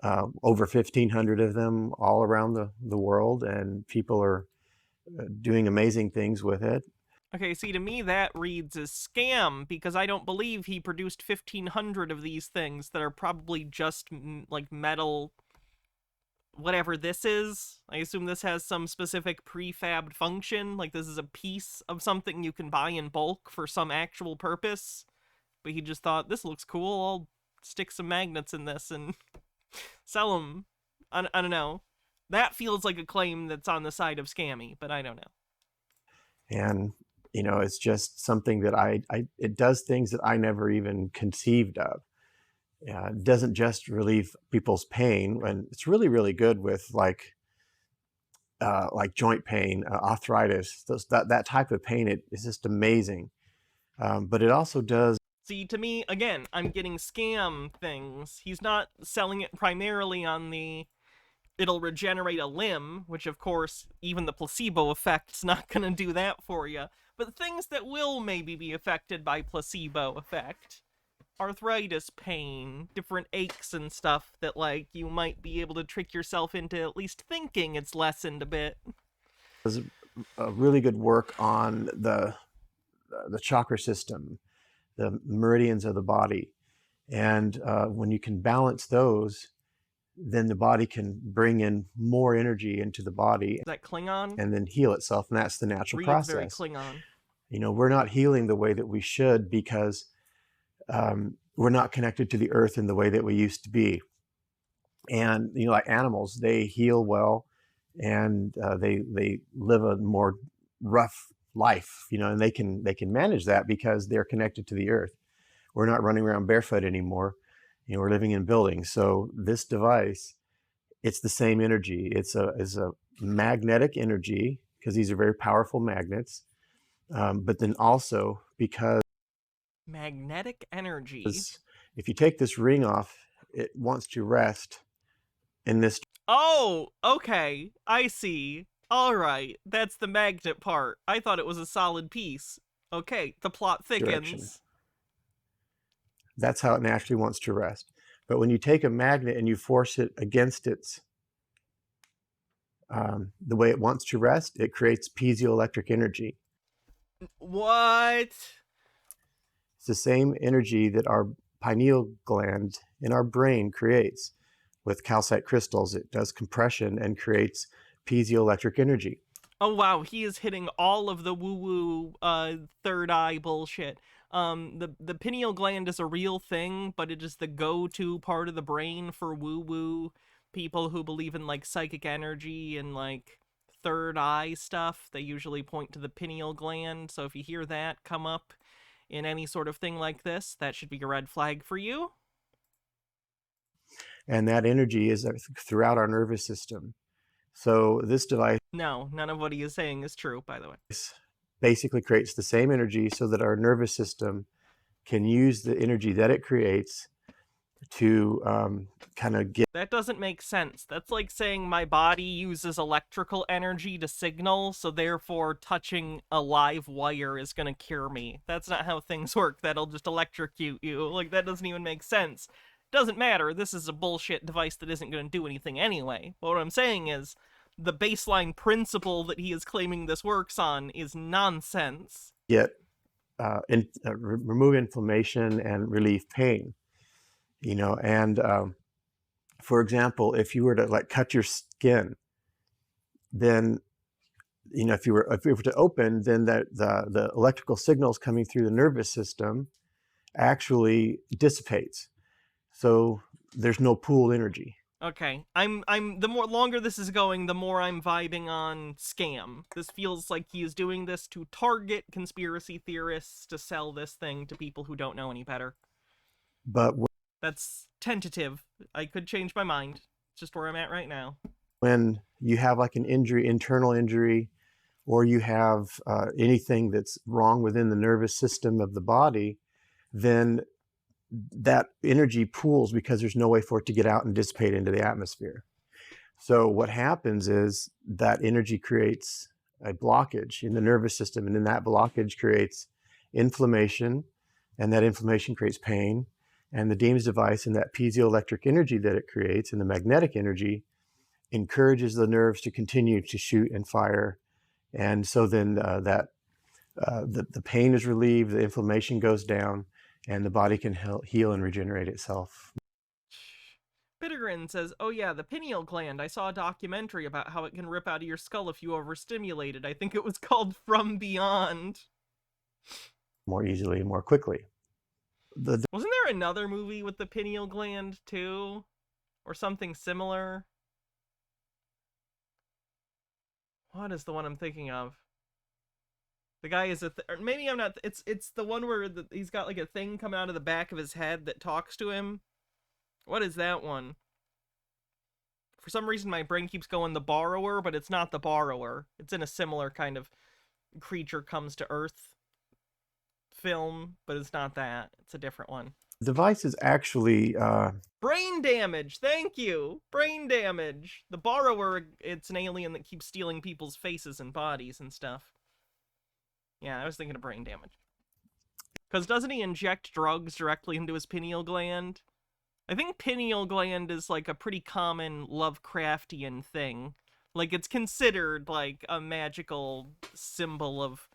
over 1,500 of them all around the world, and people are doing amazing things with it. Okay, see, to me that reads as scam, because I don't believe he produced 1,500 of these things that are probably just like metal, whatever this is. I assume this has some specific prefabbed function, like this is a piece of something you can buy in bulk for some actual purpose. But he just thought, this looks cool, I'll stick some magnets in this and sell them. I don't know. That feels like a claim that's on the side of scammy, but I don't know. And it's just something that it does things that I never even conceived of. It doesn't just relieve people's pain, and it's really, really good with like joint pain, arthritis, that type of pain. It is just amazing. But it also does. See, to me, again, I'm getting scam things. He's not selling it primarily on the it'll regenerate a limb, which of course, even the placebo effect's not gonna do that for you. But things that will maybe be affected by placebo effect. Arthritis, pain, different aches and stuff that, like, you might be able to trick yourself into at least thinking it's lessened a bit. There's a really good work on the chakra system, the meridians of the body. And when you can balance those, then the body can bring in more energy into the body. Is that Klingon? And then heal itself, and that's the natural Reads process. very Klingon. We're not healing the way that we should because we're not connected to the earth in the way that we used to be. And like animals, they heal well, and they live a more rough life, and they can manage that because they're connected to the earth. We're not running around barefoot anymore. We're living in buildings. So this device, it's the same energy. It's a magnetic energy, because these are very powerful magnets. But then also because magnetic energy. If you take this ring off, it wants to rest in this. Oh, okay. I see. All right. That's the magnet part. I thought it was a solid piece. Okay, the plot thickens. Direction. That's how it naturally wants to rest. But when you take a magnet and you force it against its the way it wants to rest, it creates piezoelectric energy. What? It's the same energy that our pineal gland in our brain creates. With calcite crystals, it does compression and creates piezoelectric energy. Oh wow, he is hitting all of the woo-woo third eye bullshit. The pineal gland is a real thing, but it is the go-to part of the brain for woo-woo people who believe in like psychic energy and like third eye stuff. They usually point to the pineal gland, so if you hear that come up in any sort of thing like this, that should be a red flag for you. And that energy is throughout our nervous system. So this device... No, none of what he is saying is true, by the way. Basically creates the same energy so that our nervous system can use the energy that it creates to kind of get... That doesn't make sense. That's like saying my body uses electrical energy to signal, so therefore touching a live wire is going to cure me. That's not how things work. That'll just electrocute you. Like, that doesn't even make sense. Doesn't matter. This is a bullshit device that isn't going to do anything anyway. But what I'm saying is, the baseline principle that he is claiming this works on is nonsense. Remove inflammation and relieve pain. And for example, if you were to like cut your skin, then if you were to open, then the electrical signals coming through the nervous system actually dissipates. So there's no pooled energy. Okay, I'm the more longer this is going, the more I'm vibing on scam. This feels like he is doing this to target conspiracy theorists to sell this thing to people who don't know any better. But That's tentative. I could change my mind. It's just where I'm at right now. when you have like an injury, internal injury, or you have anything that's wrong within the nervous system of the body, then that energy pools because there's no way for it to get out and dissipate into the atmosphere. So what happens is that energy creates a blockage in the nervous system, and then that blockage creates inflammation, and that inflammation creates pain. And the Deems device and that piezoelectric energy that it creates and the magnetic energy encourages the nerves to continue to shoot and fire. And so then the pain is relieved, the inflammation goes down, and the body can heal and regenerate itself. Bittergrin says, oh yeah, the pineal gland. I saw a documentary about how it can rip out of your skull if you overstimulate it. I think it was called From Beyond. More easily and more quickly. Wasn't there another movie with the pineal gland too? Or something similar? What is the one I'm thinking of? The guy is or maybe I'm not. It's the one where he's got like a thing coming out of the back of his head that talks to him. What is that one? For some reason, my brain keeps going the borrower, but it's not the borrower. It's in a similar kind of creature comes to Earth film, but it's not that. It's a different one. The device is actually Brain damage. Thank you. Brain damage. The borrower, it's an alien that keeps stealing people's faces and bodies and stuff. Yeah, I was thinking of brain damage. Because doesn't he inject drugs directly into his pineal gland? I think pineal gland is like a pretty common Lovecraftian thing. Like, it's considered like a magical symbol of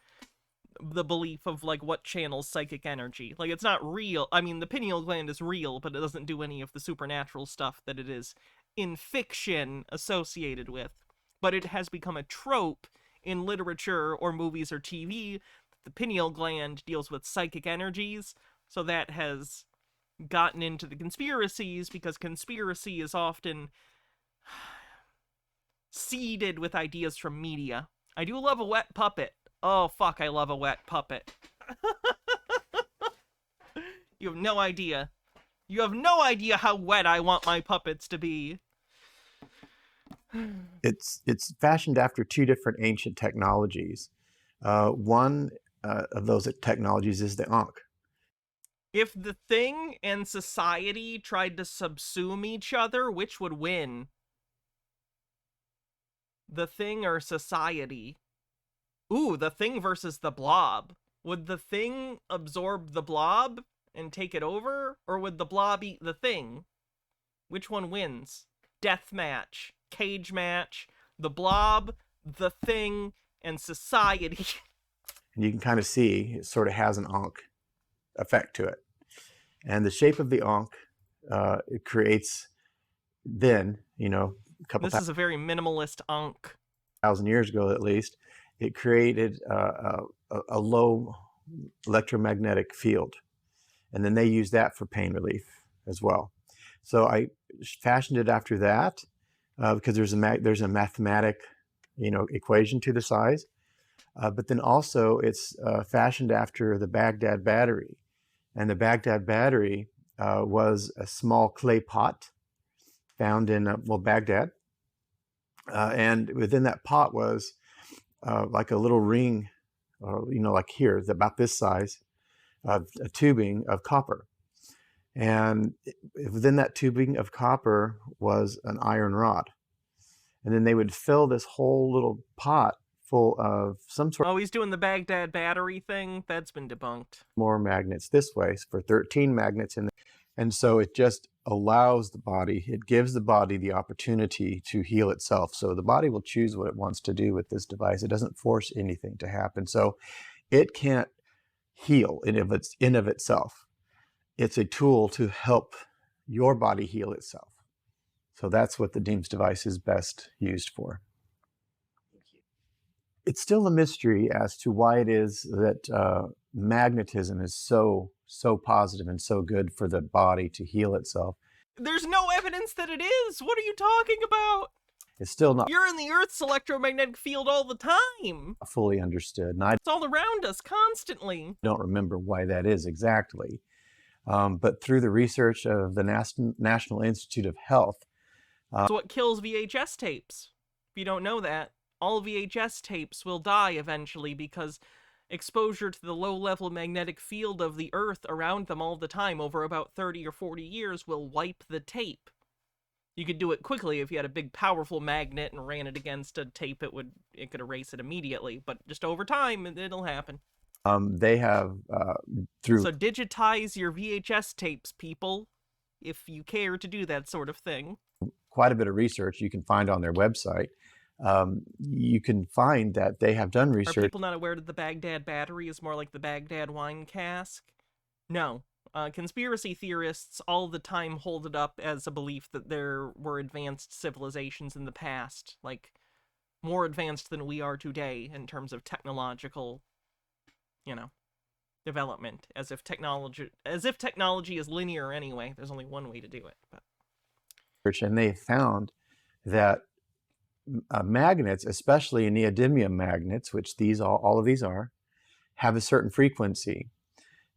the belief of like what channels psychic energy. Like, it's not real. I mean, the pineal gland is real, but it doesn't do any of the supernatural stuff that it is in fiction associated with. But it has become a trope in literature or movies or TV. The pineal gland deals with psychic energies, so that has gotten into the conspiracies, because conspiracy is often seeded with ideas from media. I do love a wet puppet. Oh, fuck, I love a wet puppet. You have no idea. You have no idea how wet I want my puppets to be. It's fashioned after two different ancient technologies. One of those technologies is the Ankh. If the thing and society tried to subsume each other, which would win? The thing or society? Ooh, the thing versus the blob. Would the thing absorb the blob and take it over? Or would the blob eat the thing? Which one wins? Death match. Cage match. The blob, the thing, and society. And you can kind of see it sort of has an Ankh effect to it. And the shape of the Ankh, it creates then, a couple This is a very minimalist Ankh. 1,000 years ago at least, it created a low electromagnetic field. And then they used that for pain relief as well. So I fashioned it after that because there's a mathematic, equation to the size. But then also it's fashioned after the Baghdad battery. And the Baghdad battery was a small clay pot found in, Baghdad. And within that pot was like a little ring, like here, about this size, of a tubing of copper. And within that tubing of copper was an iron rod. And then they would fill this whole little pot full of some sort. Oh, he's doing the Baghdad battery thing? That's been debunked. More magnets this way, for 13 magnets in there. And so it just allows the body, it gives the body the opportunity to heal itself. So the body will choose what it wants to do with this device. It doesn't force anything to happen. So it can't heal in of itself. It's a tool to help your body heal itself. So that's what the Deems device is best used for. It's still a mystery as to why it is that magnetism is so positive and so good for the body to heal itself. There's no evidence that it is. What are you talking about? It's still not You're in the Earth's electromagnetic field all the time. fully understood, and I It's all around us constantly. don't remember why that is exactly. But through the research of the National Institute of Health. That's what kills VHS tapes. If you don't know that, all VHS tapes will die eventually because exposure to the low-level magnetic field of the Earth around them all the time over about 30 or 40 years will wipe the tape. You could do it quickly if you had a big powerful magnet and ran it against a tape, it could erase it immediately, but just over time it'll happen. They have through So digitize your VHS tapes, people, if you care to do that sort of thing. quite a bit of research you can find on their website. You can find that they have done Are research. people not aware that the Baghdad battery is more like the Baghdad wine cask? No. Conspiracy theorists all the time hold it up as a belief that there were advanced civilizations in the past, like more advanced than we are today in terms of technological, development, as if technology is linear anyway. There's only one way to do it. But And they found that magnets, especially neodymium magnets, which all of these are, have a certain frequency,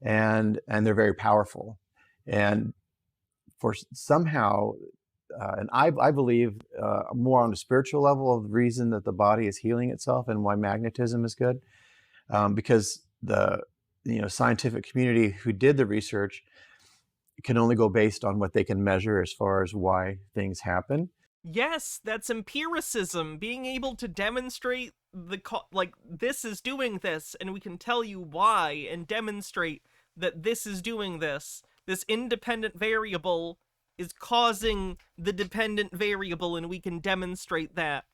and they're very powerful. And for somehow, and I believe more on a spiritual level of the reason that the body is healing itself and why magnetism is good, because the scientific community who did the research can only go based on what they can measure as far as why things happen. yes, that's empiricism, being able to demonstrate this is doing this, and we can tell you why, and demonstrate that this is doing this. This independent variable is causing the dependent variable, and we can demonstrate that.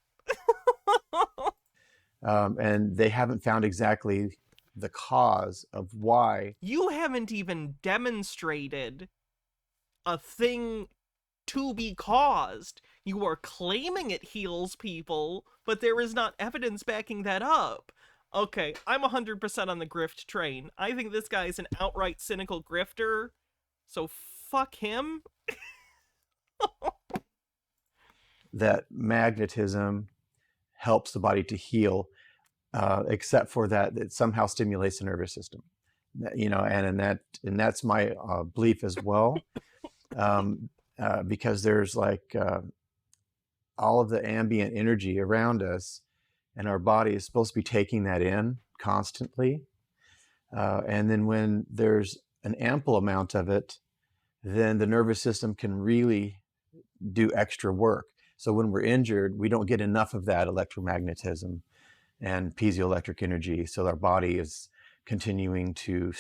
And they haven't found exactly the cause of why. You haven't even demonstrated a thing to be caused. You are claiming it heals people, but there is not evidence backing that up. Okay, I'm 100% on the grift train. I think this guy's an outright cynical grifter, so fuck him. That magnetism helps the body to heal, except for that it somehow stimulates the nervous system. And that's my belief as well, because there's all of the ambient energy around us, and our body is supposed to be taking that in constantly. And then when there's an ample amount of it, then the nervous system can really do extra work. So when we're injured, we don't get enough of that electromagnetism and piezoelectric energy. So our body is continuing to...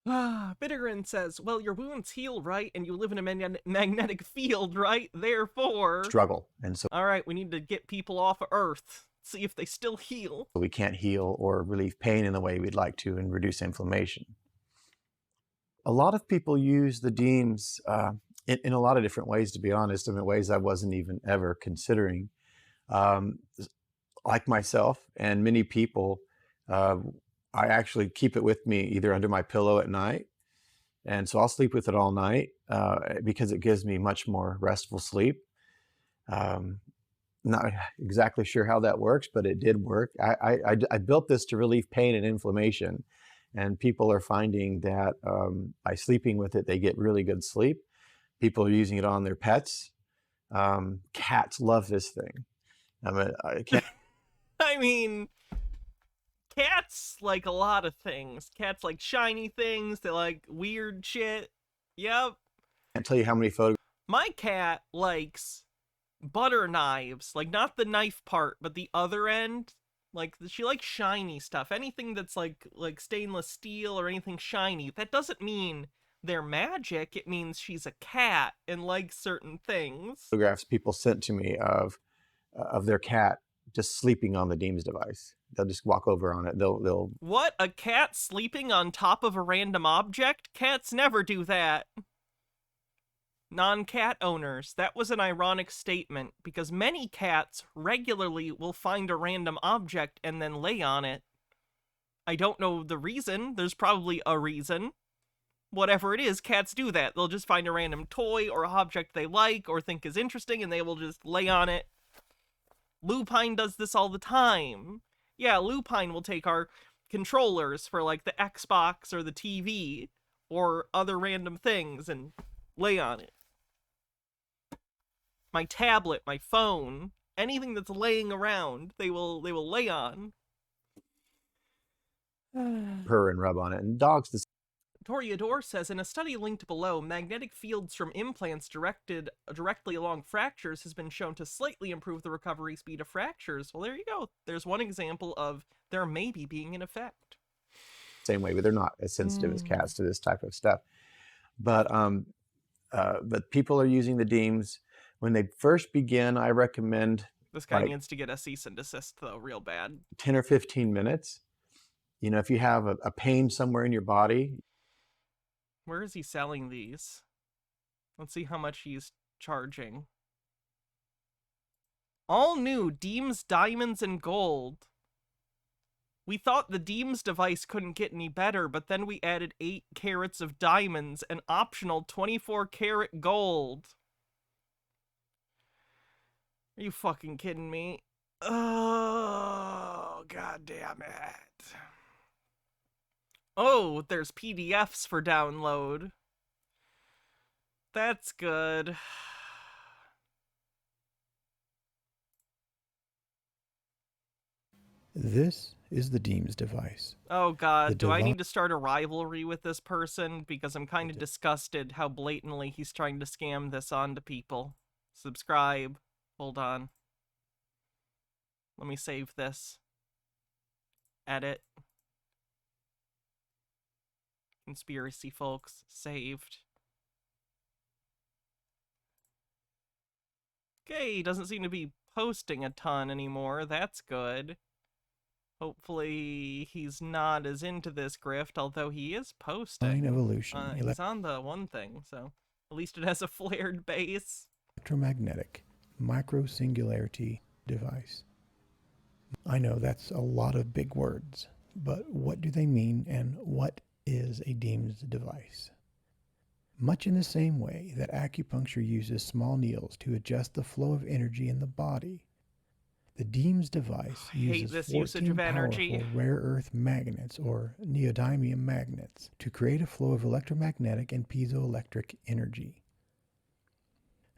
Bittergrin says, well, your wounds heal, right? And you live in a magnetic field, right? Therefore... struggle. And so... all right, we need to get people off of Earth. See if they still heal. we can't heal or relieve pain in the way we'd like to and reduce inflammation. A lot of people use the DEEMs in a lot of different ways, to be honest, in ways I wasn't even ever considering. Like myself and many people, I actually keep it with me either under my pillow at night. And so I'll sleep with it all night because it gives me much more restful sleep. Not exactly sure how that works, but it did work. I built this to relieve pain and inflammation. And people are finding that by sleeping with it, they get really good sleep. People are using it on their pets. Cats love this thing. I mean, cats like a lot of things. Cats like shiny things. They like weird shit. Yep. I can't tell you how many photos. My cat likes butter knives. Like, not the knife part, but the other end. Like, she likes shiny stuff. Anything that's like stainless steel or anything shiny. That doesn't mean they're magic. It means she's a cat and likes certain things. Photographs people sent to me of their cat just sleeping on the DEEMS device. They'll just walk over on it. They'll. What? A cat sleeping on top of a random object? Cats never do that. Non-cat owners. That was an ironic statement, because many cats regularly will find a random object and then lay on it. I don't know the reason. There's probably a reason. whatever it is, cats do that. They'll just find a random toy or object they like or think is interesting, and they will just lay on it. Lupine does this all the time. Yeah, Lupine will take our controllers for, like, the Xbox or the TV or other random things and lay on it. My tablet, my phone, anything that's laying around, they will lay on. Purr and rub on it. And dogs, the Toreador says, in a study linked below, magnetic fields from implants directly along fractures has been shown to slightly improve the recovery speed of fractures. Well, there you go. There's one example of there maybe being an effect. same way, but they're not as sensitive as cats to this type of stuff. But people are using the deems. When they first begin, I recommend This guy like needs to get a cease and desist, though, real bad. 10 or 15 minutes. You know, if you have a pain somewhere in your body. Where is he selling these? Let's see how much he's charging. All new Deems Diamonds and Gold. We thought the Deems device couldn't get any better, but then we added 8 carats of diamonds and optional 24 karat gold. Are you fucking kidding me? Oh, god damn it. Oh, there's PDFs for download. That's good. This is the Deems device. Oh god, The do I devi- need to start a rivalry with this person? Because I'm kind of disgusted how blatantly he's trying to scam this onto people. Subscribe. Hold on. Let me save this. Edit. Conspiracy, folks. Saved. Okay, he doesn't seem to be posting a ton anymore. That's good. Hopefully he's not as into this grift, although he is posting. Line evolution. He's on the one thing, so at least it has a flared base. Electromagnetic microsingularity device. I know that's a lot of big words, but what do they mean and what is a Deems device? Much in the same way that acupuncture uses small needles to adjust the flow of energy in the body, the Deems device uses this 14 usage of energy. powerful rare earth magnets or neodymium magnets to create a flow of electromagnetic and piezoelectric energy.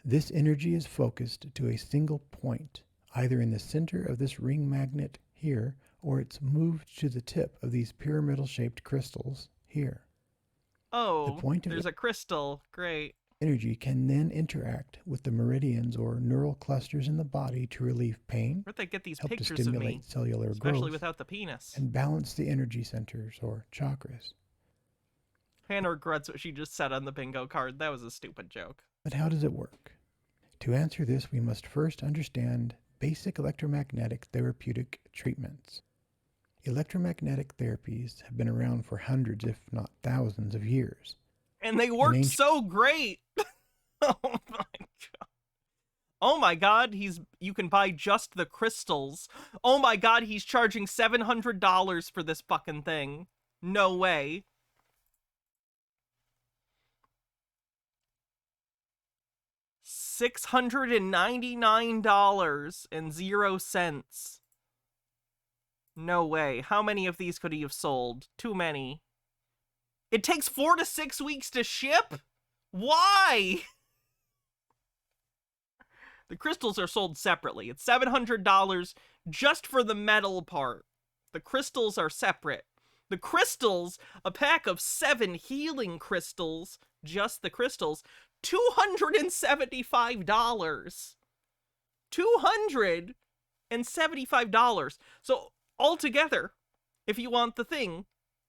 This energy is focused to a single point, either in the center of this ring magnet here, or it's moved to the tip of these pyramidal-shaped crystals here. Oh, The point of there's a crystal. Great. energy can then interact with the meridians or neural clusters in the body to relieve pain, Where'd they get these help to pictures of stimulate me? cellular Especially growth, without the penis. and balance the energy centers or chakras. Hannah regrets what she just said on the bingo card. That was a stupid joke. But how does it work? To answer this, we must first understand basic electromagnetic therapeutic treatments. Electromagnetic therapies have been around for hundreds, if not thousands, of years. And they worked ancient- so great. Oh my god. Oh my god, you can buy just the crystals. Oh my god, he's charging $700 for this fucking thing. No way. $699.00. No way. How many of these could he have sold? Too many. It takes 4 to 6 weeks to ship? Why? The crystals are sold separately. It's $700 just for the metal part. The crystals are separate. The crystals, a pack of 7 healing crystals, just the crystals, $275. $275. So altogether, if you want the thing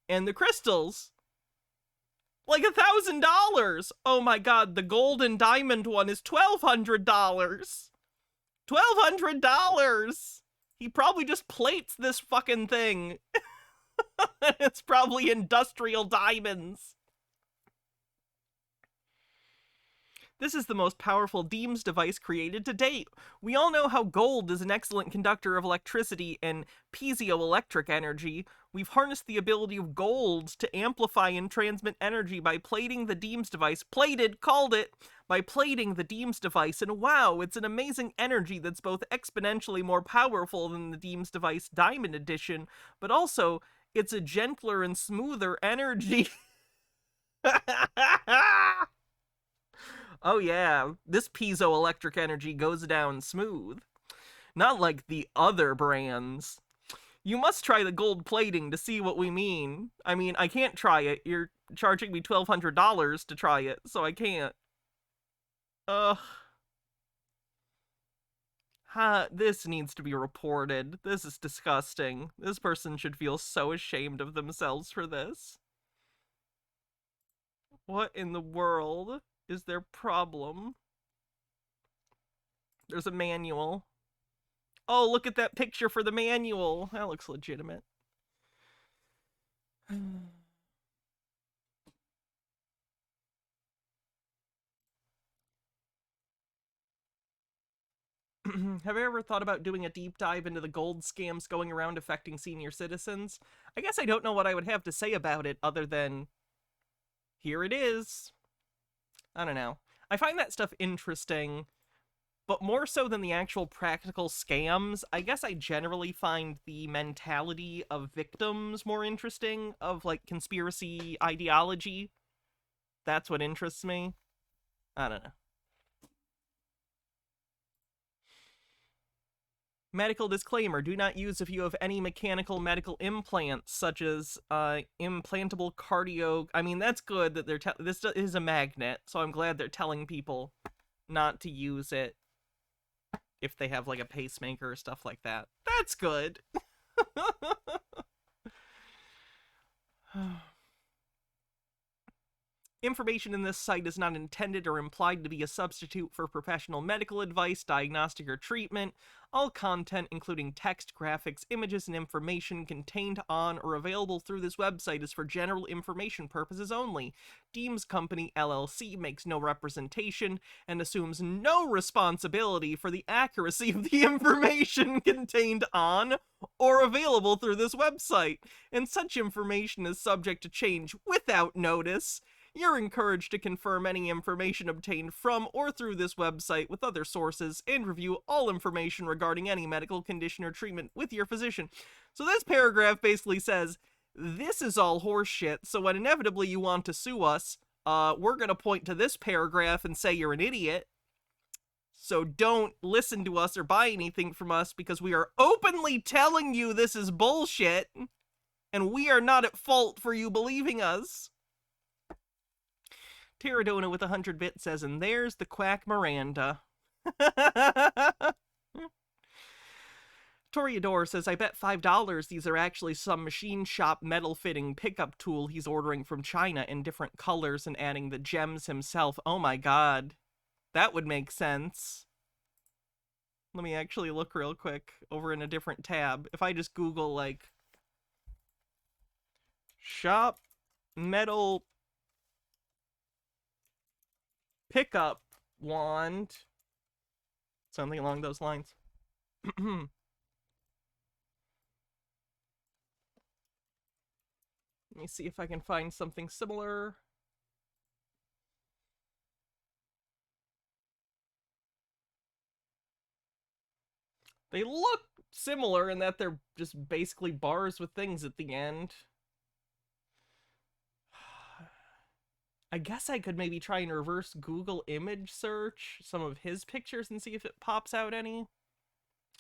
and the crystals, like $1,000. Oh my god, the gold and diamond one is $1,200. $1,200. He probably just plates this fucking thing. It's probably industrial diamonds. This is the most powerful Deems device created to date. We all know how gold is an excellent conductor of electricity and piezoelectric energy. We've harnessed the ability of gold to amplify and transmit energy by plating the Deems device. Plated, called it! By plating the Deems device, and wow, it's an amazing energy that's both exponentially more powerful than the Deems device Diamond Edition, but also, it's a gentler and smoother energy. Oh yeah, this piezoelectric energy goes down smooth. Not like the other brands. You must try the gold plating to see what we mean. I mean, I can't try it. You're charging me $1,200 to try it, so I can't. Ugh. This needs to be reported. This is disgusting. This person should feel so ashamed of themselves for this. What in the world is their problem? There's a manual. Oh, look at that picture for the manual. That looks legitimate. Have you ever thought about doing a deep dive into the gold scams going around affecting senior citizens? I guess I don't know what I would have to say about it other than, here it is. I don't know. I find that stuff interesting, but more so than the actual practical scams, I guess I generally find the mentality of victims more interesting, of, like, conspiracy ideology. That's what interests me. I don't know. Medical disclaimer, do not use if you have any mechanical medical implants, such as implantable cardio... I mean, that's good that they're... This is a magnet, so I'm glad they're telling people not to use it if they have, like, a pacemaker or stuff like that. That's good! Information in this site is not intended or implied to be a substitute for professional medical advice, diagnostic, or treatment. All content, including text, graphics, images, and information contained on or available through this website is for general information purposes only. Deems Company, LLC makes no representation and assumes no responsibility for the accuracy of the information contained on or available through this website, and such information is subject to change without notice. You're encouraged to confirm any information obtained from or through this website with other sources and review all information regarding any medical condition or treatment with your physician. So this paragraph basically says, this is all horseshit, so when inevitably you want to sue us, we're going to point to this paragraph and say you're an idiot. So don't listen to us or buy anything from us because we are openly telling you this is bullshit, and we are not at fault for you believing us. Pterodona with 100 bits says, and there's the quack Miranda. Toreador says, I bet $5 these are actually some machine shop metal fitting pickup tool he's ordering from China in different colors and adding the gems himself. Oh my god. That would make sense. Let me actually look real quick over in a different tab. If I just Google, like, shop metal pickup wand, something along those lines. Let me see if I can find something similar. They look similar in that they're just basically bars with things at the end. I guess I could maybe try and reverse Google image search some of his pictures and see if it pops out any.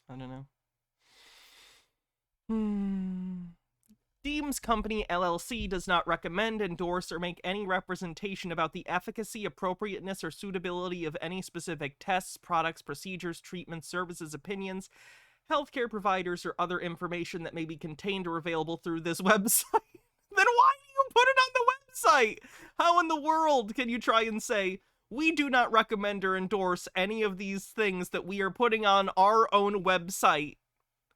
I don't know. Deems Company, LLC does not recommend, endorse, or make any representation about the efficacy, appropriateness, or suitability of any specific tests, products, procedures, treatments, services, opinions, healthcare providers, or other information that may be contained or available through this website. Then why do you put it on the website? How in the world can you try and say, we do not recommend or endorse any of these things that we are putting on our own website?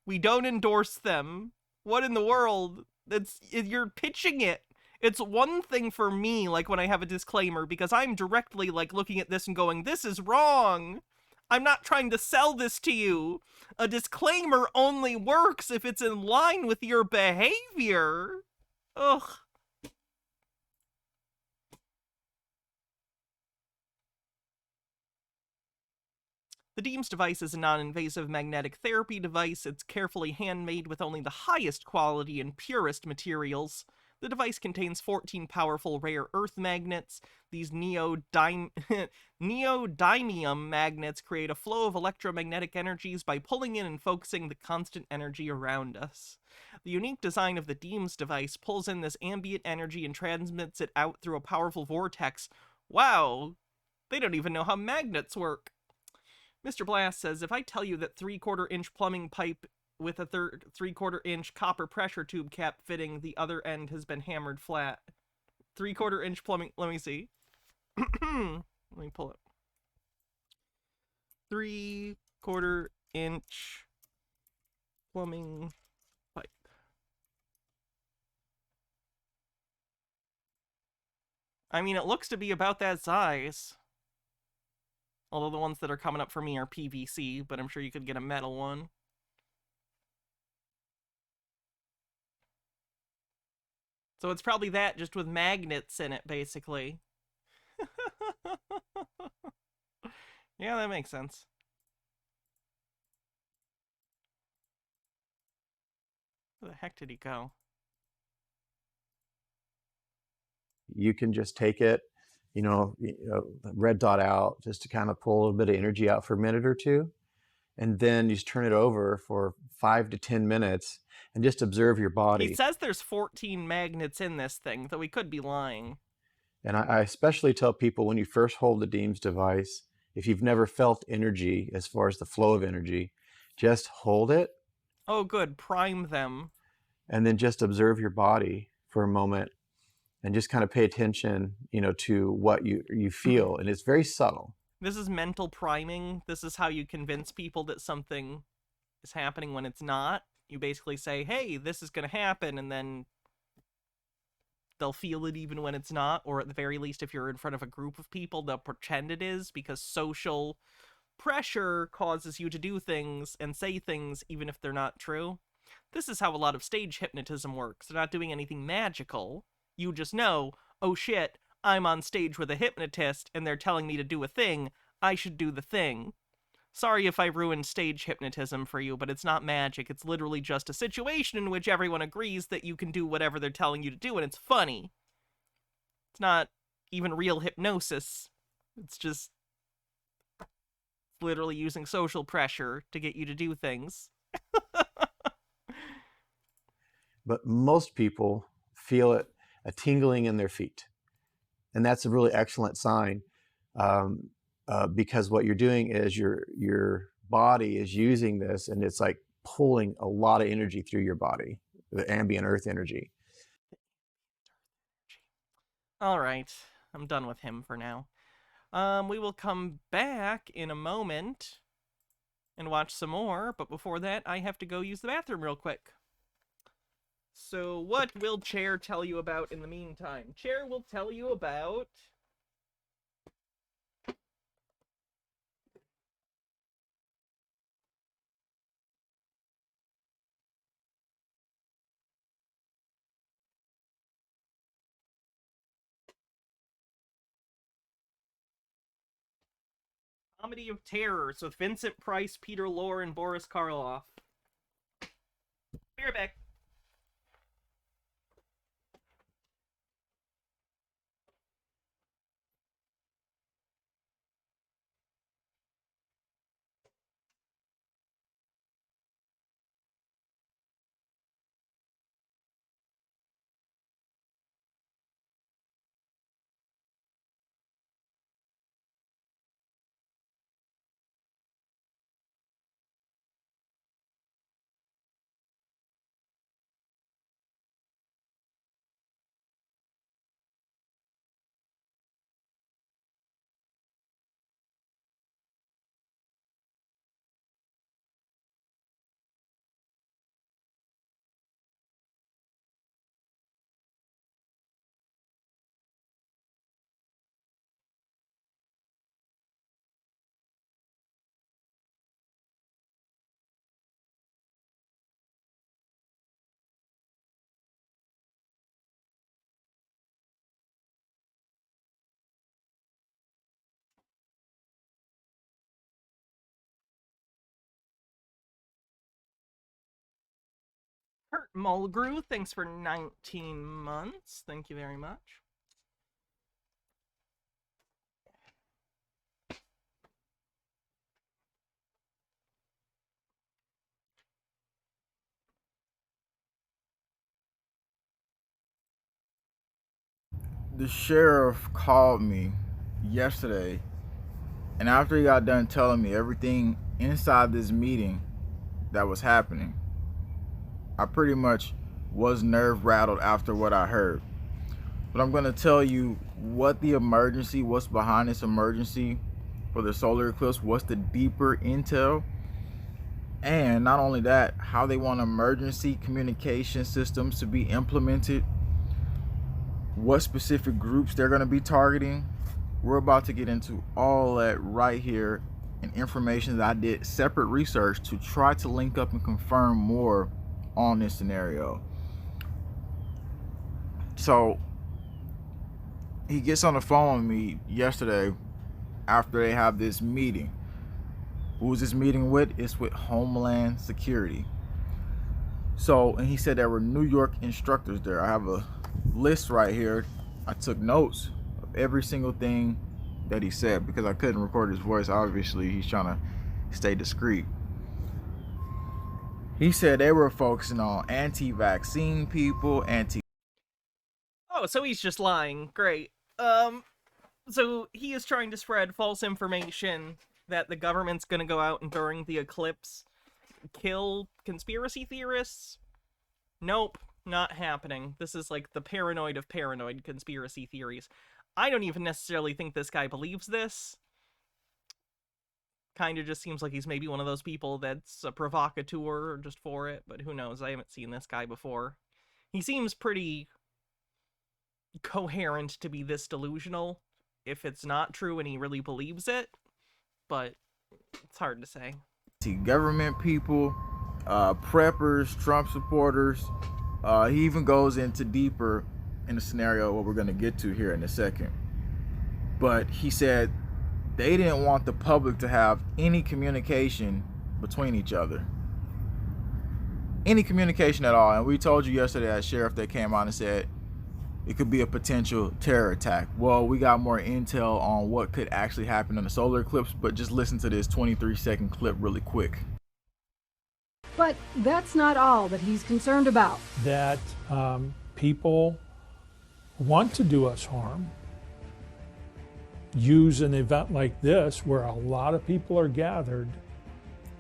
We don't endorse them. What in the world? You're pitching it. It's one thing for me, like when I have a disclaimer, because I'm directly like looking at this and going, this is wrong. I'm not trying to sell this to you. A disclaimer only works if it's in line with your behavior. Ugh. The Deems device is a non-invasive magnetic therapy device. It's carefully handmade with only the highest quality and purest materials. The device contains 14 powerful rare earth magnets. These neodymium magnets create a flow of electromagnetic energies by pulling in and focusing the constant energy around us. The unique design of the Deems device pulls in this ambient energy and transmits it out through a powerful vortex. Wow, they don't even know how magnets work. Mr. Blast says, if I tell you that 3/4-inch plumbing pipe with a 3/4-inch copper pressure tube cap fitting the other end has been hammered flat. 3/4-inch plumbing, let me see. Let me pull it. 3/4-inch plumbing pipe. I mean, it looks to be about that size. Although the ones that are coming up for me are PVC, but I'm sure you could get a metal one. So it's probably that, just with magnets in it, basically. Yeah, that makes sense. Where the heck did he go? You can just take it, red dot out, just to kind of pull a little bit of energy out for a minute or two. And then you just turn it over for 5 to 10 minutes and just observe your body. He says there's 14 magnets in this thing, though he could be lying. And I especially tell people, when you first hold the Deems device, if you've never felt energy as far as the flow of energy, just hold it. Oh, good. Prime them. And then just observe your body for a moment and just kind of pay attention, to what you feel. And it's very subtle. This is mental priming. This is how you convince people that something is happening when it's not. You basically say, hey, this is going to happen, and then they'll feel it even when it's not, or at the very least, if you're in front of a group of people, they'll pretend it is, because social pressure causes you to do things and say things even if they're not true. This is how a lot of stage hypnotism works. They're not doing anything magical. You just know, oh shit, I'm on stage with a hypnotist and they're telling me to do a thing. I should do the thing. Sorry if I ruined stage hypnotism for you, but it's not magic. It's literally just a situation in which everyone agrees that you can do whatever they're telling you to do, and it's funny. It's not even real hypnosis. It's just literally using social pressure to get you to do things. But most people feel it, a tingling in their feet. And that's a really excellent sign, because what you're doing is your body is using this, and it's like pulling a lot of energy through your body, the ambient earth energy. All right, I'm done with him for now. We will come back in a moment and watch some more, but before that, I have to go use the bathroom real quick. So what will Chair tell you about in the meantime? Chair will tell you about... Comedy of Terrors with Vincent Price, Peter Lorre, and Boris Karloff. Be right back. Kurt Mulgrew, thanks for 19 months. Thank you very much. The sheriff called me yesterday, and after he got done telling me everything inside this meeting that was happening, I pretty much was nerve rattled after what I heard. But I'm going to tell you what the emergency, what's behind this emergency for the solar eclipse, what's the deeper intel, and not only that, how they want emergency communication systems to be implemented, what specific groups they're going to be targeting. We're about to get into all that right here, and information that I did separate research to try to link up and confirm more on this scenario. So he gets on the phone with me yesterday after they have this meeting. Who's this meeting with? It's with Homeland Security. So, and he said there were New York instructors there. I have a list right here. I took notes of every single thing that he said because I couldn't record his voice. Obviously, he's trying to stay discreet. He said they were focusing on anti-vaccine people, Oh, so he's just lying. Great. So he is trying to spread false information that the government's gonna go out and during the eclipse kill conspiracy theorists? Nope, not happening. This is like the paranoid of paranoid conspiracy theories. I don't even necessarily think this guy believes this. Kind of just seems like he's maybe one of those people that's a provocateur or just for it, but who knows? I haven't seen this guy before. He seems pretty coherent to be this delusional if it's not true and he really believes it, but it's hard to say. Government people, preppers, Trump supporters. He even goes into deeper in the scenario what we're going to get to here in a second. But he said they didn't want the public to have any communication between each other. Any communication at all. And we told you yesterday that sheriff that came out and said it could be a potential terror attack. Well, we got more intel on what could actually happen in the solar eclipse, but just listen to this 23-second clip really quick. But that's not all that he's concerned about. That people want to do us harm, use an event like this where a lot of people are gathered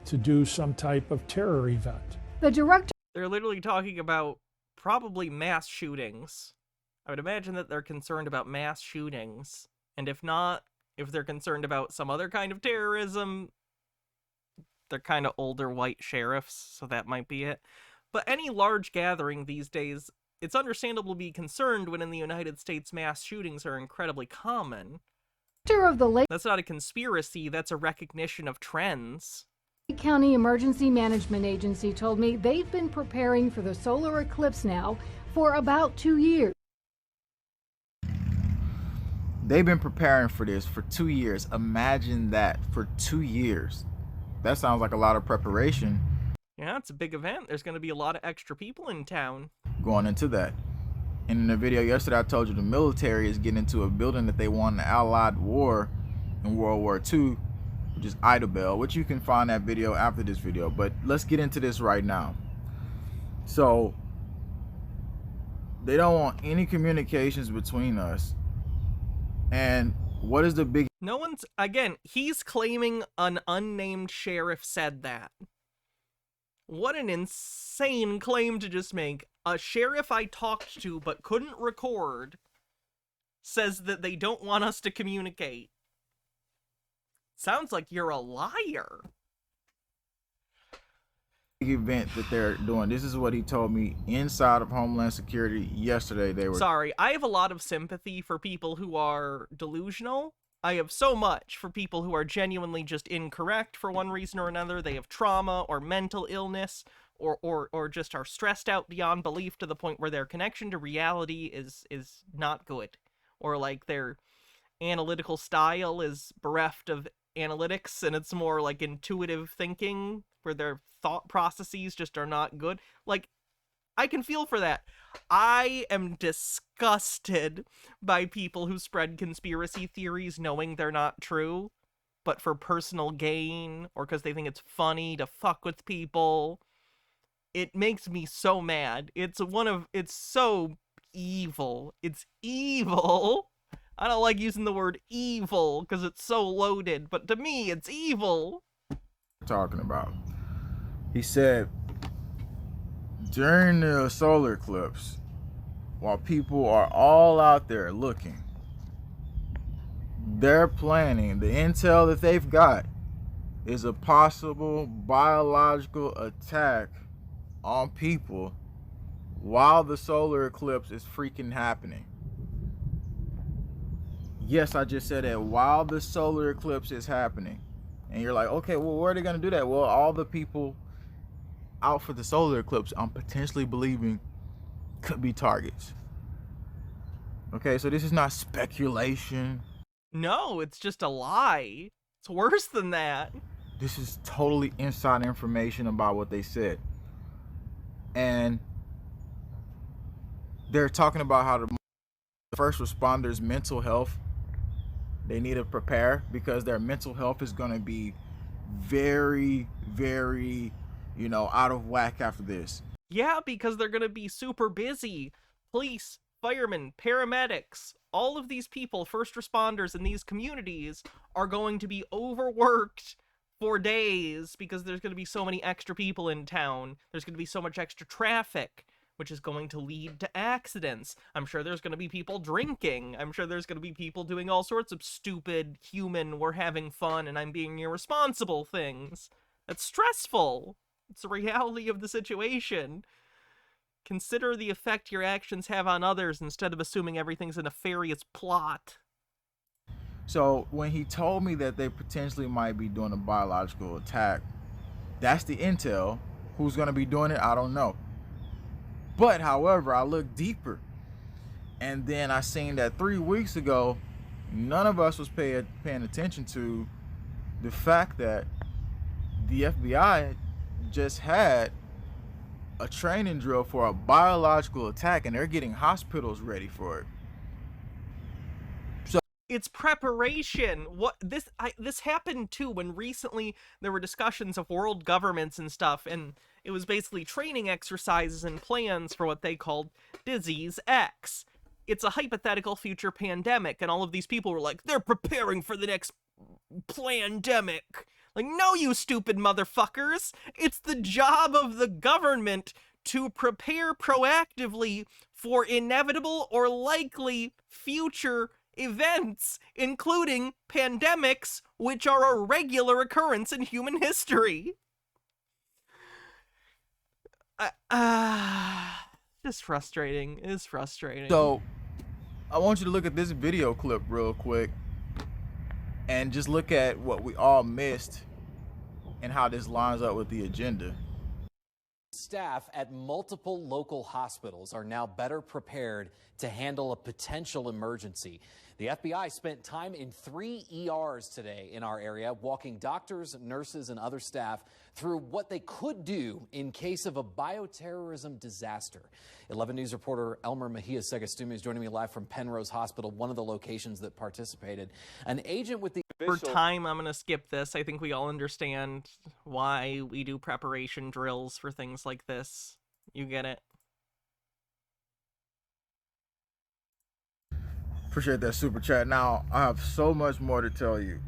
to do some type of terror event. The director... They're literally talking about probably mass shootings. I would imagine that they're concerned about mass shootings. And if not, if they're concerned about some other kind of terrorism, they're kind of older white sheriffs, so that might be it. But any large gathering these days, it's understandable to be concerned when in the United States mass shootings are incredibly common. That's not a conspiracy, that's a recognition of trends. County Emergency Management Agency told me they've been preparing for the solar eclipse now for about 2 years. They've been preparing for this for 2 years. Imagine that, for 2 years. That sounds like a lot of preparation. Yeah, it's a big event. There's going to be a lot of extra people in town. Going into that. And in the video yesterday, I told you the military is getting into a building that they won the Allied War in World War II, which is Idabel, which you can find that video after this video. But let's get into this right now. So, they don't want any communications between us. And what is the big... No one's... Again, he's claiming an unnamed sheriff said that. What an insane claim to just make. A sheriff I talked to but couldn't record says that they don't want us to communicate. Sounds like you're a liar. Event that they're doing. This is what he told me inside of Homeland Security yesterday. They were... Sorry, I have a lot of sympathy for people who are delusional. I have so much for people who are genuinely just incorrect for one reason or another. They have trauma or mental illness or just are stressed out beyond belief to the point where their connection to reality is not good. Or like their analytical style is bereft of analytics and it's more like intuitive thinking where their thought processes just are not good. Like, I can feel for that. I am disgusted by people who spread conspiracy theories knowing they're not true, but for personal gain or because they think it's funny to fuck with people. It makes me so mad. It's so evil. It's evil. I don't like using the word evil because it's so loaded, but to me, it's evil. Talking about. He said during the solar eclipse, while people are all out there looking, they're planning, the intel that they've got is a possible biological attack on people while the solar eclipse is freaking happening. Yes, I just said that, while the solar eclipse is happening. And you're like, okay, well, where are they going to do that? Well, all the people out for the solar eclipse, I'm potentially believing could be targets. Okay, so this is not speculation. No, it's just a lie. It's worse than that. This is totally inside information about what they said. And they're talking about how the first responders' mental health, they need to prepare because their mental health is going to be very, very, out of whack after this. Yeah, because they're going to be super busy. Police, firemen, paramedics, all of these people, first responders in these communities, are going to be overworked for days because there's going to be so many extra people in town. There's going to be so much extra traffic, which is going to lead to accidents. I'm sure there's going to be people drinking. I'm sure there's going to be people doing all sorts of stupid, human, we're having fun and I'm being irresponsible things. That's stressful. It's the reality of the situation. Consider the effect your actions have on others instead of assuming everything's a nefarious plot. So when he told me that they potentially might be doing a biological attack, that's the intel. Who's going to be doing it, I don't know. But however, I looked deeper, and then I seen that 3 weeks ago, none of us was paying attention to the fact that the FBI just had a training drill for a biological attack, and they're getting hospitals ready for it. So it's preparation. This happened too when recently there were discussions of world governments and stuff, and it was basically training exercises and plans for what they called Disease X. It's a hypothetical future pandemic, and all of these people were like, they're preparing for the next plandemic. Like, no, you stupid motherfuckers! It's the job of the government to prepare proactively for inevitable or likely future events, including pandemics, which are a regular occurrence in human history. It's frustrating. It's frustrating. So, I want you to look at this video clip real quick and just look at what we all missed and how this lines up with the agenda. Staff at multiple local hospitals are now better prepared to handle a potential emergency. The FBI spent time in 3 ERs today in our area, walking doctors, nurses, and other staff through what they could do in case of a bioterrorism disaster. 11 News reporter Elmer Mejia Segastumi is joining me live from Penrose Hospital, one of the locations that participated. An agent with the For time, I'm going to skip this. I think we all understand why we do preparation drills for things like this. You get it. Appreciate that super chat. Now, I have so much more to tell you.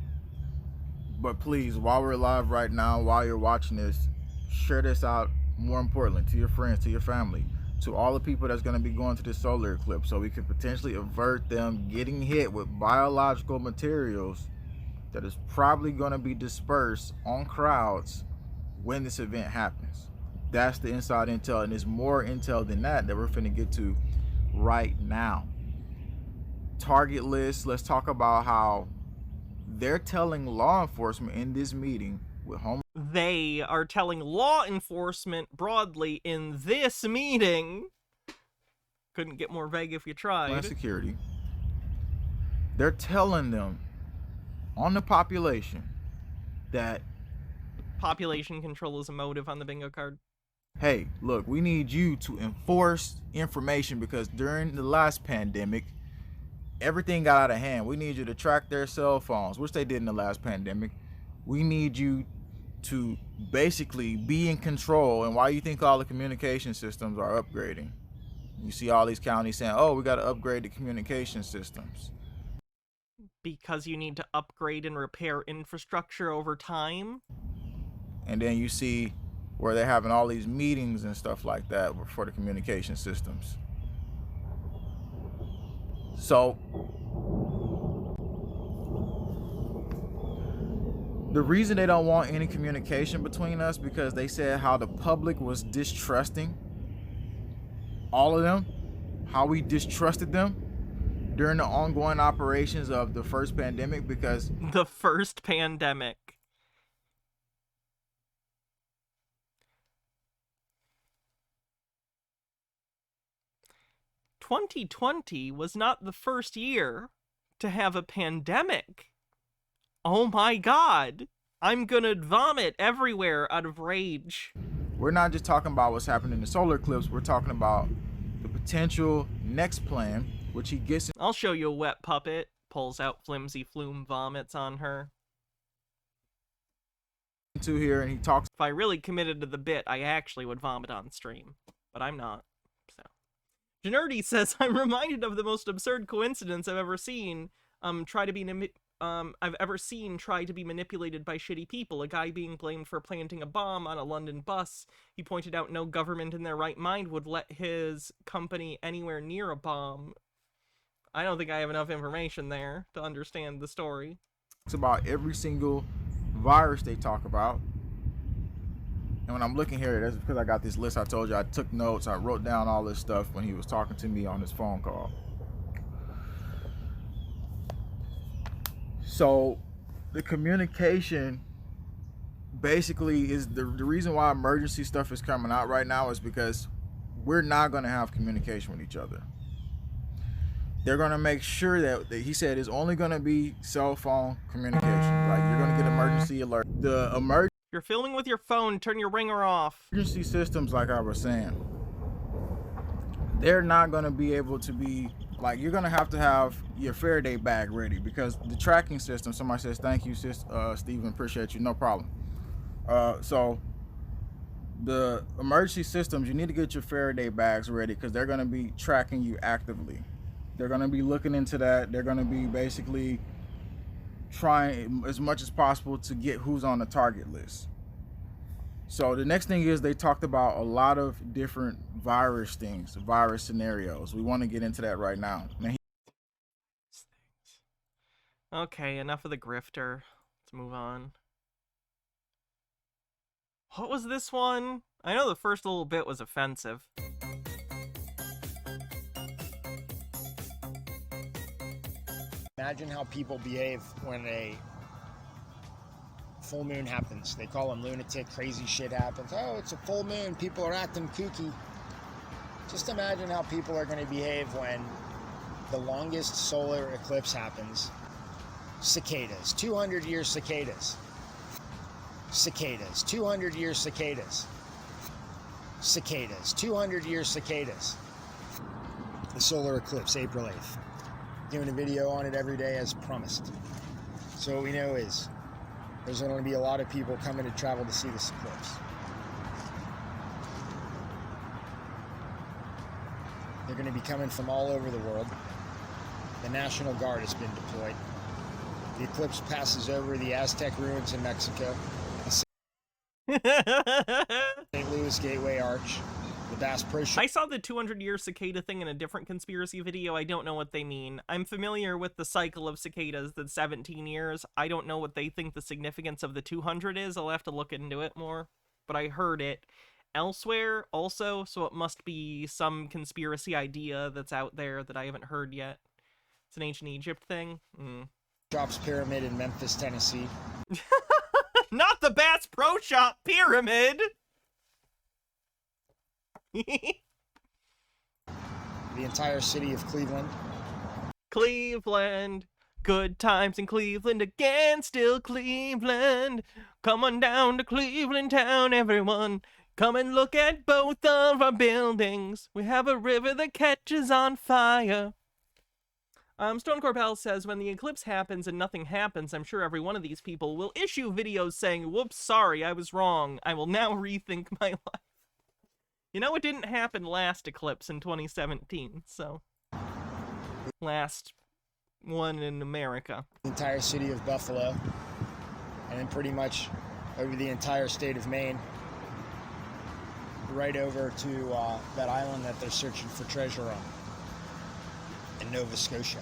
But please, while we're live right now, while you're watching this, share this out, more importantly, to your friends, to your family, to all the people that's going to be going to this solar eclipse, so we can potentially avert them getting hit with biological materials that is probably going to be dispersed on crowds when this event happens. That's the inside intel, and there's more intel than that we're finna get to right now. Target list, let's talk about how they're telling law enforcement in this meeting with home. They are telling law enforcement broadly in this meeting. Couldn't get more vague if you tried. Security. They're telling them on the population that population control is a motive on the bingo card. hey, look, we need you to enforce information because during the last pandemic, everything got out of hand. We need you to track their cell phones, which they did in the last pandemic. We need you to basically be in control. And why you think all the communication systems are upgrading? You see all these counties saying, oh, we got to upgrade the communication systems. Because you need to upgrade and repair infrastructure over time. And then you see where they're having all these meetings and stuff like that for the communication systems. So the reason they don't want any communication between us because they said how the public was distrusting all of them, how we distrusted them during the ongoing operations of the first pandemic because the first pandemic. "2020 was not the first year to have a pandemic. Oh my god, I'm gonna vomit everywhere out of rage." We're not just talking about what's happening in the solar eclipse, we're talking about the potential next plan, which he gets. I'll show you a wet puppet. Pulls out flimsy flume, vomits on her. To here, and he talks. If I really committed to the bit, I actually would vomit on stream, but I'm not. So, Generdy says, "I'm reminded of the most absurd coincidence I've ever seen. Try to be manipulated by shitty people. A guy being blamed for planting a bomb on a London bus. He pointed out no government in their right mind would let his company anywhere near a bomb." I don't think I have enough information there to understand the story. It's about every single virus they talk about. And when I'm looking here, that's because I got this list. I told you I took notes. I wrote down all this stuff when he was talking to me on his phone call. So the communication basically is the reason why emergency stuff is coming out right now is because we're not going to have communication with each other. They're going to make sure that he said it's only going to be cell phone communication. Like you're going to get emergency alert. You're filming with your phone, turn your ringer off. Emergency systems, like I was saying, they're not going to be able to be like, you're going to have your Faraday bag ready because the tracking system, somebody says, thank you, sis, Steven, appreciate you, no problem. So the emergency systems, you need to get your Faraday bags ready because they're going to be tracking you actively. They're going to be looking into that. They're going to be basically trying as much as possible to get who's on the target list. So the next thing is they talked about a lot of different virus things, virus scenarios. We want to get into that right now. Okay, enough of the grifter. Let's move on. What was this one? I know the first little bit was offensive. Imagine how people behave when a full moon happens. They call them lunatic, crazy shit happens. Oh, it's a full moon, people are acting kooky. Just imagine how people are going to behave when the longest solar eclipse happens. Cicadas, 200-year cicadas. Cicadas, 200-year cicadas. Cicadas, 200-year cicadas. The solar eclipse, April 8th. Doing a video on it every day as promised. So what we know is there's going to be a lot of people coming to travel to see this eclipse. They're going to be coming from all over the world. The National Guard has been deployed. The eclipse passes over the Aztec ruins in Mexico. St. Louis Gateway Arch. The Bass Pro Show. I saw the 200-year cicada thing in a different conspiracy video. I don't know what they mean. I'm familiar with the cycle of cicadas that's 17 years. I don't know what they think the significance of the 200 is. I'll have to look into it more. But I heard it elsewhere also, so it must be some conspiracy idea that's out there that I haven't heard yet. It's an ancient Egypt thing. Shops Pyramid in Memphis, Tennessee. Not the Bass Pro Shop Pyramid! The entire city of Cleveland. Cleveland. Good times in Cleveland again, still Cleveland. Come on down to Cleveland town, everyone. Come and look at both of our buildings. We have a river that catches on fire. Stone Corbell says, when the eclipse happens and nothing happens, I'm sure every one of these people will issue videos saying, whoops, sorry, I was wrong. I will now rethink my life. You know, it didn't happen last eclipse in 2017, so... Last one in America. The entire city of Buffalo, and then pretty much over the entire state of Maine, right over to that island that they're searching for treasure on in Nova Scotia.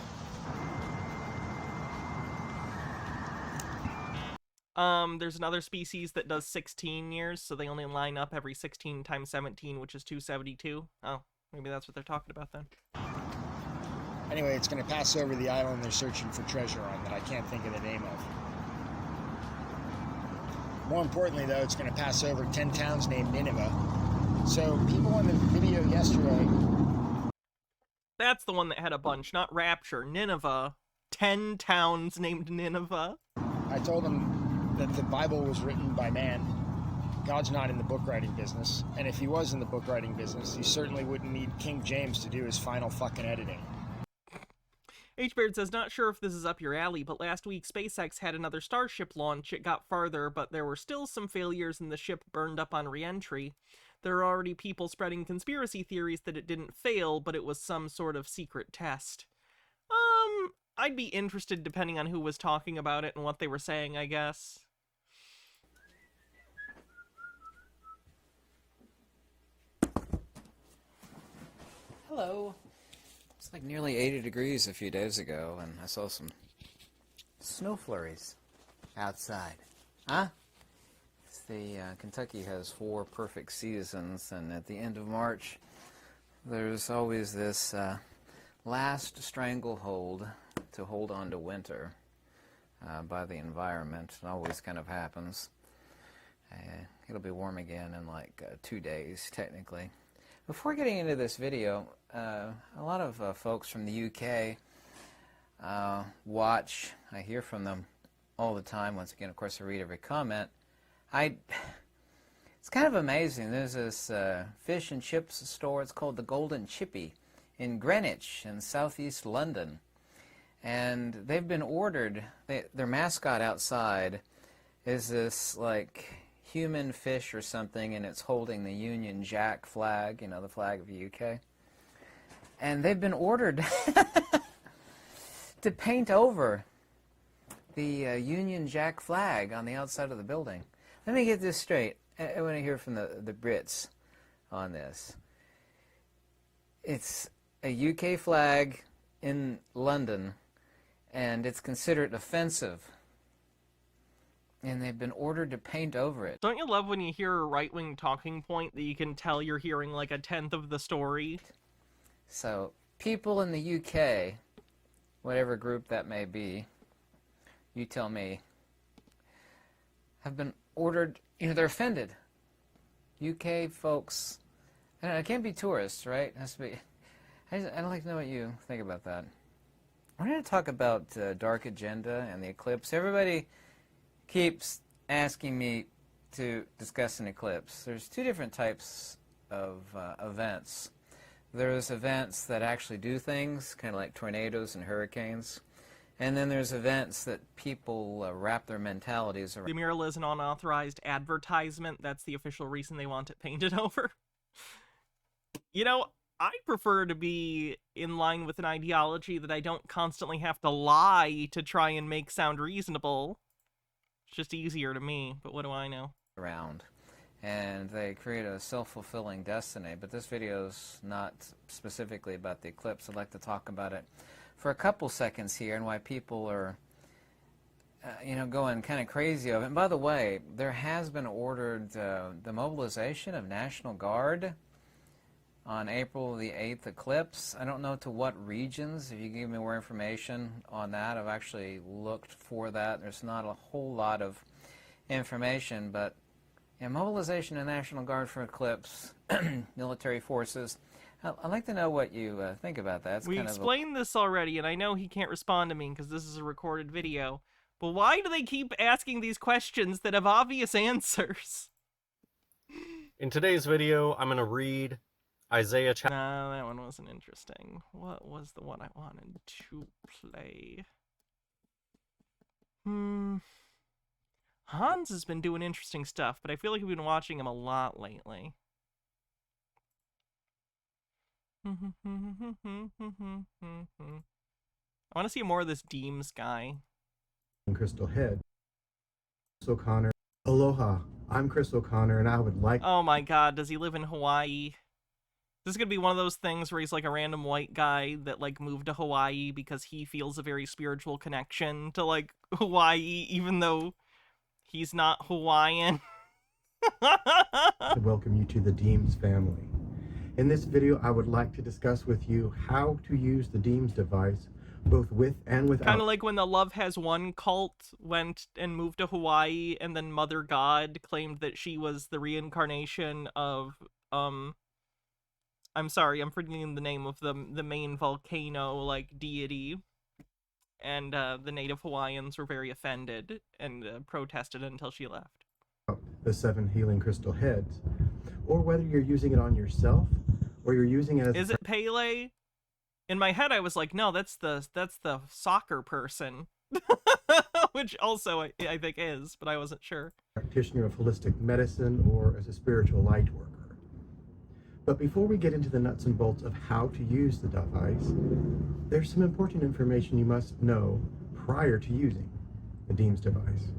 There's another species that does 16 years, so they only line up every 16 times 17, which is 272. Oh, maybe that's what they're talking about then. Anyway, it's going to pass over the island they're searching for treasure on that I can't think of the name of. More importantly, though, it's going to pass over 10 towns named Nineveh. So people in the video yesterday... That's the one that had a bunch, not Rapture. Nineveh. 10 towns named Nineveh. I told them that the Bible was written by man. God's not in the book writing business. And if he was in the book writing business, he certainly wouldn't need King James to do his final fucking editing. H-Beard says, not sure if this is up your alley, but last week SpaceX had another Starship launch. It got farther, but there were still some failures and the ship burned up on re-entry. There are already people spreading conspiracy theories that it didn't fail, but it was some sort of secret test. I'd be interested depending on who was talking about it and what they were saying, I guess. Hello. It's like nearly 80 degrees a few days ago, and I saw some snow flurries outside. Huh? Kentucky has 4 perfect seasons, and at the end of March, there's always this last stranglehold to hold on to winter by the environment. It always kind of happens. It'll be warm again in like 2 days, technically. Before getting into this video, a lot of folks from the UK watch. I hear from them all the time. Once again, of course, I read every comment. It's kind of amazing. There's this fish and chips store. It's called the Golden Chippy in Greenwich in southeast London. And they've been ordered. Their mascot outside is this, like, human fish or something, and it's holding the Union Jack flag, you know, the flag of the UK. And they've been ordered to paint over the Union Jack flag on the outside of the building. Let me get this straight. I want to hear from the Brits on this. It's a UK flag in London, and it's considered offensive. And they've been ordered to paint over it. Don't you love when you hear a right-wing talking point that you can tell you're hearing like 1/10 of the story? So, people in the UK, whatever group that may be, you tell me, have been ordered, you know, they're offended. UK folks, I don't know, it can't be tourists, right? It has to be. I'd like to know what you think about that. We're going to talk about Dark Agenda and the eclipse. Everybody keeps asking me to discuss an eclipse. There's 2 different types of events. There's events that actually do things, kind of like tornadoes and hurricanes. And then there's events that people wrap their mentalities around. The mural is an unauthorized advertisement. That's the official reason they want it painted over. You know, I prefer to be in line with an ideology that I don't constantly have to lie to try and make sound reasonable. It's just easier to me, but what do I know? And they create a self-fulfilling destiny. But this video's not specifically about the eclipse. I'd like to talk about it for a couple seconds here and why people are, you know, going kind of crazy over it. And by the way, there has been ordered the mobilization of National Guard on April the 8th eclipse. I don't know to what regions. If you give me more information on that, I've actually looked for that. There's not a whole lot of information, but yeah, mobilization of National Guard for eclipse, military forces. I'd like to know what you think about that. We explained this already, and I know he can't respond to me because this is a recorded video, but why do they keep asking these questions that have obvious answers? In today's video, I'm going to read Isaiah chapter... No, that one wasn't interesting. What was the one I wanted to play? Hans has been doing interesting stuff, but I feel like we've been watching him a lot lately. I want to see more of this Deems guy. Crystal Head. Chris O'Connor. Aloha, I'm Chris O'Connor, and I would like... Oh my god, does he live in Hawaii? This is gonna be one of those things where he's like a random white guy that like moved to Hawaii because he feels a very spiritual connection to like Hawaii, even though he's not Hawaiian. to welcome you to the Deems family. In this video, I would like to discuss with you how to use the Deems device, both with and without... Kind of like when the Love Has Won cult went and moved to Hawaii, and then Mother God claimed that she was the reincarnation of, I'm sorry, I'm forgetting the name of the main volcano, like, deity. And the native Hawaiians were very offended and protested until she left. The 7 healing crystal heads, or whether you're using it on yourself, or you're using it as... Is it Pele? In my head, I was like, no, that's the soccer person, which also I think is, but I wasn't sure. Practitioner of holistic medicine or as a spiritual light worker. But before we get into the nuts and bolts of how to use the device, there's some important information you must know prior to using the Deems device.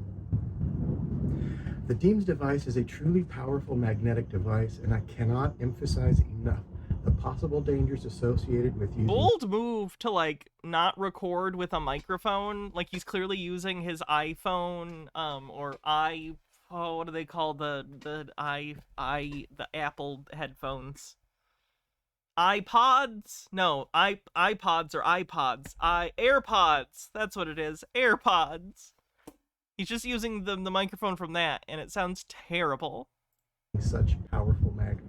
The Deems device is a truly powerful magnetic device, and I cannot emphasize enough the possible dangers associated with using... Bold move to, like, not record with a microphone. Like, he's clearly using his iPhone, or what do they call the Apple headphones? iPods? No, iPods or iPods. AirPods. That's what it is. AirPods. He's just using the microphone from that, and it sounds terrible. Such powerful magnets.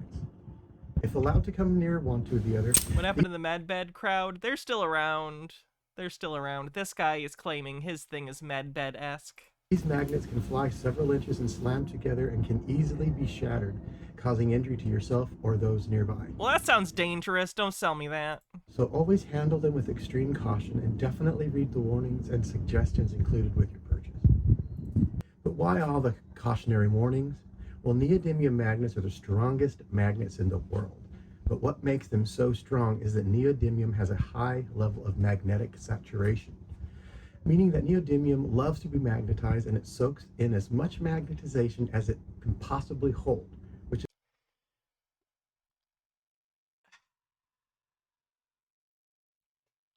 If allowed to come near one to the other... What happened to the MedBed crowd? They're still around. They're still around. This guy is claiming his thing is MedBed-esque. These magnets can fly several inches and slam together and can easily be shattered, causing injury to yourself or those nearby. Well, that sounds dangerous. Don't sell me that. So always handle them with extreme caution and definitely read the warnings and suggestions included with your purchase. But why all the cautionary warnings? Well, neodymium magnets are the strongest magnets in the world. But what makes them so strong is that neodymium has a high level of magnetic saturation, meaning that neodymium loves to be magnetized, and it soaks in as much magnetization as it can possibly hold, which is...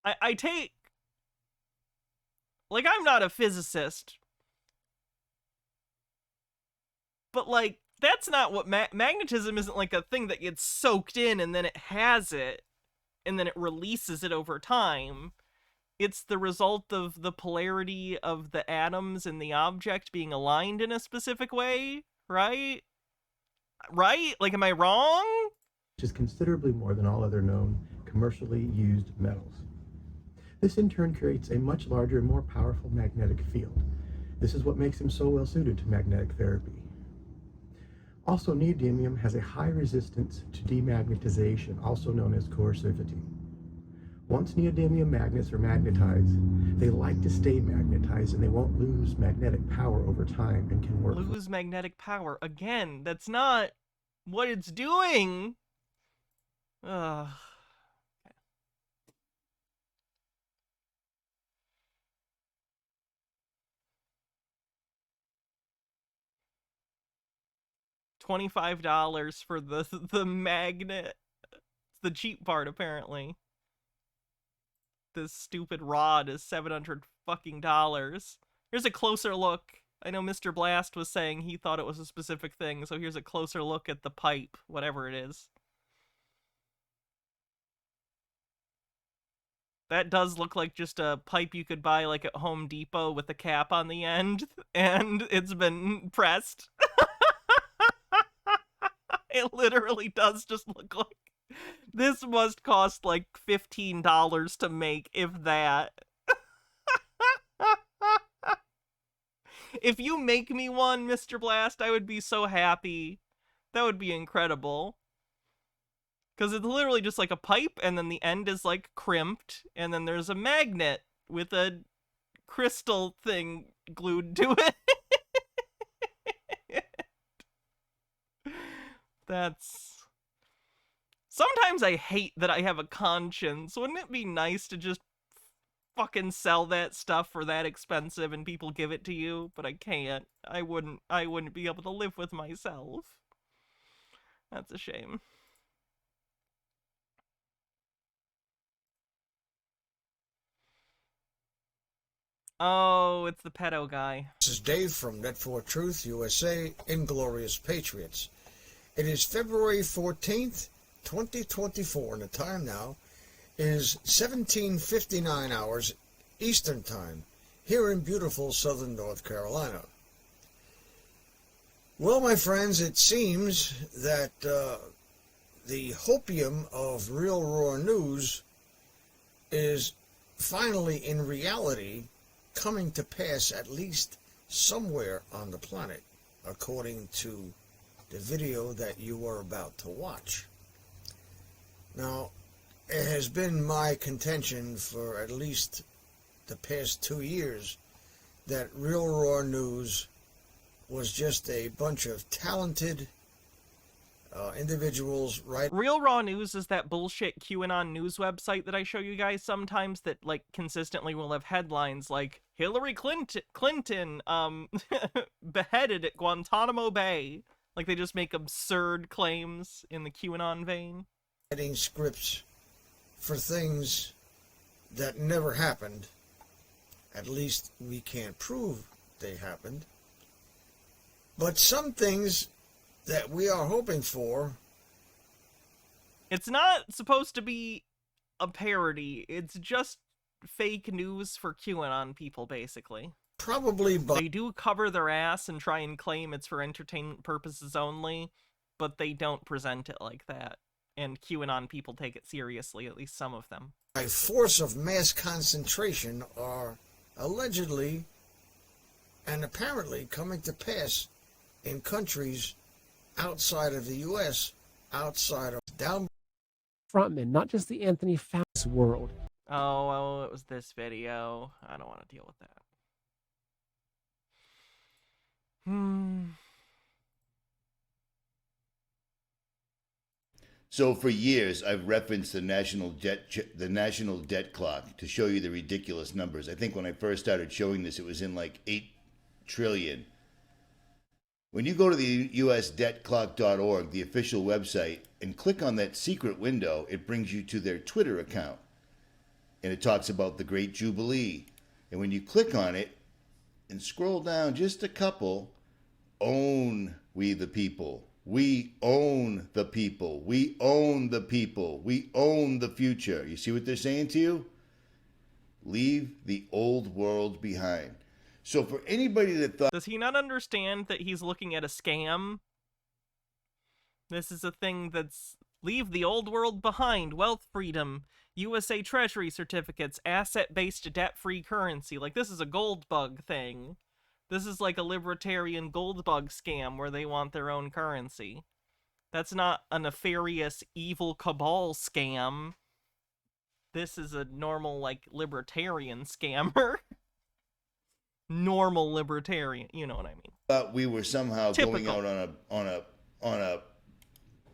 I take... Like, I'm not a physicist, but, like, that's not what magnetism isn't like a thing that gets soaked in and then it has it and then it releases it over time. It's the result of the polarity of the atoms in the object being aligned in a specific way, right? Right? Like, am I wrong? Which is considerably more than all other known commercially used metals. This in turn creates a much larger and more powerful magnetic field. This is what makes them so well suited to magnetic therapy. Also, neodymium has a high resistance to demagnetization, also known as coercivity. Once neodymium magnets are magnetized, they like to stay magnetized and they won't lose magnetic power over time and can work... Lose magnetic power? Again, that's not what it's doing! Ugh. $25 for the magnet. It's the cheap part, apparently. This stupid rod is $700 fucking dollars. Here's a closer look. I know Mr. Blast was saying he thought it was a specific thing, so here's a closer look at the pipe, whatever it is. That does look like just a pipe you could buy like at Home Depot with a cap on the end, and it's been pressed. It literally does just look like... This must cost like $15 to make, if that. If you make me one, Mr. Blast, I would be so happy. That would be incredible. Because it's literally just like a pipe, and then the end is like crimped, and then there's a magnet with a crystal thing glued to it. That's... Sometimes I hate that I have a conscience. Wouldn't it be nice to just fucking sell that stuff for that expensive and people give it to you? But I can't. I wouldn't be able to live with myself. That's a shame. Oh, it's the pedo guy. This is Dave from Net4 Truth, USA, Inglorious Patriots. It is February 14th, 2024, and the time now is 17:59 hours Eastern Time, here in beautiful southern North Carolina. Well, my friends, it seems that the hopium of real raw news is finally, in reality, coming to pass at least somewhere on the planet, according to the video that you are about to watch. Now, it has been my contention for at least the past 2 years that Real Raw News was just a bunch of talented individuals, right? Real Raw News is that bullshit QAnon news website that I show you guys sometimes that, like, consistently will have headlines like, Hillary Clinton beheaded at Guantanamo Bay. Like, they just make absurd claims in the QAnon vein. Writing scripts for things that never happened. At least we can't prove they happened. But some things that we are hoping for. It's not supposed to be a parody. It's just fake news for QAnon people, basically. Probably, but they do cover their ass and try and claim it's for entertainment purposes only, but they don't present it like that. And QAnon people take it seriously, at least some of them. By force of mass concentration are allegedly and apparently coming to pass in countries outside of the U.S., outside of down frontman, not just the Anthony Fauci world. Oh, it was this video. I don't want to deal with that. So for years, I've referenced the national debt clock to show you the ridiculous numbers. I think when I first started showing this, it was in like 8 trillion. When you go to the usdebtclock.org, the official website, and click on that secret window, it brings you to their Twitter account. And it talks about the Great Jubilee. And when you click on it and scroll down just a couple, own we the people. We own the people. We own the people. We own the future. You see what they're saying to you? Leave the old world behind. So for anybody that thought... Does he not understand that he's looking at a scam? This is a thing that's... Leave the old world behind. Wealth freedom. USA Treasury certificates. Asset-based debt-free currency. Like, this is a gold bug thing. This is like a libertarian gold bug scam where they want their own currency. That's not a nefarious evil cabal scam. This is a normal, like, libertarian scammer. Normal libertarian, you know what I mean. Thought we were somehow going out on a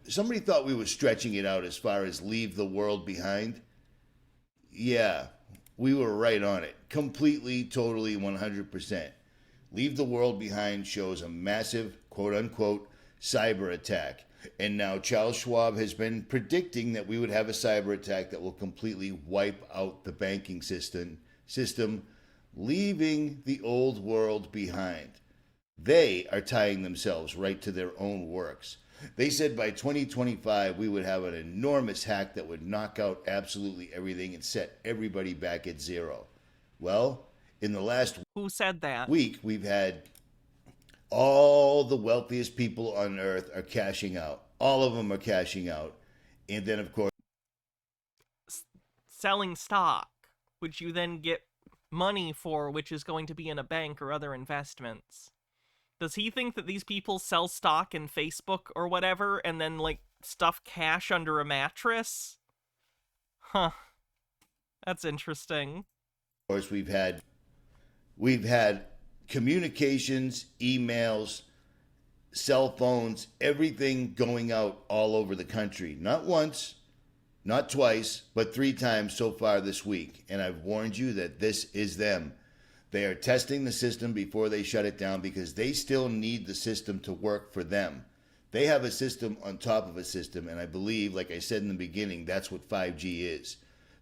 somebody thought we were stretching it out as far as leave the world behind. Yeah, we were right on it. Completely, totally, 100%. Leave the world behind shows a massive, quote-unquote, cyber attack. And now Charles Schwab has been predicting that we would have a cyber attack that will completely wipe out the banking system, leaving the old world behind. They are tying themselves right to their own works. They said by 2025 we would have an enormous hack that would knock out absolutely everything and set everybody back at zero. Well, in the last Who said that? week, we've had all the wealthiest people on earth are cashing out. All of them are cashing out. And then, of course, selling stock, which you then get money for, which is going to be in a bank or other investments. Does he think that these people sell stock in Facebook or whatever and then, like, stuff cash under a mattress? Huh. That's interesting. Of course, we've had communications, emails, cell phones, everything going out all over the country. Not once, not twice, but 3 times so far this week. And I've warned you that this is them. They are testing the system before they shut it down because they still need the system to work for them. They have a system on top of a system, and I believe, like I said in the beginning, that's what 5G is.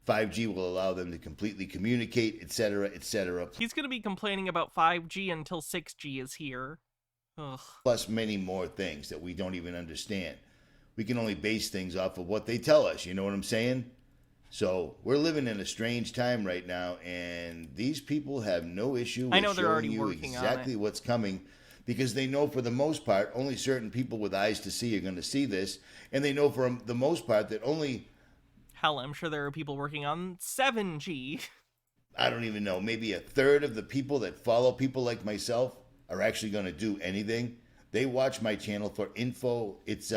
5G will allow them to completely communicate, etc., etc. He's going to be complaining about 5G until 6G is here. Ugh. Plus many more things that we don't even understand. We can only base things off of what they tell us, you know what I'm saying? So we're living in a strange time right now, and these people have no issue with showing you exactly what's coming, because they know for the most part only certain people with eyes to see are going to see this, and they know for the most part that only... Hell, I'm sure there are people working on 7G. I don't even know, maybe a third of the people that follow people like myself are actually going to do anything. They watch my channel for info. It's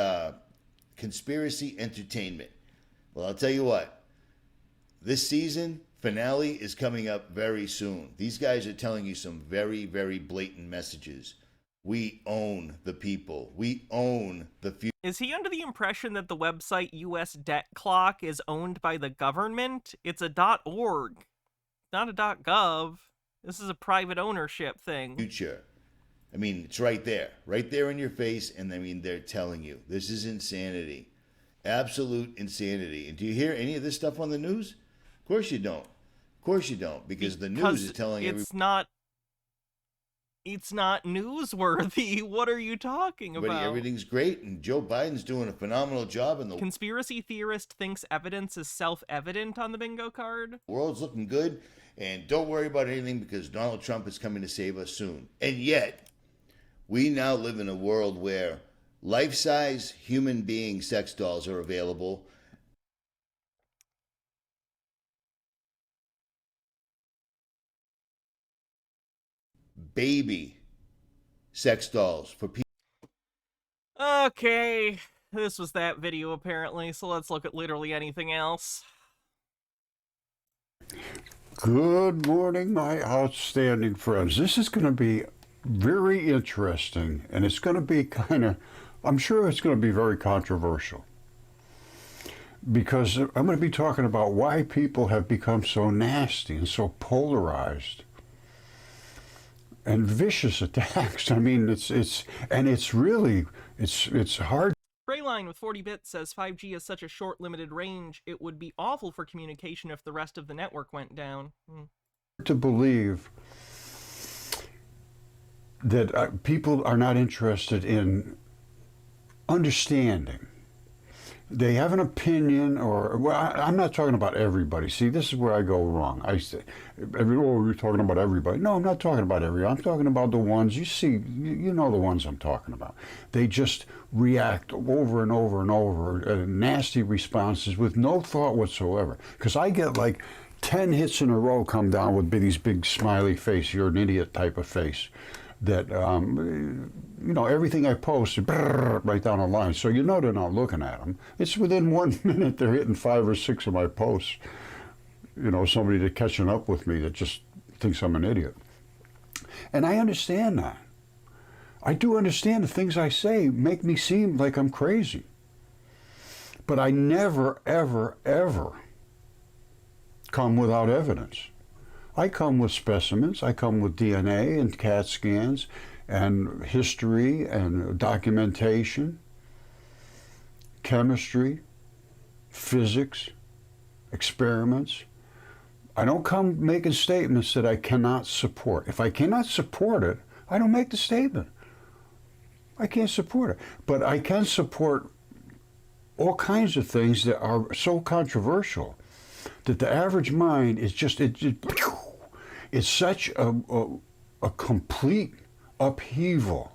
conspiracy entertainment. Well, I'll tell you what. This season finale is coming up very soon. These guys are telling you some very, very blatant messages. We own the people. We own the future. Is he under the impression that the website US Debt Clock is owned by the government? It's a .org, not a .gov. This is a private ownership thing. Future. I mean, it's right there in your face, and I mean, they're telling you. This is insanity. Absolute insanity. And do you hear any of this stuff on the news? Of course you don't. Of course you don't, because the news is telling everybody. It's not newsworthy. What are you talking about? Everything's great, and Joe Biden's doing a phenomenal job. And the conspiracy theorist thinks evidence is self-evident on the bingo card. World's looking good, and don't worry about anything because Donald Trump is coming to save us soon. And yet, we now live in a world where life-size human being sex dolls are available. Baby sex dolls for people. Okay, this was that video apparently, so let's look at literally anything else. Good morning, my outstanding friends. This is going to be very interesting, and it's going to be I'm sure it's going to be very controversial, because I'm going to be talking about why people have become so nasty and so polarized and vicious attacks. I mean, it's hard. Grayline with 40 bits says 5G has such a short limited range, it would be awful for communication if the rest of the network went down. To believe that people are not interested in understanding. They have an opinion, I'm not talking about everybody. See, this is where I go wrong. I say, you're talking about everybody. No, I'm not talking about everybody. I'm talking about the ones, you see, you know the ones I'm talking about. They just react over and over and over, nasty responses with no thought whatsoever. Because I get like 10 hits in a row come down with these big smiley face, you're an idiot type of face. That, everything I post, right down the line. So you know they're not looking at them. It's within 1 minute they're hitting 5 or 6 of my posts. Somebody that's catching up with me that just thinks I'm an idiot. And I understand that. I do understand the things I say make me seem like I'm crazy. But I never, ever, ever come without evidence. I come with specimens, I come with DNA and CAT scans and history and documentation, chemistry, physics, experiments. I don't come making statements that I cannot support. If I cannot support it, I don't make the statement. I can't support it. But I can support all kinds of things that are so controversial that the average mind is just, it's such a complete upheaval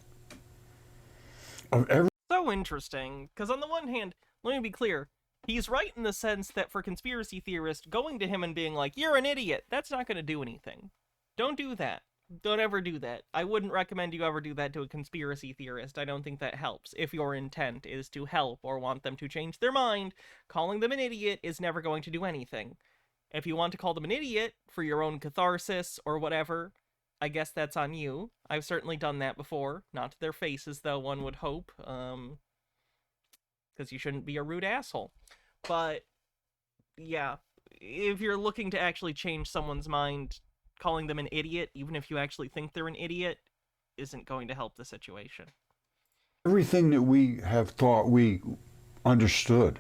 of every... So interesting, because on the one hand, let me be clear, he's right in the sense that for conspiracy theorists, going to him and being like, you're an idiot, that's not going to do anything. Don't do that. Don't ever do that. I wouldn't recommend you ever do that to a conspiracy theorist. I don't think that helps. If your intent is to help or want them to change their mind, calling them an idiot is never going to do anything. If you want to call them an idiot for your own catharsis or whatever, I guess that's on you. I've certainly done that before. Not to their faces, though, one would hope. Because you shouldn't be a rude asshole. But, yeah. If you're looking to actually change someone's mind, calling them an idiot, even if you actually think they're an idiot, isn't going to help the situation. Everything that we have thought we understood,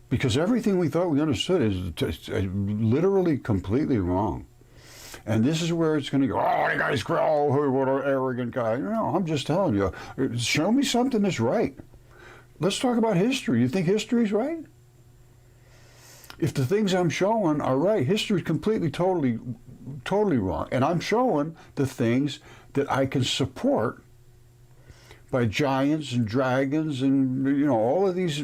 because everything we thought we understood is literally completely wrong. And this is where it's going to go, oh, the guy's crazy, oh, what an arrogant guy. No, I'm just telling you, show me something that's right. Let's talk about history. You think history's right? If the things I'm showing are right, history's completely, totally wrong. And I'm showing the things that I can support by giants and dragons and, all of these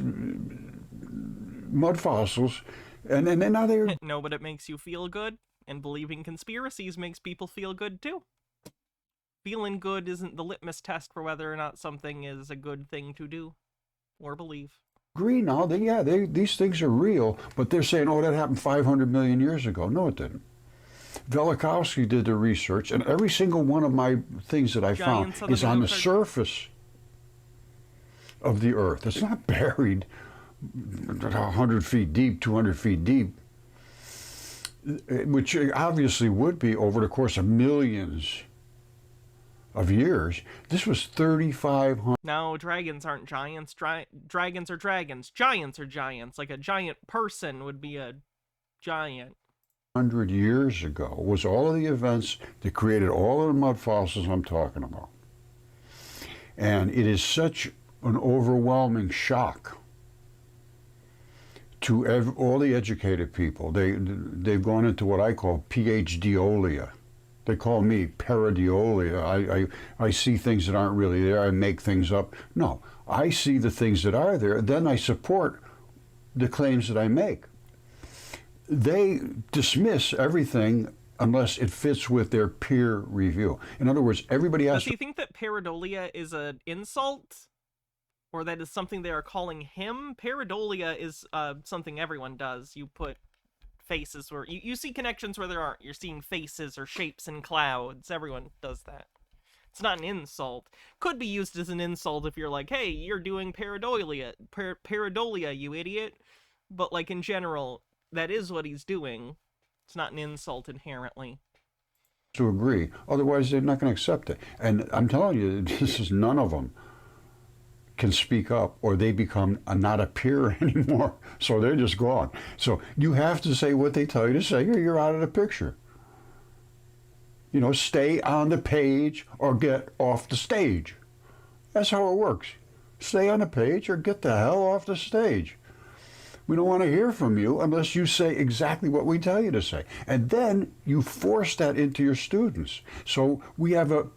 mud fossils. And now they're... No, but it makes you feel good, and believing conspiracies makes people feel good too. Feeling good isn't the litmus test for whether or not something is a good thing to do or believe. Agree now, these things are real, but they're saying, oh, that happened 500 million years ago. No, it didn't. Velikovsky did the research, and every single one of my things that I found is on the surface of the Earth. It's not buried 100 feet deep, 200 feet deep, which obviously would be over the course of millions of years. This was 3,500. No, dragons aren't giants. Dragons are dragons. Giants are giants. Like a giant person would be a giant. 100 years ago was all of the events that created all of the mud fossils I'm talking about. And it is such an overwhelming shock to all the educated people. They've gone into what I call PhDolia. They call me pareidolia. I see things that aren't really there. I make things up. No, I see the things that are there. Then I support the claims that I make. They dismiss everything unless it fits with their peer review. In other words, everybody has to... Does he think that pareidolia is an insult? Or that is something they are calling him? Pareidolia is something everyone does. You put faces where... You see connections where there aren't. You're seeing faces or shapes in clouds. Everyone does that. It's not an insult. Could be used as an insult if you're like, hey, you're doing pareidolia. Pareidolia, you idiot. But like in general... that is what he's doing. It's not an insult inherently. To agree. Otherwise, they're not going to accept it. And I'm telling you, this is none of them can speak up, or they become not a peer anymore. So they're just gone. So you have to say what they tell you to say, or you're out of the picture. Stay on the page or get off the stage. That's how it works. Stay on the page or get the hell off the stage. We don't want to hear from you unless you say exactly what we tell you to say. And then you force that into your students. So we have a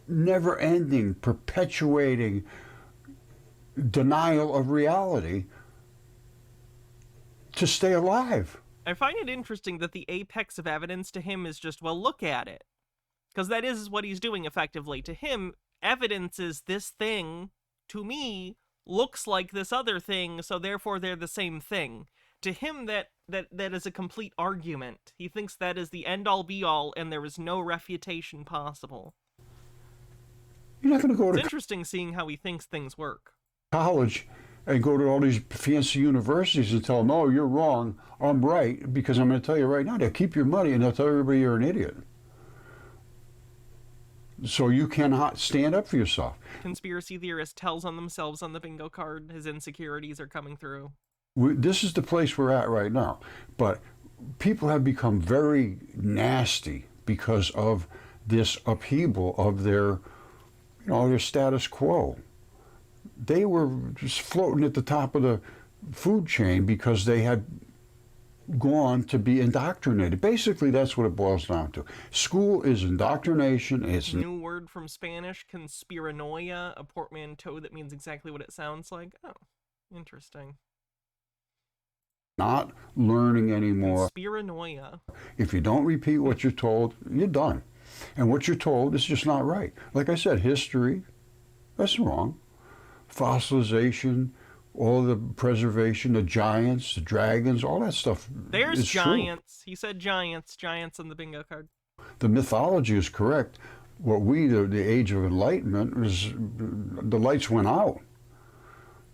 never-ending, perpetuating denial of reality to stay alive. I find it interesting that the apex of evidence to him is just, well, look at it. Because that is what he's doing effectively. To him, evidence is this thing, to me, looks like this other thing, so therefore they're the same thing. To him, that is a complete argument. He thinks that is the end-all be-all, and there is no refutation possible. You're not going to go to... It's interesting seeing how he thinks things work. College and go to all these fancy universities and tell them, no, you're wrong, I'm right, because I'm going to tell you right now, they'll keep your money and they'll tell everybody you're an idiot. So you cannot stand up for yourself. Conspiracy theorist tells on themselves on the bingo card. His insecurities are coming through. This is the place we're at right now. But people have become very nasty because of this upheaval of their status quo. They were just floating at the top of the food chain because they had gone to be indoctrinated. Basically, that's what it boils down to. School is indoctrination. It's new word from Spanish, conspiranoia, a portmanteau that means exactly what it sounds like. Oh, interesting. Not learning anymore. Conspiranoia. If you don't repeat what you're told, you're done. And what you're told is just not right. Like I said, history, that's wrong. Fossilization, all the preservation, the giants, the dragons, all that stuff There's is giants. He said giants. Giants on the bingo card. true. The mythology is correct. What the Age of Enlightenment, was the lights went out.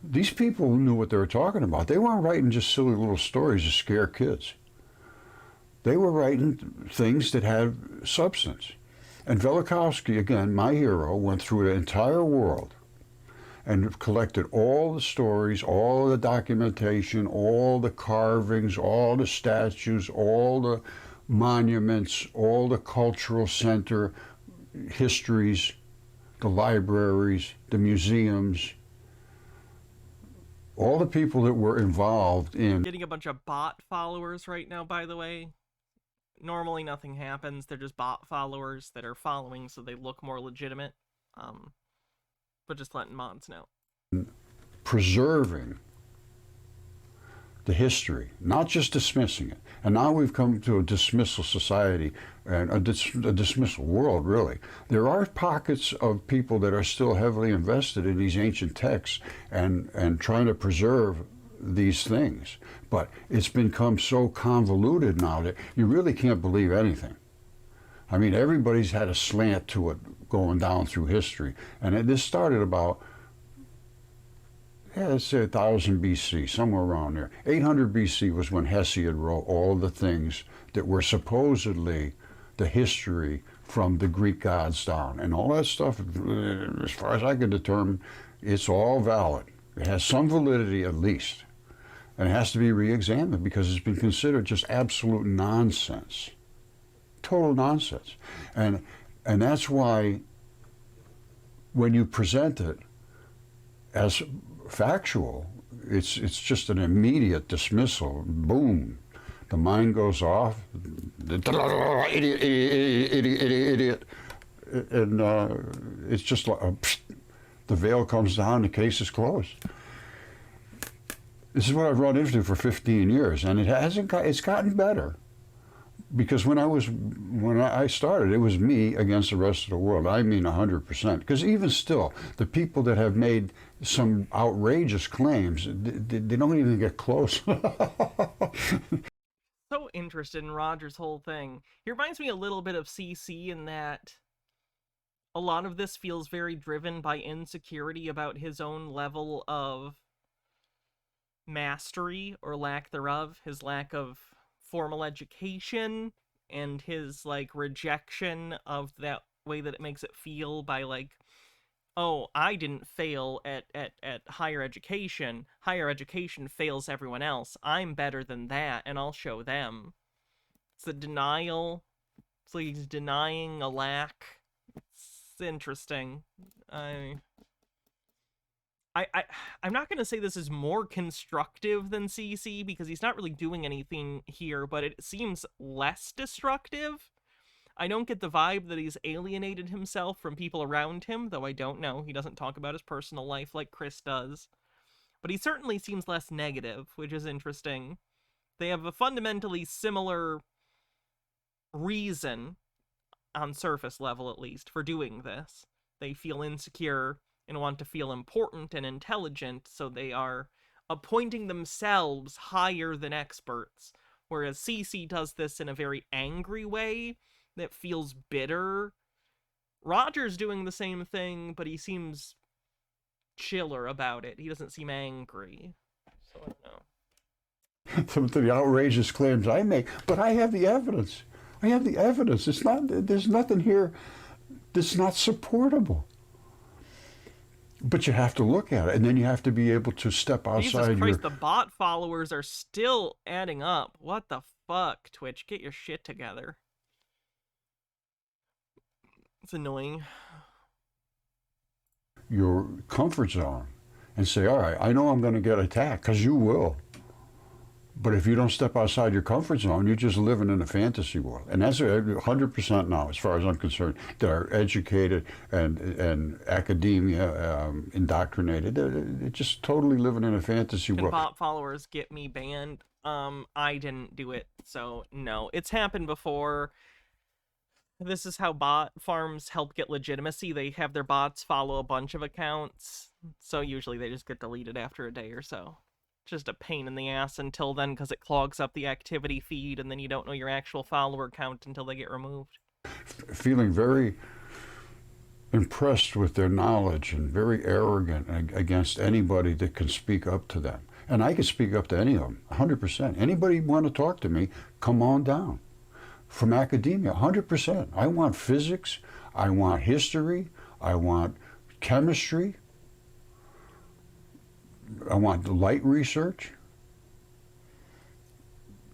These people knew what they were talking about. They weren't writing just silly little stories to scare kids. They were writing things that had substance. And Velikovsky, again, my hero, went through the entire world and collected all the stories, all the documentation, all the carvings, all the statues, all the monuments, all the cultural center histories, the libraries, the museums, all the people that were involved in Getting a bunch of bot followers right now, by the way. Normally nothing happens. They're just bot followers that are following so they look more legitimate. But just letting mods know. preserving the history, not just dismissing it. And now we've come to a dismissal society and a dismissal world, really. There are pockets of people that are still heavily invested in these ancient texts and trying to preserve these things. But it's become so convoluted now that you really can't believe anything. I mean, everybody's had a slant to it going down through history. And this started about, let's say 1000 BC, somewhere around there. 800 BC was when Hesiod wrote all the things that were supposedly the history from the Greek gods down. And all that stuff, as far as I can determine, it's all valid. It has some validity at least. And it has to be re-examined because it's been considered just absolute nonsense. Total nonsense. And that's why when you present it as factual, it's just an immediate dismissal. Boom. The mind goes off. Idiot, idiot, idiot. And it's just like the veil comes down, the case is closed. This is what I've run into for 15 years, and it's gotten better. Because when I started, it was me against the rest of the world. I mean 100%. Because even still, the people that have made some outrageous claims, they don't even get close. So interested in Roger's whole thing. He reminds me a little bit of CC in that a lot of this feels very driven by insecurity about his own level of mastery or lack thereof, his lack of formal education and his like rejection of that way that it makes it feel by like, oh, I didn't fail at higher education fails everyone else, I'm better than that and I'll show them. It's a denial. It's like he's denying a lack. It's interesting. I'm not going to say this is more constructive than CC, because he's not really doing anything here, but it seems less destructive. I don't get the vibe that he's alienated himself from people around him, though I don't know. He doesn't talk about his personal life like Chris does. But he certainly seems less negative, which is interesting. They have a fundamentally similar reason, on surface level at least, for doing this. They feel insecure and want to feel important and intelligent, so they are appointing themselves higher than experts, whereas CC does this in a very angry way that feels bitter. Roger's doing the same thing, but he seems chiller about it. He doesn't seem angry. So I don't know. Some of the outrageous claims I make, but I have the evidence. I have the evidence. There's nothing here that's not supportable. But you have to look at it, and then you have to be able to step outside Jesus Christ, the bot followers are still adding up. What the fuck, Twitch? Get your shit together. It's annoying. Your comfort zone and say, all right, I know I'm going to get attacked, because you will. But if you don't step outside your comfort zone, you're just living in a fantasy world. And that's 100% now, as far as I'm concerned, that are educated and academia indoctrinated. They're just totally living in a fantasy Can world. bot followers get me banned? I didn't do it, so no. It's happened before. This is how bot farms help get legitimacy. They have their bots follow a bunch of accounts, so usually they just get deleted after a day or so. Just a pain in the ass until then, because it clogs up the activity feed, and then you don't know your actual follower count until they get removed. Feeling very impressed with their knowledge and very arrogant against anybody that can speak up to them. And I can speak up to any of them, 100%. Anybody want to talk to me, come on down. From academia, 100%. I want physics, I want history, I want chemistry, I want light research.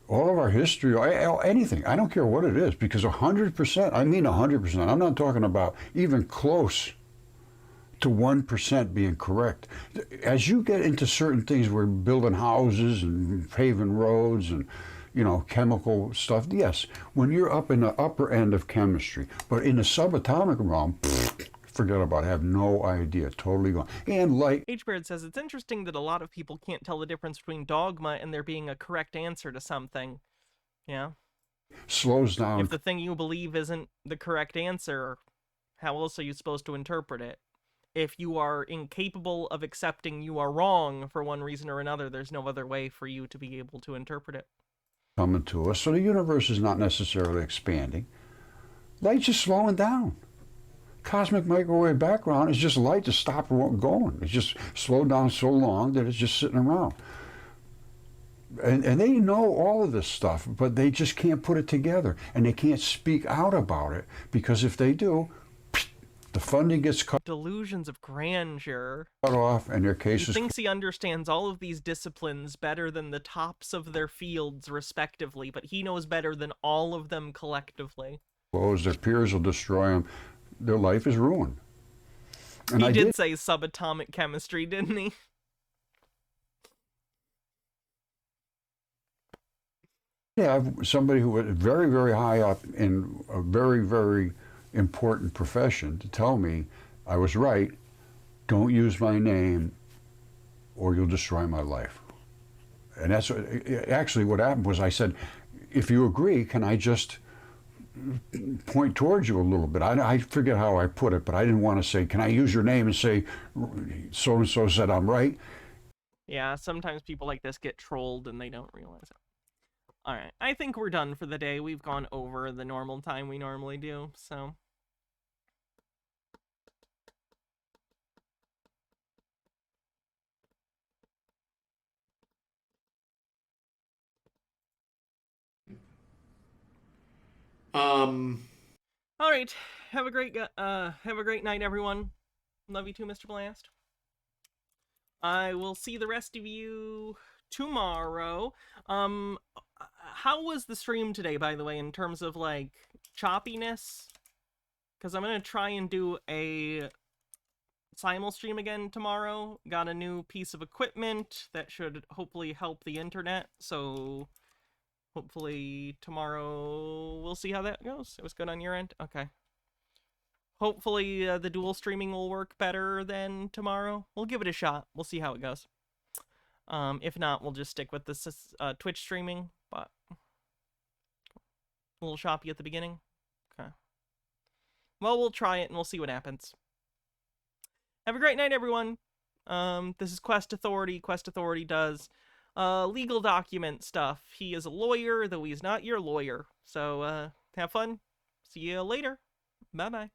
All of our history, anything, I don't care what it is, because 100%, I mean 100%, I'm not talking about even close to 1% being correct. As you get into certain things, we're building houses and paving roads and chemical stuff, yes, when you're up in the upper end of chemistry, but in the subatomic realm, forget about it, I have no idea, totally gone. And light. H-Beard says, it's interesting that a lot of people can't tell the difference between dogma and there being a correct answer to something. Yeah. Slows down. If the thing you believe isn't the correct answer, how else are you supposed to interpret it? If you are incapable of accepting you are wrong for one reason or another, there's no other way for you to be able to interpret it. Coming to us, so the universe is not necessarily expanding. Light's just slowing down. Cosmic microwave background is just light to stop going. It's just slowed down so long that it's just sitting around. And they know all of this stuff, but they just can't put it together, and they can't speak out about it, because if they do, the funding gets cut Delusions of grandeur. off, and their cases. He thinks he understands all of these disciplines better than the tops of their fields, respectively, but he knows better than all of them collectively. Closed, their peers will destroy them. Their life is ruined. And He did say subatomic chemistry, didn't he? Yeah, somebody who was very, very high up in a very, very important profession to tell me I was right. Don't use my name or you'll destroy my life. And that's actually what happened was I said, if you agree, can I just point towards you a little bit? I forget how I put it, but I didn't want to say, can I use your name and say, so-and-so said I'm right? Yeah, sometimes people like this get trolled and they don't realize it. Alright, I think we're done for the day. We've gone over the normal time we normally do, so... Alright, have a great night, everyone. Love you too, Mr. Blast. I will see the rest of you tomorrow. How was the stream today, by the way, in terms of, like, choppiness? Because I'm going to try and do a simul stream again tomorrow. Got a new piece of equipment that should hopefully help the internet, so hopefully tomorrow we'll see how that goes. It was good on your end? Okay. Hopefully the dual streaming will work better than tomorrow. We'll give it a shot. We'll see how it goes. If not, we'll just stick with this Twitch streaming, but a little choppy at the beginning. Okay. Well, we'll try it and we'll see what happens. Have a great night, everyone. This is Quest Authority. Quest Authority does legal document stuff. He is a lawyer, though he's not your lawyer. So have fun. See you later. Bye-bye.